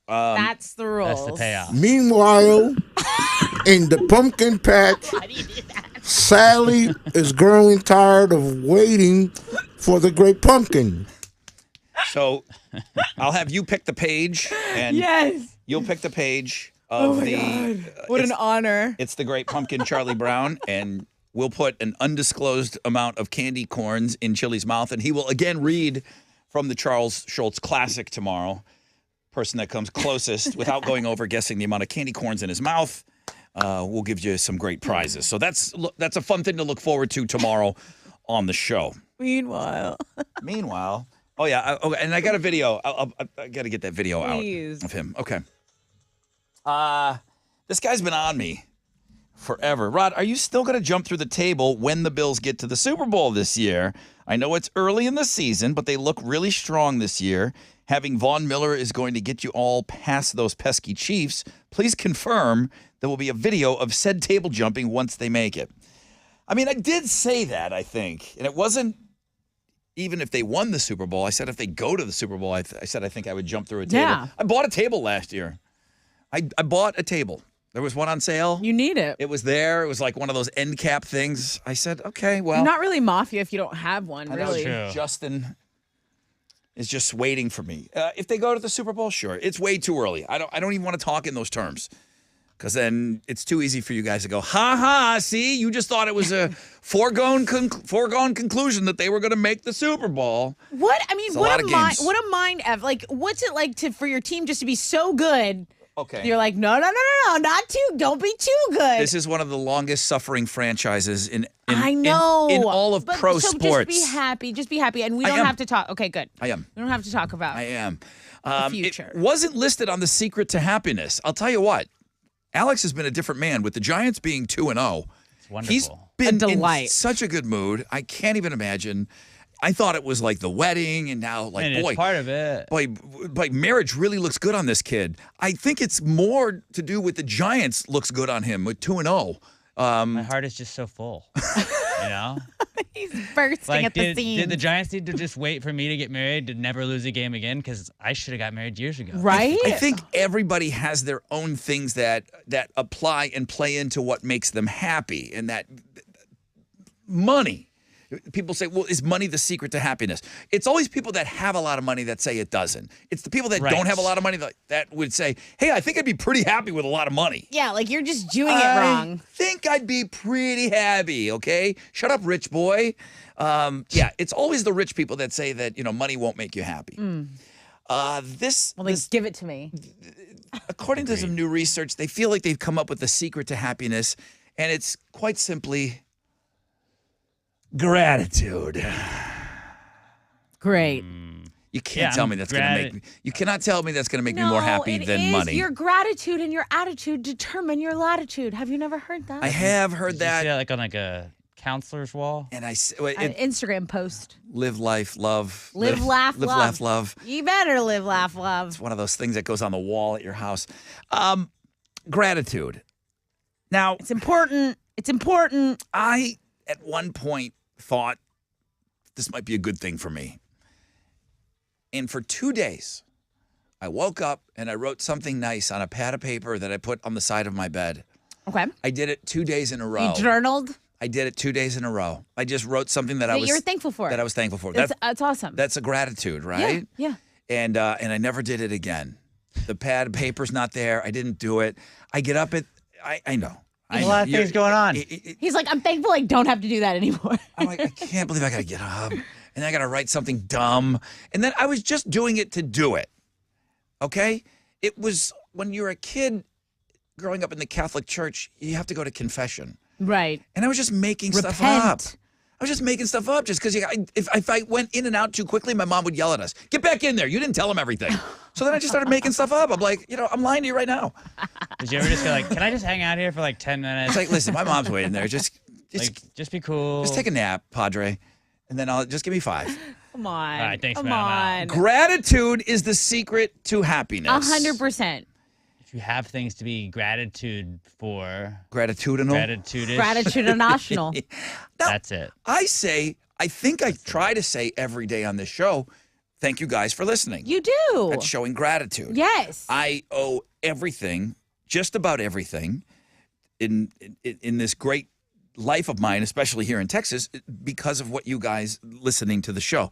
That's the rules. That's the payoff. Meanwhile, in the pumpkin patch, Sally is growing tired of waiting for the great pumpkin. So I'll have you pick the page, and Yes. you'll pick the page of What an honor. It's the Great Pumpkin, Charlie Brown, and we'll put an undisclosed amount of candy corns in Chili's mouth, and he will again read from the Charles Schultz Classic tomorrow. Person that comes closest without going over guessing the amount of candy corns in his mouth, we'll give you some great prizes. So that's a fun thing to look forward to tomorrow on the show. Meanwhile. Oh yeah, and I got a video. I got to get that video Please. out of him. Okay. This guy's been on me forever. Rod, are you still going to jump through the table when the Bills get to the Super Bowl this year? I know it's early in the season, but they look really strong this year. Having Von Miller is going to get you all past those pesky Chiefs. Please confirm there will be a video of said table jumping once they make it. I mean, I did say that, I think, and it wasn't even if they won the Super Bowl. I said if they go to the Super Bowl, I said I think I would jump through a table. Yeah. I bought a table last year. I bought a table. There was one on sale. You need it. It was there. It was like one of those end cap things. I said, okay, well. You're not really mafia if you don't have one, I really. know Justin is just waiting for me. If they go to the Super Bowl, sure. It's way too early. I don't even want to talk in those terms. Because then it's too easy for you guys to go, ha, see, you just thought it was a foregone conclusion that they were going to make the Super Bowl. What? I mean, It's a what lot a of mind, games. what a mind F. Like, what's it like for your team just to be so good? Okay. You're like, no, not too. Don't be too good. This is one of the longest suffering franchises in I know. in all of But pro so sports. Just be happy, and we I don't am. have to talk. Okay, good. I am. We don't have to talk about. I am. future. It wasn't listed on the secret to happiness. I'll tell you what. Alex has been a different man with the Giants being 2-0. It's wonderful. He's been A delight. in such a good mood. I can't even imagine. I thought it was like the wedding, and now like And boy, it's part of it. boy, marriage really looks good on this kid. I think it's more to do with the Giants looks good on him with 2-0. My heart is just so full. You know? He's bursting at the seams. Did the Giants need to just wait for me to get married to never lose a game again? Because I should have got married years ago. Right? I think everybody has their own things that apply and play into what makes them happy, and that money. People say, well, is money the secret to happiness? It's always people that have a lot of money that say it doesn't. It's the people that Right. don't have a lot of money that would say, hey, I think I'd be pretty happy with a lot of money. Yeah, like you're just doing it I wrong. think I'd be pretty happy, okay? Shut up, rich boy. Yeah, it's always the rich people that say that, money won't make you happy. Well, then give it to me. According to some new research, they feel like they've come up with the secret to happiness, and it's quite simply gratitude. Great. You can't Yeah, tell I'm me that's going to make me. You cannot tell me that's going to make me No, more happy it than is. money. Your gratitude and your attitude determine your latitude. Have you never heard that? I have heard Did you see that, that like on like a counselor's wall? and An Instagram post. live life, love, Live, laugh, live, love. laugh, love. You better live, laugh, love. It's one of those things that goes on the wall at your house. Gratitude. Now, It's important. It's important. I at one point thought this might be a good thing for me. And for 2 days, I woke up and I wrote something nice on a pad of paper that I put on the side of my bed. Okay. I did it 2 days in a row. You journaled? I did it 2 days in a row. I just wrote something that you were thankful for. That I was thankful for. That's awesome. That's a gratitude, right? Yeah. And I never did it again. The pad of paper's not there. I didn't do it. I get up at, I know. There's a lot of things going on. He's like, I'm thankful I don't have to do that anymore. I'm like, I can't believe I got to get up. And I got to write something dumb. And then I was just doing it to do it. Okay? It was when you're a kid growing up in the Catholic Church, you have to go to confession. Right. And I was just making stuff up. I was just making stuff up just because if I went in and out too quickly, my mom would yell at us. Get back in there. You didn't tell him everything. So then I just started making stuff up. I'm like, I'm lying to you right now. Did you ever just go like, can I just hang out here for like 10 minutes? It's like, listen, my mom's waiting there. Just be cool. Just take a nap, Padre. And then just give me 5. Come on. All right, thanks, Come man. on. Gratitude is the secret to happiness. 100%. If you have things to be gratitude for. Gratitudinal? Gratitudinational. That's it. I think I try to say every day on this show, thank you guys for listening. You do. That's showing gratitude. Yes. I owe everything, just about everything, in this great life of mine, especially here in Texas, because of what you guys listening to the show.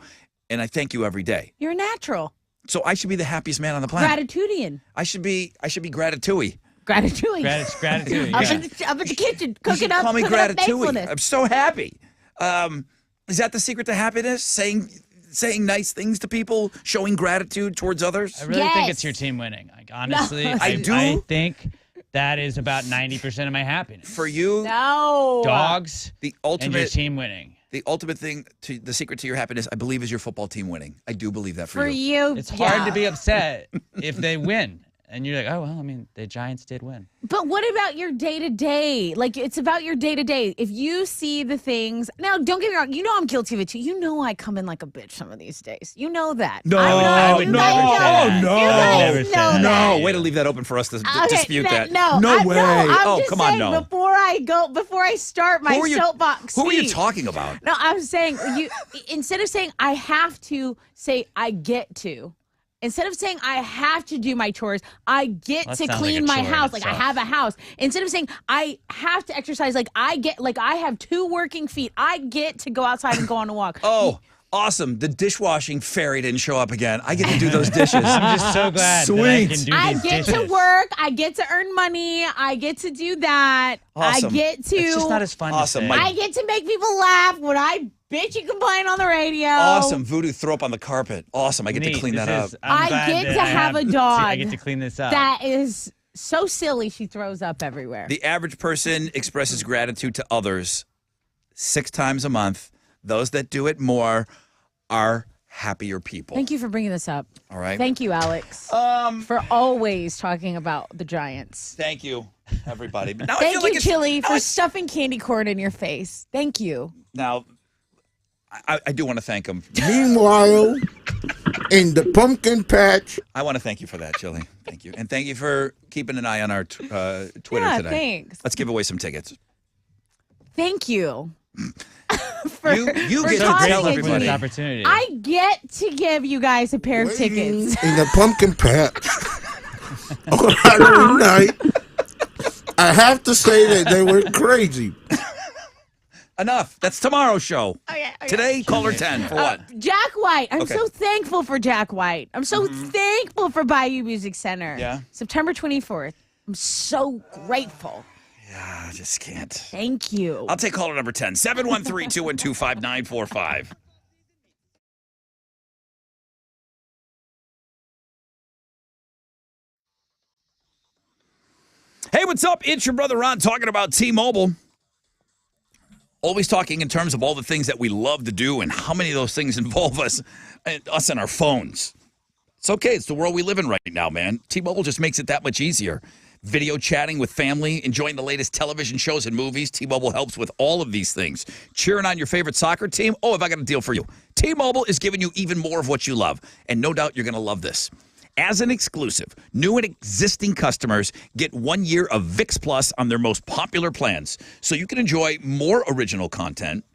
And I thank you every day. You're natural. So I should be the happiest man on the planet. Gratitudian. I should be gratitui. Gratitude. Gratitude. Up in the kitchen, cooking up. Call me cooking up gratitui. thankfulness. I'm so happy. Is that the secret to happiness? Saying nice things to people, showing gratitude towards others? I really think it's your team winning. Like honestly, I do. I think that is about 90% of my happiness. For you, no dogs, the ultimate and your team winning. The ultimate thing, the secret to your happiness, I believe, is your football team winning. I do believe that for you. It's hard to be upset if they win. And you're like, oh, well, I mean, the Giants did win. But what about your day-to-day? Like, it's about your day-to-day. If you see the things... Now, don't get me wrong. You know I'm guilty of it, too. You know I come in like a bitch some of these days. You know that. No, way to leave that open for us to dispute that. No, way. I'm just come saying, on, no. Before I start my soapbox Who are you speech- talking about? No, I'm saying, instead of saying I have to, say I get to. Instead of saying I have to do my chores, I get to clean my house. Like I have a house. Instead of saying I have to exercise, like I have 2 working feet. I get to go outside and go on a walk. Oh, awesome. The dishwashing fairy didn't show up again. I get to do those dishes. I'm just so glad that I can do these I get dishes. to work. I get to earn money. I get to do that. Awesome. I get to. It's just not as fun to say. I get to make people laugh when I bitch and complain on the radio. Awesome. Voodoo, throw up on the carpet. Awesome. I get to clean that up. I get to have a dog. I get to clean this up. That is so silly. She throws up everywhere. The average person expresses gratitude to others 6 times a month. Those that do it more are happier people. Thank you for bringing this up. All right. Thank you, Alex, for always talking about the Giants. Thank you, everybody. But now I Thank feel you, like Chili, for stuffing candy corn in your face. Thank you. Now, I do want to thank him. Meanwhile, in the pumpkin patch. I want to thank you for that, Chili. Thank you. And thank you for keeping an eye on our Twitter today. Thanks. Let's give away some tickets. Thank you. You for get to tossing tell it to everybody. me. Opportunity. I get to give you guys a pair of tickets. In the pumpkin patch on Halloween night. I have to say that they were crazy. Enough. That's tomorrow's show. Okay. Today, caller 10 for what? Jack White. I'm Okay. so thankful for Jack White. I'm so thankful for Bayou Music Center. Yeah. September 24th. I'm so grateful. Yeah, I just can't. Thank you. I'll take caller number 10. 713-212-5945. Hey, what's up? It's your brother Ron talking about T-Mobile. Always talking in terms of all the things that we love to do and how many of those things involve us and our phones. It's okay. It's the world we live in right now, man. T-Mobile just makes it that much easier. Video chatting with family, enjoying the latest television shows and movies. T-Mobile helps with all of these things. Cheering on your favorite soccer team. Oh, have I got a deal for you. T-Mobile is giving you even more of what you love. And no doubt you're going to love this. As an exclusive, new and existing customers get 1 year of ViX Plus on their most popular plans. So you can enjoy more original content,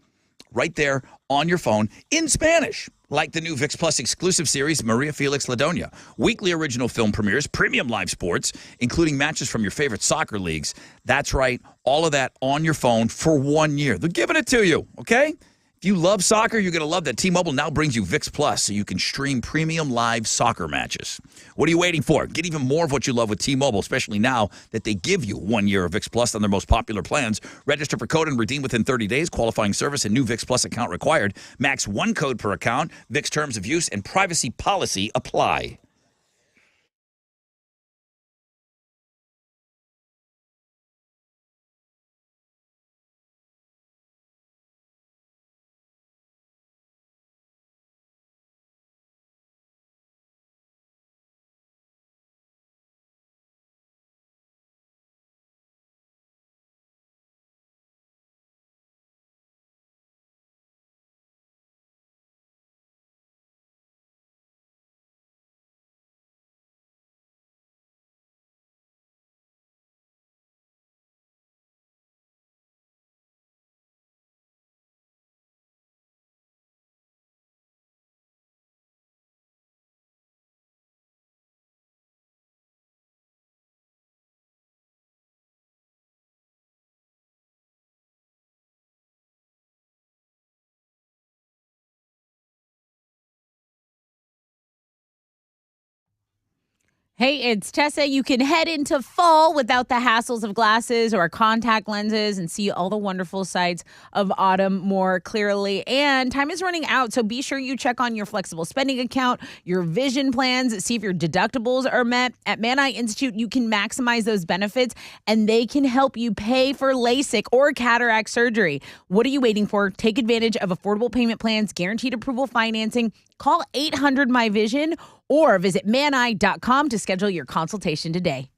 right there on your phone in Spanish. Like the new VIX Plus exclusive series, Maria Felix La Doña. Weekly original film premieres, premium live sports, including matches from your favorite soccer leagues. That's right, all of that on your phone for 1 year. They're giving it to you, okay? If you love soccer, you're going to love that T-Mobile now brings you VIX Plus so you can stream premium live soccer matches. What are you waiting for? Get even more of what you love with T-Mobile, especially now that they give you 1 year of VIX Plus on their most popular plans. Register for code and redeem within 30 days. Qualifying service and new VIX Plus account required. Max 1 code per account. VIX terms of use and privacy policy apply. Hey, it's Tessa. You can head into fall without the hassles of glasses or contact lenses and see all the wonderful sights of autumn more clearly. And time is running out, so be sure you check on your flexible spending account, your vision plans, see if your deductibles are met. At Man Eye Institute, you can maximize those benefits, and they can help you pay for LASIK or cataract surgery. What are you waiting for? Take advantage of affordable payment plans, guaranteed approval financing. Call 800-MY-VISION or visit maneye.com to schedule your consultation today.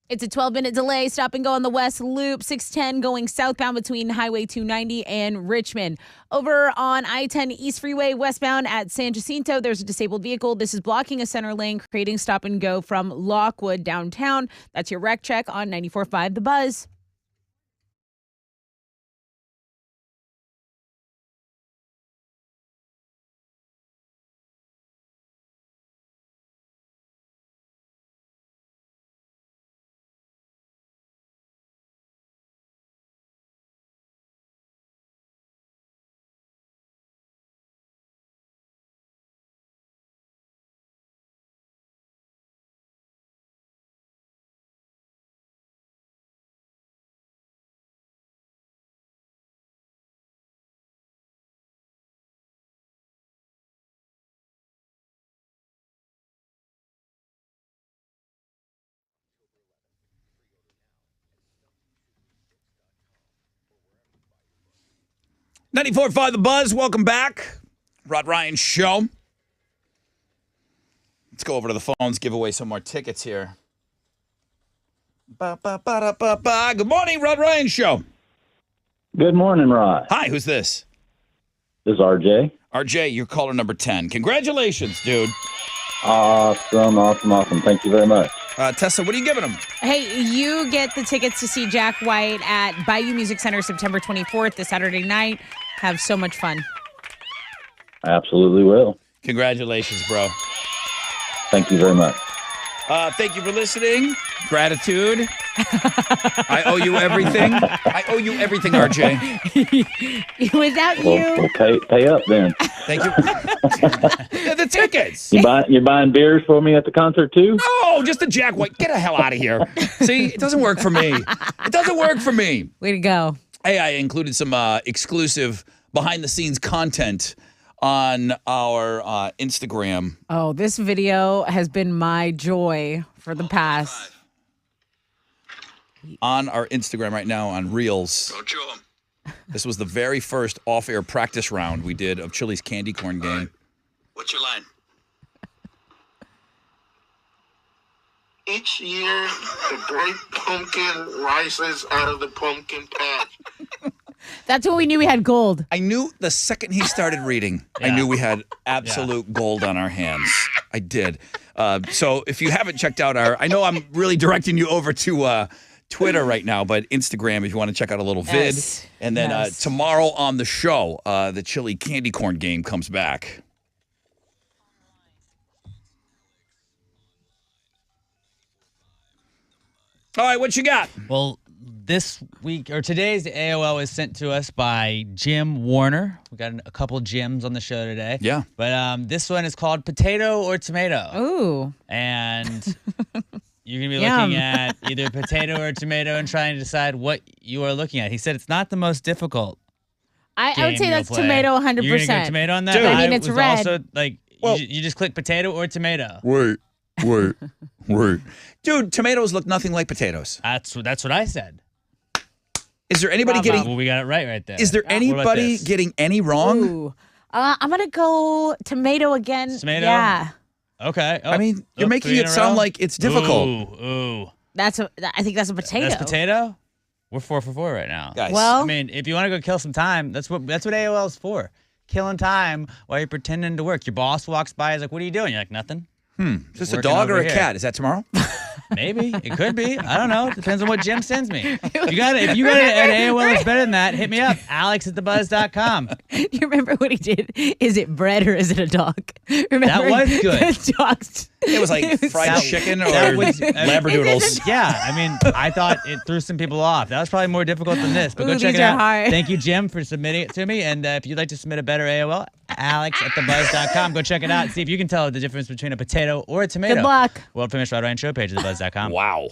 It's a 12-minute delay. Stop and go on the West Loop, 610 going southbound between Highway 290 and Richmond. Over on I-10 East Freeway westbound at San Jacinto, there's a disabled vehicle. This is blocking a center lane, creating stop and go from Lockwood downtown. That's your wreck check on 94.5 The Buzz. .94.5 The Buzz, welcome back. Rod Ryan Show. Let's go over to the phones, give away some more tickets here. Good morning, Rod Ryan Show. Good morning, Rod. Hi, who's this? This is RJ. RJ, you're caller number 10. Congratulations, dude. Awesome. Thank you very much. Tessa, what are you giving them? Hey, you get the tickets to see Jack White at Bayou Music Center September 24th, this Saturday night. Have so much fun. Absolutely will. Congratulations, bro. Thank you very much. Thank you for listening. Gratitude. I owe you everything. I owe you everything, RJ. Without you. Well, pay up then. Thank you. The tickets. You buying beers for me at the concert too? No, just the Jack White. Get the hell out of here. See, it doesn't work for me. It doesn't work for me. Way to go. Hey, I included some exclusive behind-the-scenes content on our Instagram. Oh, this video has been my joy for the past. On our Instagram right now on Reels. This was the very first off-air practice round we did of Chili's candy corn game. Right. What's your line? Each year, the great pumpkin rises out of the pumpkin patch. That's when we knew we had gold. I knew the second he started reading, I knew we had absolute gold on our hands. I did. So if you haven't checked out I know I'm really directing you over to Twitter right now, but Instagram if you want to check out a little vid. And then tomorrow on the show, the chili candy corn game comes back. All right, what you got? Well, this week or today's AOL is sent to us by Jim Warner. We got a couple Jims on the show today. Yeah. But this one is called Potato or Tomato. Ooh. And you're going to be looking at either potato or tomato and trying to decide what you are looking at. He said it's not the most difficult. I would say that's tomato 100%. You're going to go tomato on that? Dude. I mean, it's was red. Also, like, you just click potato or tomato. Wait. Dude, tomatoes look nothing like potatoes. That's what I said. Is there anybody getting... Well, we got it right there. Is there anybody getting any wrong? Ooh. I'm going to go tomato again. Tomato? Yeah. Okay. I mean, you're making it sound like it's difficult. Ooh. I think that's a potato. That's potato? We're 4 for 4 right now. Guys. Well, I mean, if you want to go kill some time, that's what AOL is for. Killing time while you're pretending to work. Your boss walks by, is like, what are you doing? You're like, nothing. Just a dog or a cat? Is that tomorrow? Maybe. It could be. I don't know. Depends on what Jim sends me. If you got it at AOL is better than that, hit me up. Alex@thebuzz.com. You remember what he did? Is it bread or is it a dog? Remember That was good. The dogs. It was like fried chicken or labradoodles. Yeah, I mean, I thought it threw some people off. That was probably more difficult than this, but go Ooh, check these it are out. hard. Thank you, Jim, for submitting it to me. And if you'd like to submit a better AOL, Alex@thebuzz.com. Go check it out and see if you can tell the difference between a potato or a tomato. Good luck. World famous Rod Ryan Show page at thebuzz.com. Wow.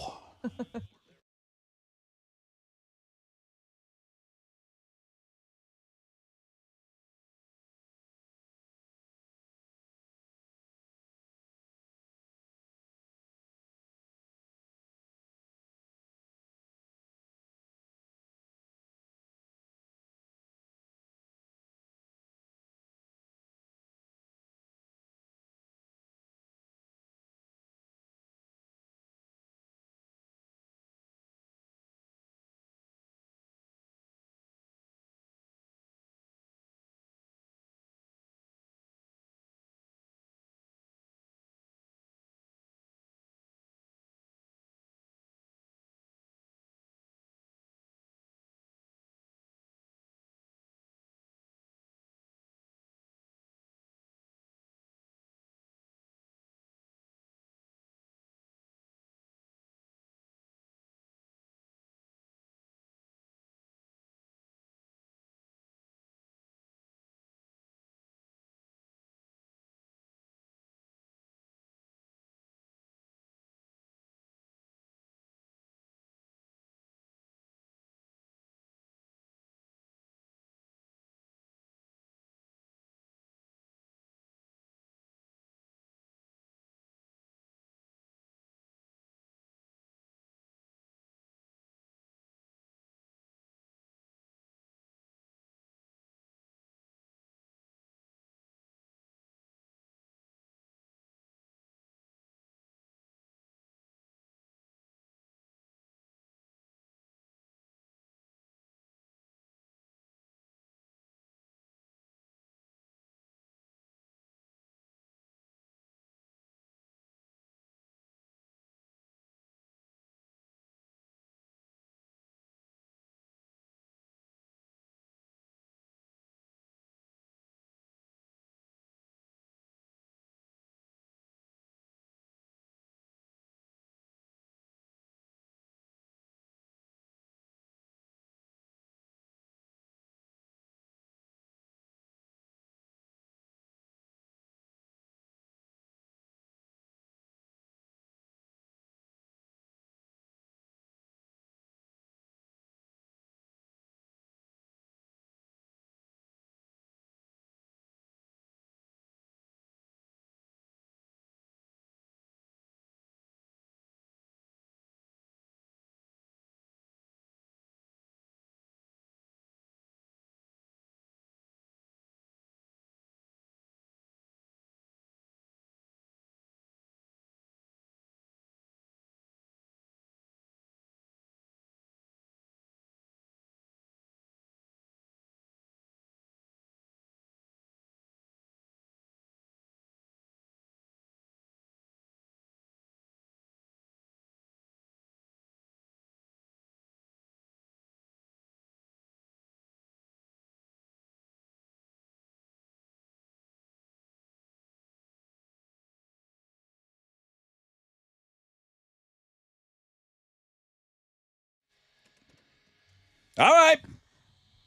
All right.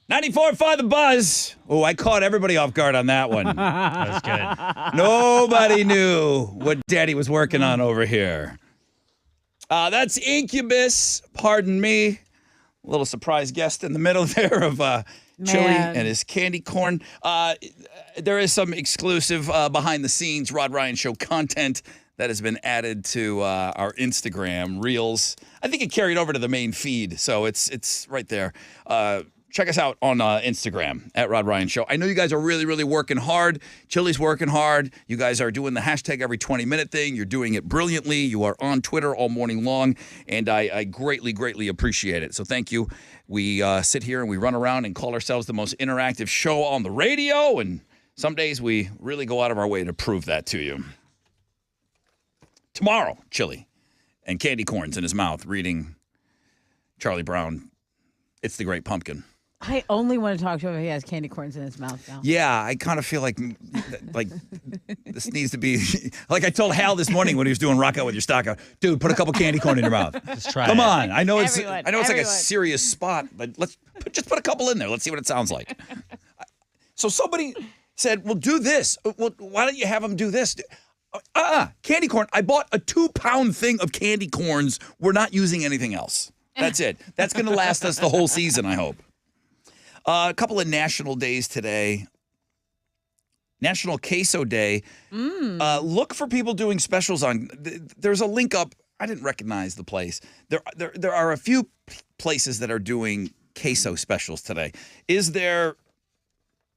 94.5 The Buzz. Oh, I caught everybody off guard on that one. That was good. Nobody knew what Daddy was working on over here. That's Incubus. Pardon me. A little surprise guest in the middle there of Chili and his candy corn. There is some exclusive behind-the-scenes Rod Ryan Show content that has been added to our Instagram Reels. I think it carried over to the main feed, so it's right there. Check us out on Instagram at Rod Ryan Show. I know you guys are really, really working hard. Chili's working hard. You guys are doing the hashtag every 20-minute thing. You're doing it brilliantly. You are on Twitter all morning long, and I greatly, greatly appreciate it. So thank you. We sit here and we run around and call ourselves the most interactive show on the radio, and some days we really go out of our way to prove that to you. Tomorrow, Chili and candy corns in his mouth reading Charlie Brown, It's the Great Pumpkin. I only want to talk to him if he has candy corns in his mouth now. Yeah, I kind of feel like this needs to be like I told Hal this morning when he was doing Rock Out with Your Stock Out. Dude, put a couple candy corn in your mouth. Just try Come it. on. I know it's Everyone. like a serious spot, but just put a couple in there. Let's see what it sounds like. So somebody said, "Well, do this. Well, why don't you have them do this?" Candy corn. I bought a 2-pound thing of candy corns. We're not using anything else. That's it. That's going to last us the whole season, I hope. A couple of national days today. National Queso Day. Look for people doing specials on. There's a link up. I didn't recognize the place. There are a few places that are doing queso specials today. Is there?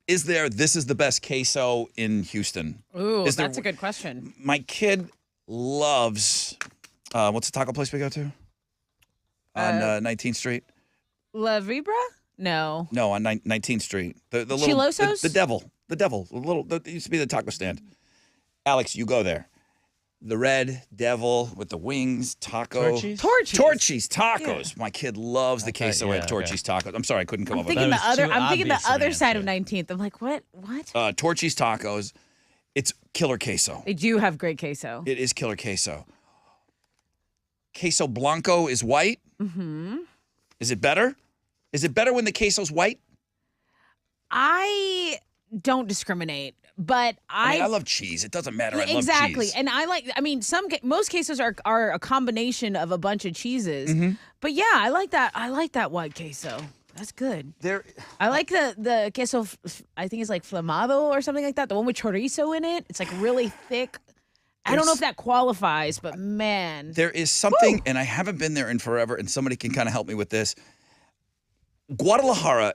This is the best queso in Houston? Ooh, that's a good question. My kid loves. What's the taco place we go to? On 19th Street. La Vibra? No. No, on 19th Street. The little Chilosos? the devil. It used to be the taco stand. Alex, you go there. The red devil with the wings, taco. Torchy's tacos. Yeah. My kid loves the queso at Torchy's tacos. I'm sorry, I couldn't come up with that. I'm thinking the other side of 19th. I'm like, what? Torchy's tacos. It's killer queso. They do have great queso. It is killer queso. Queso Blanco is white. Mm-hmm. Is it better? Is it better when the queso's white? I don't discriminate, but I love cheese. It doesn't matter. I love exactly, cheese. and most quesos are a combination of a bunch of cheeses. Mm-hmm. But yeah, I like that. I like that white queso. That's good. I like the queso. I think it's like flamado or something like that. The one with chorizo in it. It's like really thick. I don't know if that qualifies, but man, there is something, and I haven't been there in forever. And somebody can kind of help me with this. Guadalajara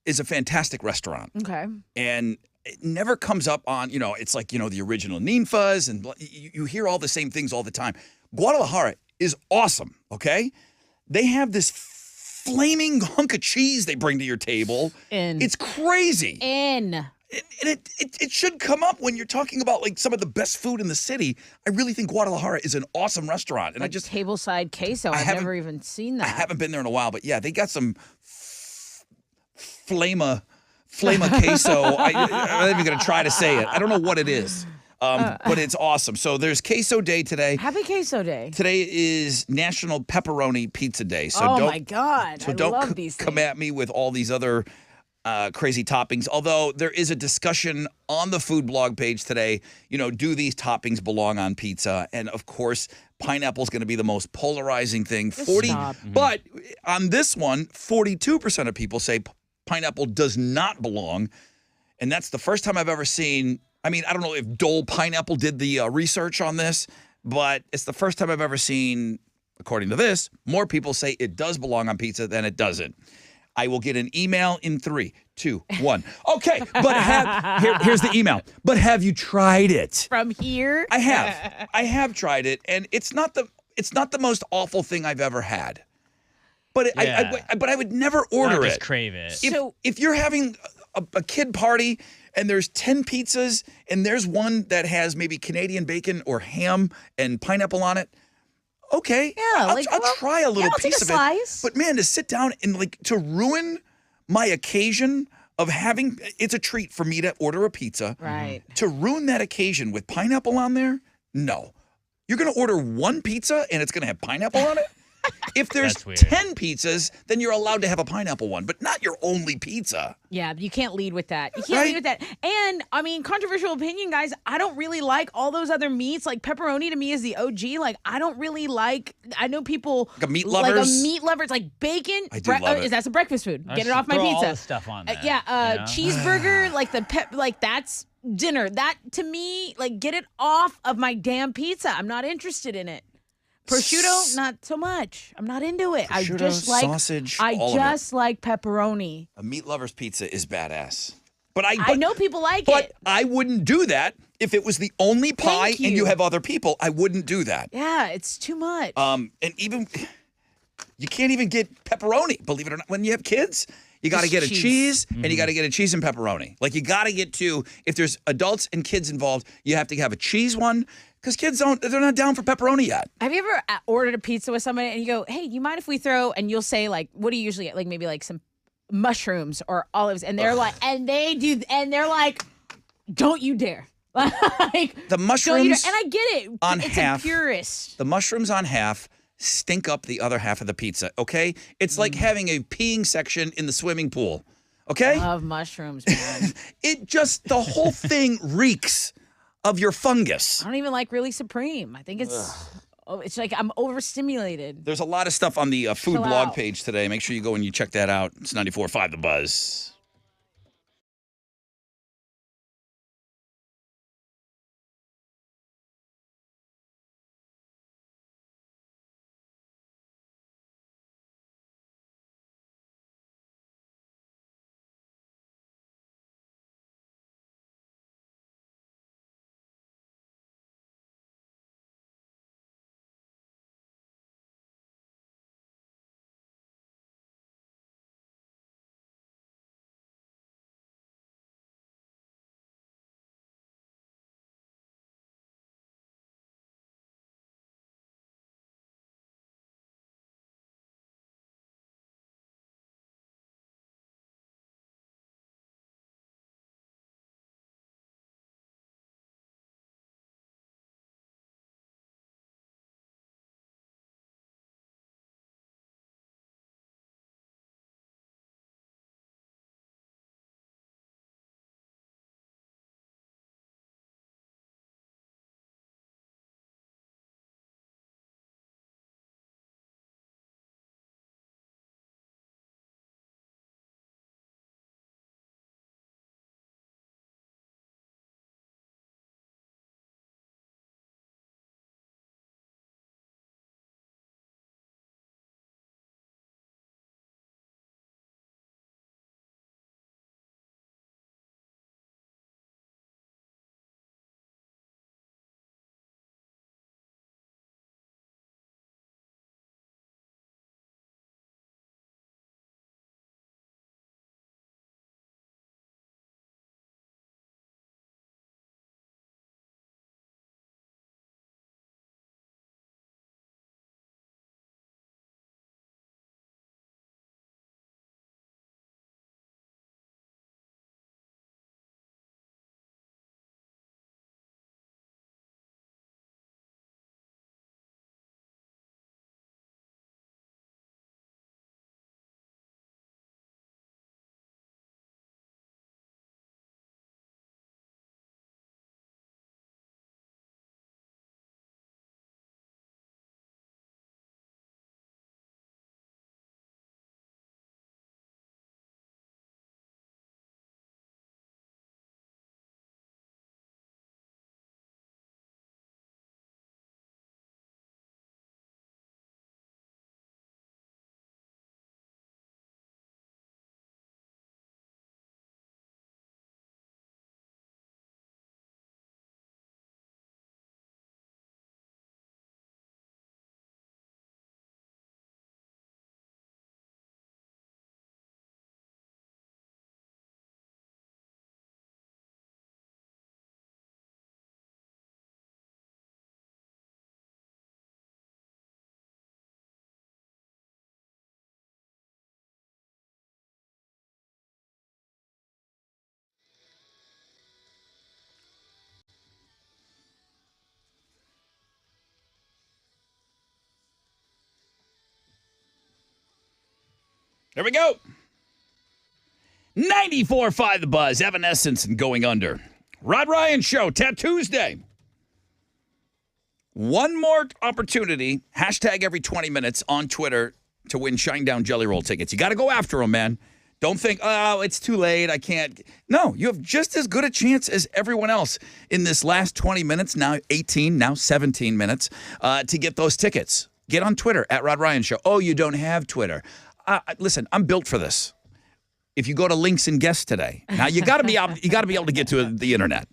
is a fantastic restaurant. Okay. And it never comes up on, it's like, the original ninfas, and you hear all the same things all the time. Guadalajara is awesome, okay? They have this flaming hunk of cheese they bring to your table. It's crazy. It should come up when you're talking about like some of the best food in the city. I really think Guadalajara is an awesome restaurant. And like tableside queso. I've never even seen that. I haven't been there in a while, but yeah, they got some flama queso. I'm not even going to try to say it. I don't know what it is, but it's awesome. So there's Queso Day today. Happy Queso Day. Today is National Pepperoni Pizza Day. So my God. So I don't love these come things. at me with all these other crazy toppings. Although there is a discussion on the food blog page today, do these toppings belong on pizza? And of course, pineapple is going to be the most polarizing thing. But on this one, 42% of people say pineapple does not belong. And that's the first time I've ever seen. I mean, I don't know if Dole Pineapple did the research on this, but it's the first time I've ever seen, according to this, more people say it does belong on pizza than it doesn't. I will get an email in 3, 2, 1. Okay, but here's the email. But have you tried it? From here? I have. I have tried it, and it's not the most awful thing I've ever had. But I would never order just it. Crave it. If you're having a kid party and there's 10 pizzas and there's one that has maybe Canadian bacon or ham and pineapple on it, okay, I'll try a little piece of it. But man, to sit down and to ruin my occasion of having, it's a treat for me to order a pizza. Right. To ruin that occasion with pineapple on there, no. You're going to order one pizza and it's going to have pineapple on it? If there's That's weird. 10 pizzas, then you're allowed to have a pineapple one, but not your only pizza. Yeah, you can't lead with that. You can't lead with that. And, I mean, controversial opinion, guys, I don't really like all those other meats. Like, pepperoni to me is the OG. Like, I don't really like, I know people. Like a meat lovers? Like a meat lover. It's like bacon. I do love it. That's a breakfast food. I Get it should off my throw pizza. all the stuff on there, Cheeseburger, like like that's dinner. That, to me, like, get it off of my damn pizza. I'm not interested in it. Prosciutto, not so much. I'm not into it. Prosciutto, I just like sausage, I all of it. just like pepperoni. A meat lover's pizza is badass. But I know people like but it. I wouldn't do that if it was the only pie Thank and you you. have other people. I wouldn't do that. Yeah, it's too much. And even you can't even get pepperoni, believe it or not. When you have kids, you got to Just get a cheese. cheese and you got to get a cheese and pepperoni. Like you got to get two. If there's adults and kids involved, you have to have a cheese one because kids they're not down for pepperoni yet. Have you ever ordered a pizza with somebody and you go, "Hey, you mind if we throw?" And you'll say like, "What do you usually get?" Like maybe like some mushrooms or olives, and they're like, and they're like, "Don't you dare!" Like The don't you mushrooms dare. And I get it. on it's half. a purist. The mushrooms on half stink up the other half of the pizza, okay? It's like having a peeing section in the swimming pool, okay? I love mushrooms, man. The whole thing reeks of your fungus. I don't even like Really Supreme. I think it's like I'm overstimulated. There's a lot of stuff on the food Chill blog out. page today. Make sure you go and you check that out. It's 94.5 The Buzz. Here we go. 94.5 The Buzz, Evanescence and Going Under. Rod Ryan Show, Tattoos Day. One more opportunity, hashtag every 20 minutes on Twitter to win Shinedown Jelly Roll tickets. You got to go after them, man. Don't think, oh, it's too late, I can't. No, you have just as good a chance as everyone else in this last 20 minutes, now 18, now 17 minutes, to get those tickets. Get on Twitter, at Rod Ryan Show. Oh, you don't have Twitter. Listen, I'm built for this. If you go to Links and Guests today, now you got to be able to get to the internet.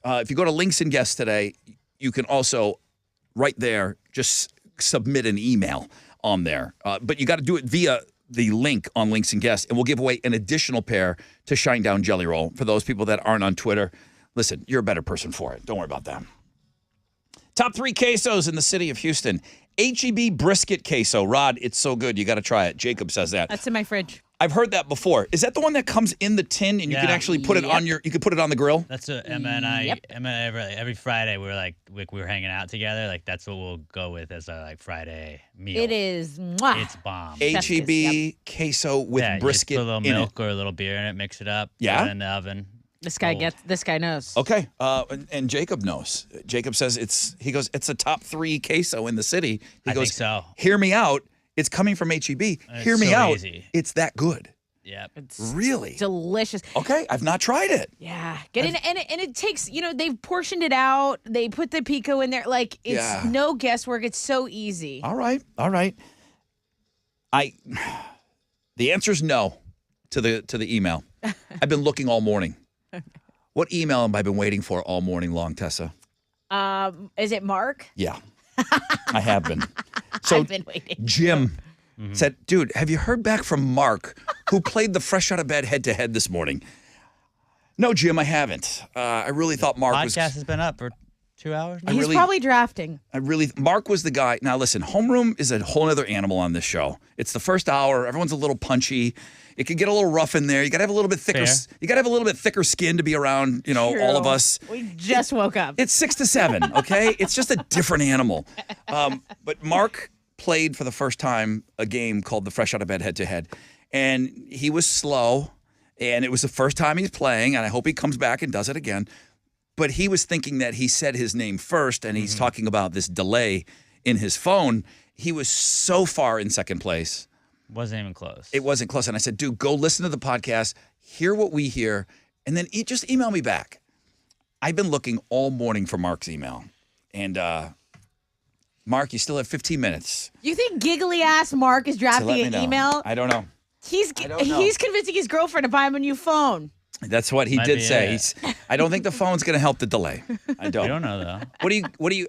If you go to Links and Guests today, you can also right there just submit an email on there. But you got to do it via the link on Links and Guests, and we'll give away an additional pair to Shinedown Jelly Roll for those people that aren't on Twitter. Listen, you're a better person for it. Don't worry about that. Top 3 quesos in the city of Houston. Heb Brisket Queso. Rod, it's so good. You got to try it. Jacob says that. That's in my fridge. I've heard that before. Is that the one that comes in the tin and you can actually put it on you can put it on the grill? That's what Emma and I, every Friday we were hanging out together. Like that's what we'll go with as our Friday meal. It is. Mwah. It's bomb. Heb queso with brisket you put a little in milk it. or a little beer in it, mix it up, Yeah? put it in the oven. This guy knows. Okay. And Jacob knows. Jacob says it's a top 3 queso in the city. He I goes, think so. Hear me out. It's coming from HEB. Hear me so out. easy. It's that good. Yep. It's Really? delicious. Okay, I've not tried it. Yeah. And it takes, they've portioned it out. They put the pico in there. Like, it's no guesswork. It's so easy. All right. The answer's no to the email. I've been looking all morning. What email have I been waiting for all morning long, Tessa? Is it Mark? Yeah, I have been. So I've been waiting. Jim said, dude, have you heard back from Mark, who played the Fresh Out of Bed head-to-head this morning? No, Jim, I haven't. I really thought Mark Podcast has been up for 2 hours now. He's probably drafting. Mark was the guy. Now, listen, homeroom is a whole other animal on this show. It's the first hour. Everyone's a little punchy. It could get a little rough in there. You got to have a little bit thicker. Fair. You got to have a little bit thicker skin to be around, all of us. We just woke up. It's 6 to 7, okay? It's just a different animal. But Mark played for the first time a game called the Fresh Out of Bed head-to-head, and he was slow, and it was the first time he's playing, and I hope he comes back and does it again. But he was thinking that he said his name first, and he's talking about this delay in his phone. He was so far in second place. Wasn't even close. It wasn't close. And I said, dude, go listen to the podcast, hear what we hear, and then just email me back. I've been looking all morning for Mark's email. And Mark, you still have 15 minutes. You think giggly ass Mark is drafting an email? I don't know. He's convincing his girlfriend to buy him a new phone. That's what he did say. I don't think the phone's going to help the delay. I don't. We don't know, though. What do you,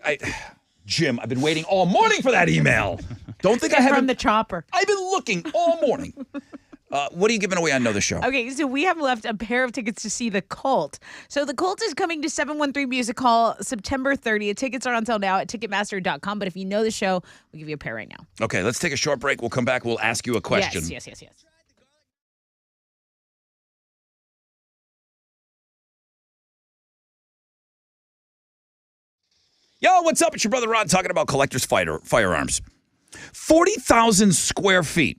Jim, I've been waiting all morning for that email. Don't think I haven't. From the chopper. I've been looking all morning. What are you giving away on Know the Show? Okay, so we have left a pair of tickets to see The Cult. So The Cult is coming to 713 Music Hall September 30th. Tickets are on sale now at Ticketmaster.com. But if you know the show, we'll give you a pair right now. Okay, let's take a short break. We'll come back. We'll ask you a question. Yes. Yo, what's up? It's your brother Ron talking about collector's firearms. 40,000 square feet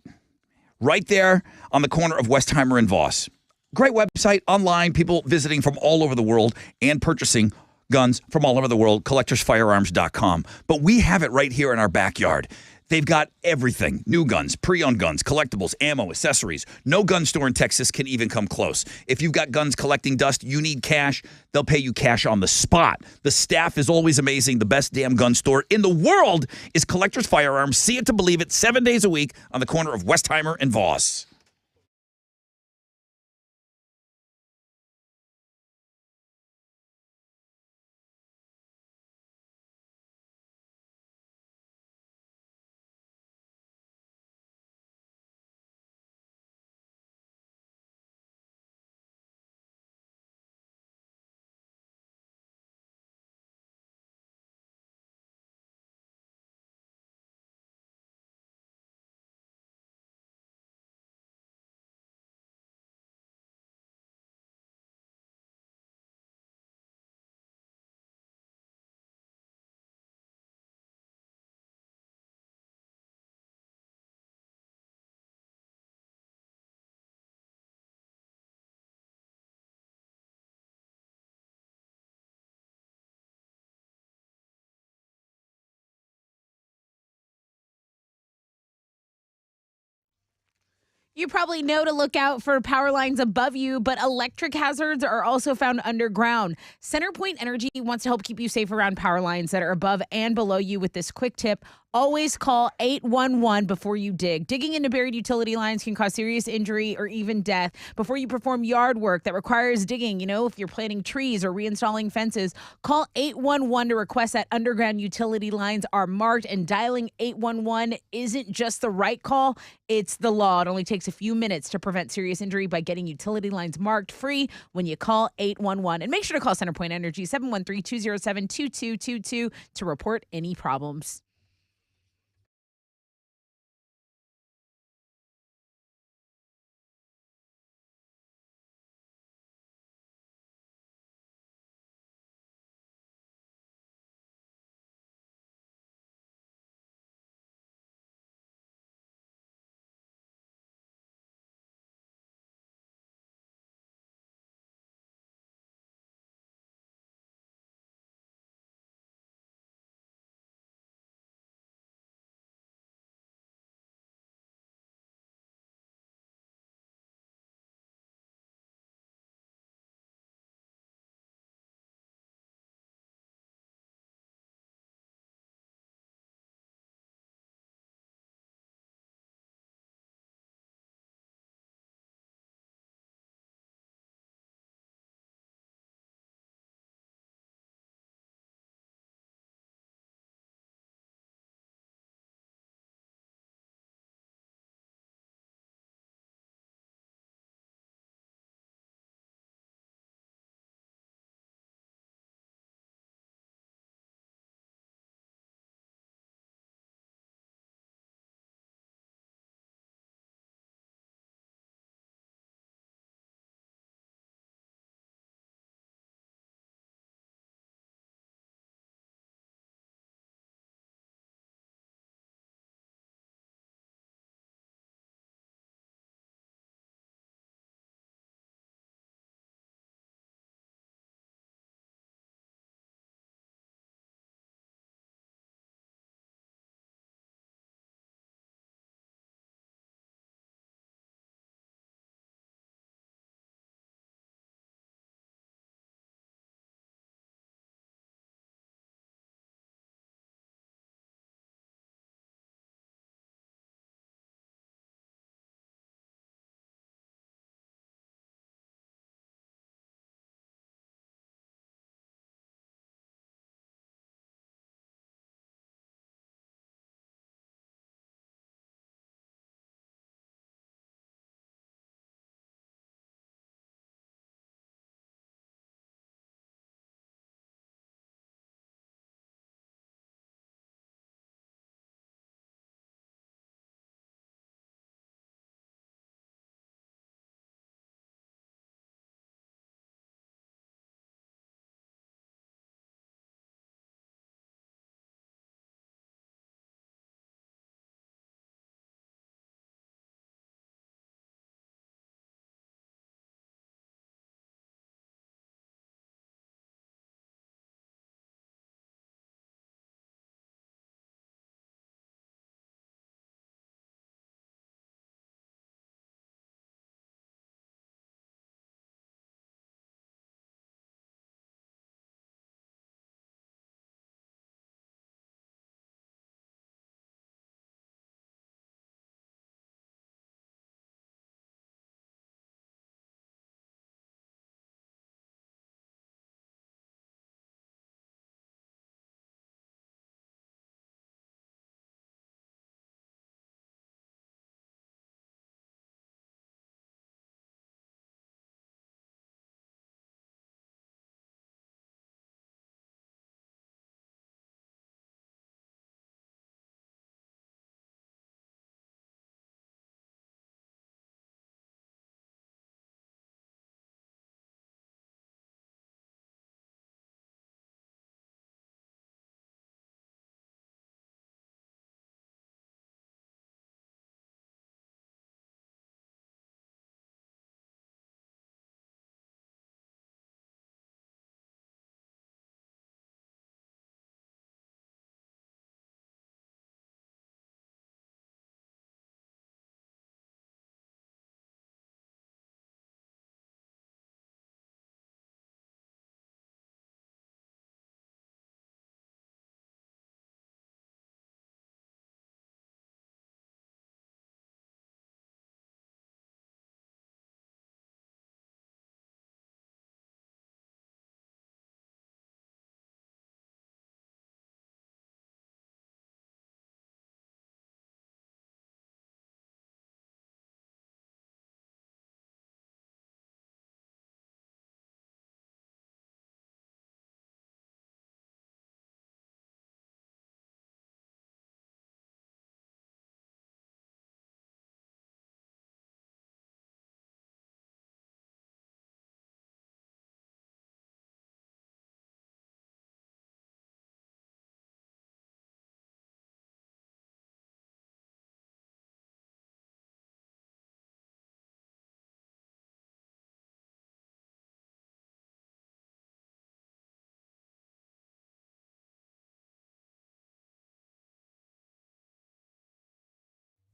right there on the corner of Westheimer and Voss. Great website, online, people visiting from all over the world and purchasing guns from all over the world, collectorsfirearms.com. But we have it right here in our backyard. They've got everything. New guns, pre-owned guns, collectibles, ammo, accessories. No gun store in Texas can even come close. If you've got guns collecting dust, you need cash, they'll pay you cash on the spot. The staff is always amazing. The best damn gun store in the world is Collector's Firearms. See it to believe it, 7 days a week on the corner of Westheimer and Voss. You probably know to look out for power lines above you, but electric hazards are also found underground. CenterPoint Energy wants to help keep you safe around power lines that are above and below you with this quick tip. Always call 811 before you dig. Digging into buried utility lines can cause serious injury or even death. Before you perform yard work that requires digging, if you're planting trees or reinstalling fences, call 811 to request that underground utility lines are marked. And dialing 811 isn't just the right call, it's the law. It only takes a few minutes to prevent serious injury by getting utility lines marked free when you call 811. And make sure to call CenterPoint Energy 713-207-2222 to report any problems.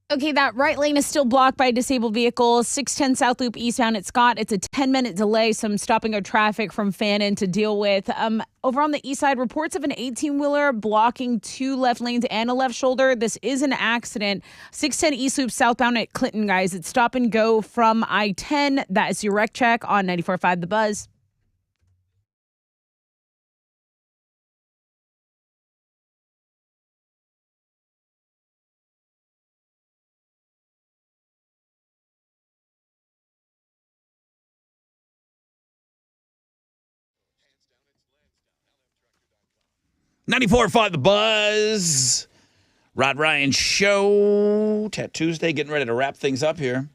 Okay, that right lane is still blocked by disabled vehicles. 610 South Loop eastbound at Scott. It's a 10-minute delay, some stopping of traffic from Fannin to deal with. Over on the east side, reports of an 18-wheeler blocking 2 left lanes and a left shoulder. This is an accident. 610 East Loop southbound at Clinton, guys. It's stop and go from I-10. That is your wreck check on 94.5 The Buzz. .94.5 The Buzz. Rod Ryan Show. Tuesday, getting ready to wrap things up here.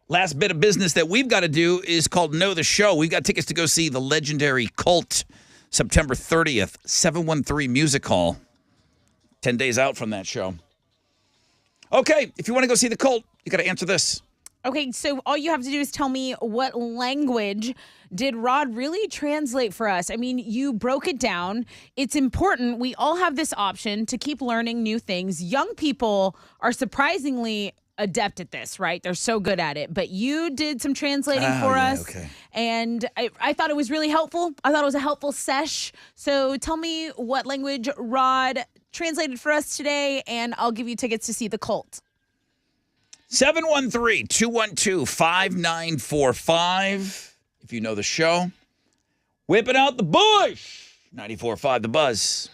Last bit of business that we've got to do is called Know the Show. We've got tickets to go see the legendary Cult September 30th, 713 Music Hall. 10 days out from that show. Okay, if you want to go see the Cult, you got to answer this. Okay, so all you have to do is tell me what language did Rod really translate for us? I mean, you broke it down. It's important. We all have this option to keep learning new things. Young people are surprisingly adept at this, right? They're so good at it. But you did some translating for us. Okay. And I thought it was really helpful. I thought it was a helpful sesh. So tell me what language Rod translated for us today, and I'll give you tickets to see the Cult. 713-212-5945. If you know the show, whipping out the bush. 94.5 The Buzz.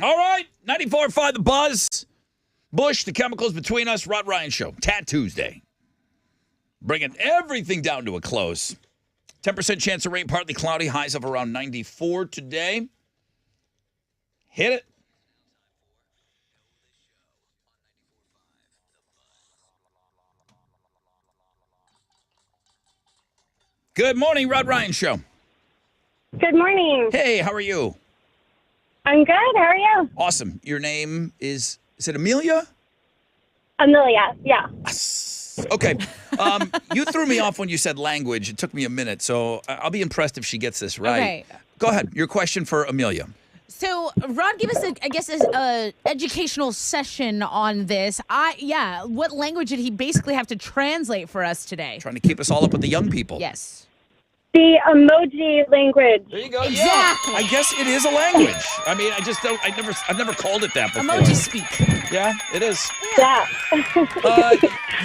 All right, 94.5 The Buzz. Bush, the chemicals between us, Rod Ryan Show. Tat Tuesday. bringing everything down to a close. 10% chance of rain, partly cloudy, highs of around 94 today. Hit it. Good morning, Rod Ryan Show. Good morning. Hey, how are you? I'm good. How are you? Awesome. Your name is it Amelia? Amelia, yeah. Okay. You threw me off when you said language. It took me a minute, so I'll be impressed if she gets this right. Okay. Go ahead. Your question for Amelia. So, Rod, give us, a educational session on this. What language did he basically have to translate for us today? Trying to keep us all up with the young people. Yes. The emoji language. There you go. Exactly. Yeah. I guess it is a language. I mean, I've never called it that before. Emoji speak. Yeah, it is. Yeah.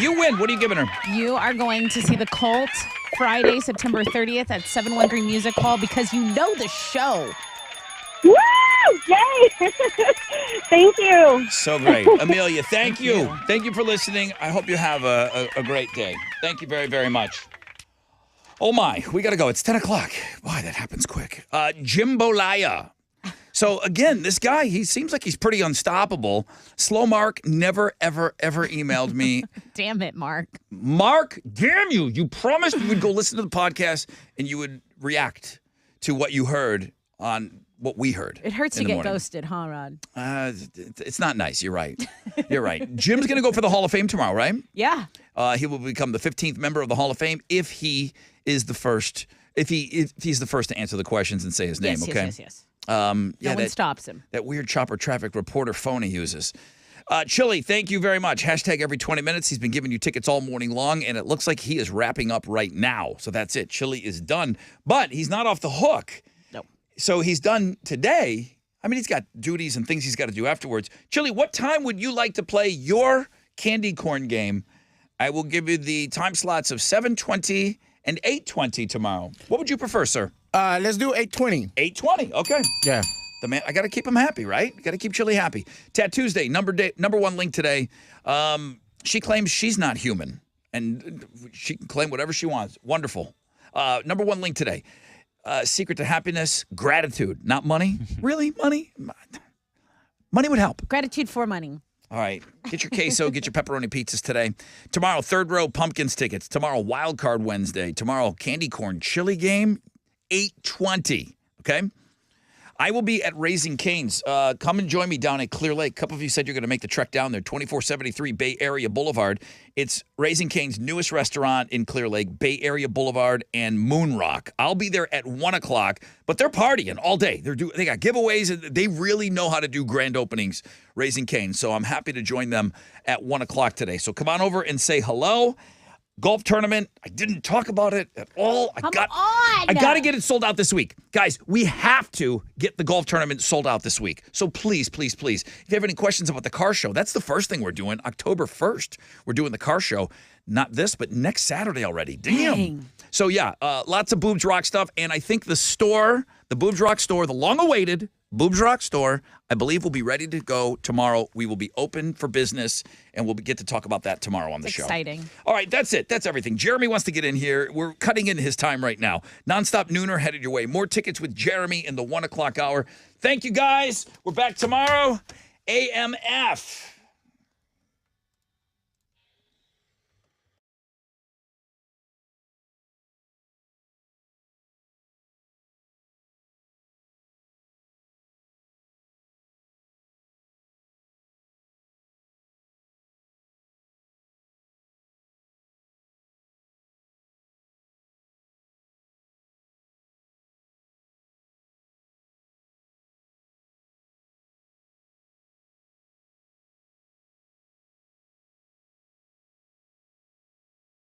You win. What are you giving her? You are going to see the Cult Friday, September 30th at 713 Music Hall because you know the show. Woo! Yay! Thank you. So great. Amelia, thank you. Thank you for listening. I hope you have a great day. Thank you very, very much. Oh, my. We got to go. It's 10 o'clock. Boy, that happens quick. Jimbolaya. So, again, this guy, he seems like he's pretty unstoppable. Slow Mark never, ever, ever emailed me. Damn it, Mark. Mark, damn you. You promised you would go listen to the podcast and you would react to what you heard on what we heard. It hurts in to the get morning. ghosted, huh, Rod? It's not nice. You're right. You're right. Jim's going to go for the Hall of Fame tomorrow, right? Yeah. He will become the 15th member of the Hall of Fame if he is the first. If he's the first to answer the questions and say his name. Yes, okay. yes. No one stops him. That weird chopper traffic reporter phone he uses. Chili, thank you very much. Hashtag every 20 minutes. He's been giving you tickets all morning long, and it looks like he is wrapping up right now. So that's it. Chili is done. But he's not off the hook. No. So he's done today. I mean, he's got duties and things he's got to do afterwards. Chili, what time would you like to play your candy corn game? I will give you the time slots of 7:20 and 8:20 tomorrow. What would you prefer, sir? Let's do 8:20. 8:20. Okay. Yeah. The man, I got to keep him happy, right? Got to keep Chili happy. Tattoos Day, number one link today. She claims she's not human, and she can claim whatever she wants. Wonderful. Number one link today. Secret to happiness, gratitude, not money. Really, money? Money would help. Gratitude for money. All right. Get your queso, get your pepperoni pizzas today. Tomorrow, third row pumpkins tickets. Tomorrow, wild card Wednesday. Tomorrow, candy corn chili game, 8:20. Okay? I will be at Raising Cane's. Come and join me down at Clear Lake. A couple of you said you're going to make the trek down there, 2473 Bay Area Boulevard. It's Raising Cane's newest restaurant in Clear Lake, Bay Area Boulevard and Moon Rock. I'll be there at 1 o'clock, but they're partying all day. They got giveaways. And they really know how to do grand openings, Raising Cane's. So I'm happy to join them at 1 o'clock today. So come on over and say hello. Golf tournament, I didn't talk about it at all. I got to get it sold out this week. Guys, we have to get the golf tournament sold out this week. So please, please, please, if you have any questions about the car show, that's the first thing we're doing. October 1st, we're doing the car show. Not this, but next Saturday already. Damn. Dang. So yeah, lots of Boobs Rock stuff. And I think the store, the Boobs Rock store, the long-awaited Boobs Rock store, I believe will be ready to go tomorrow. We will be open for business, and we'll get to talk about that tomorrow on the show. Exciting. All right, that's it. That's everything. Jeremy wants to get in here. We're cutting in his time right now. Nonstop Nooner headed your way. More tickets with Jeremy in the 1 o'clock hour. Thank you, guys. We're back tomorrow. AMF.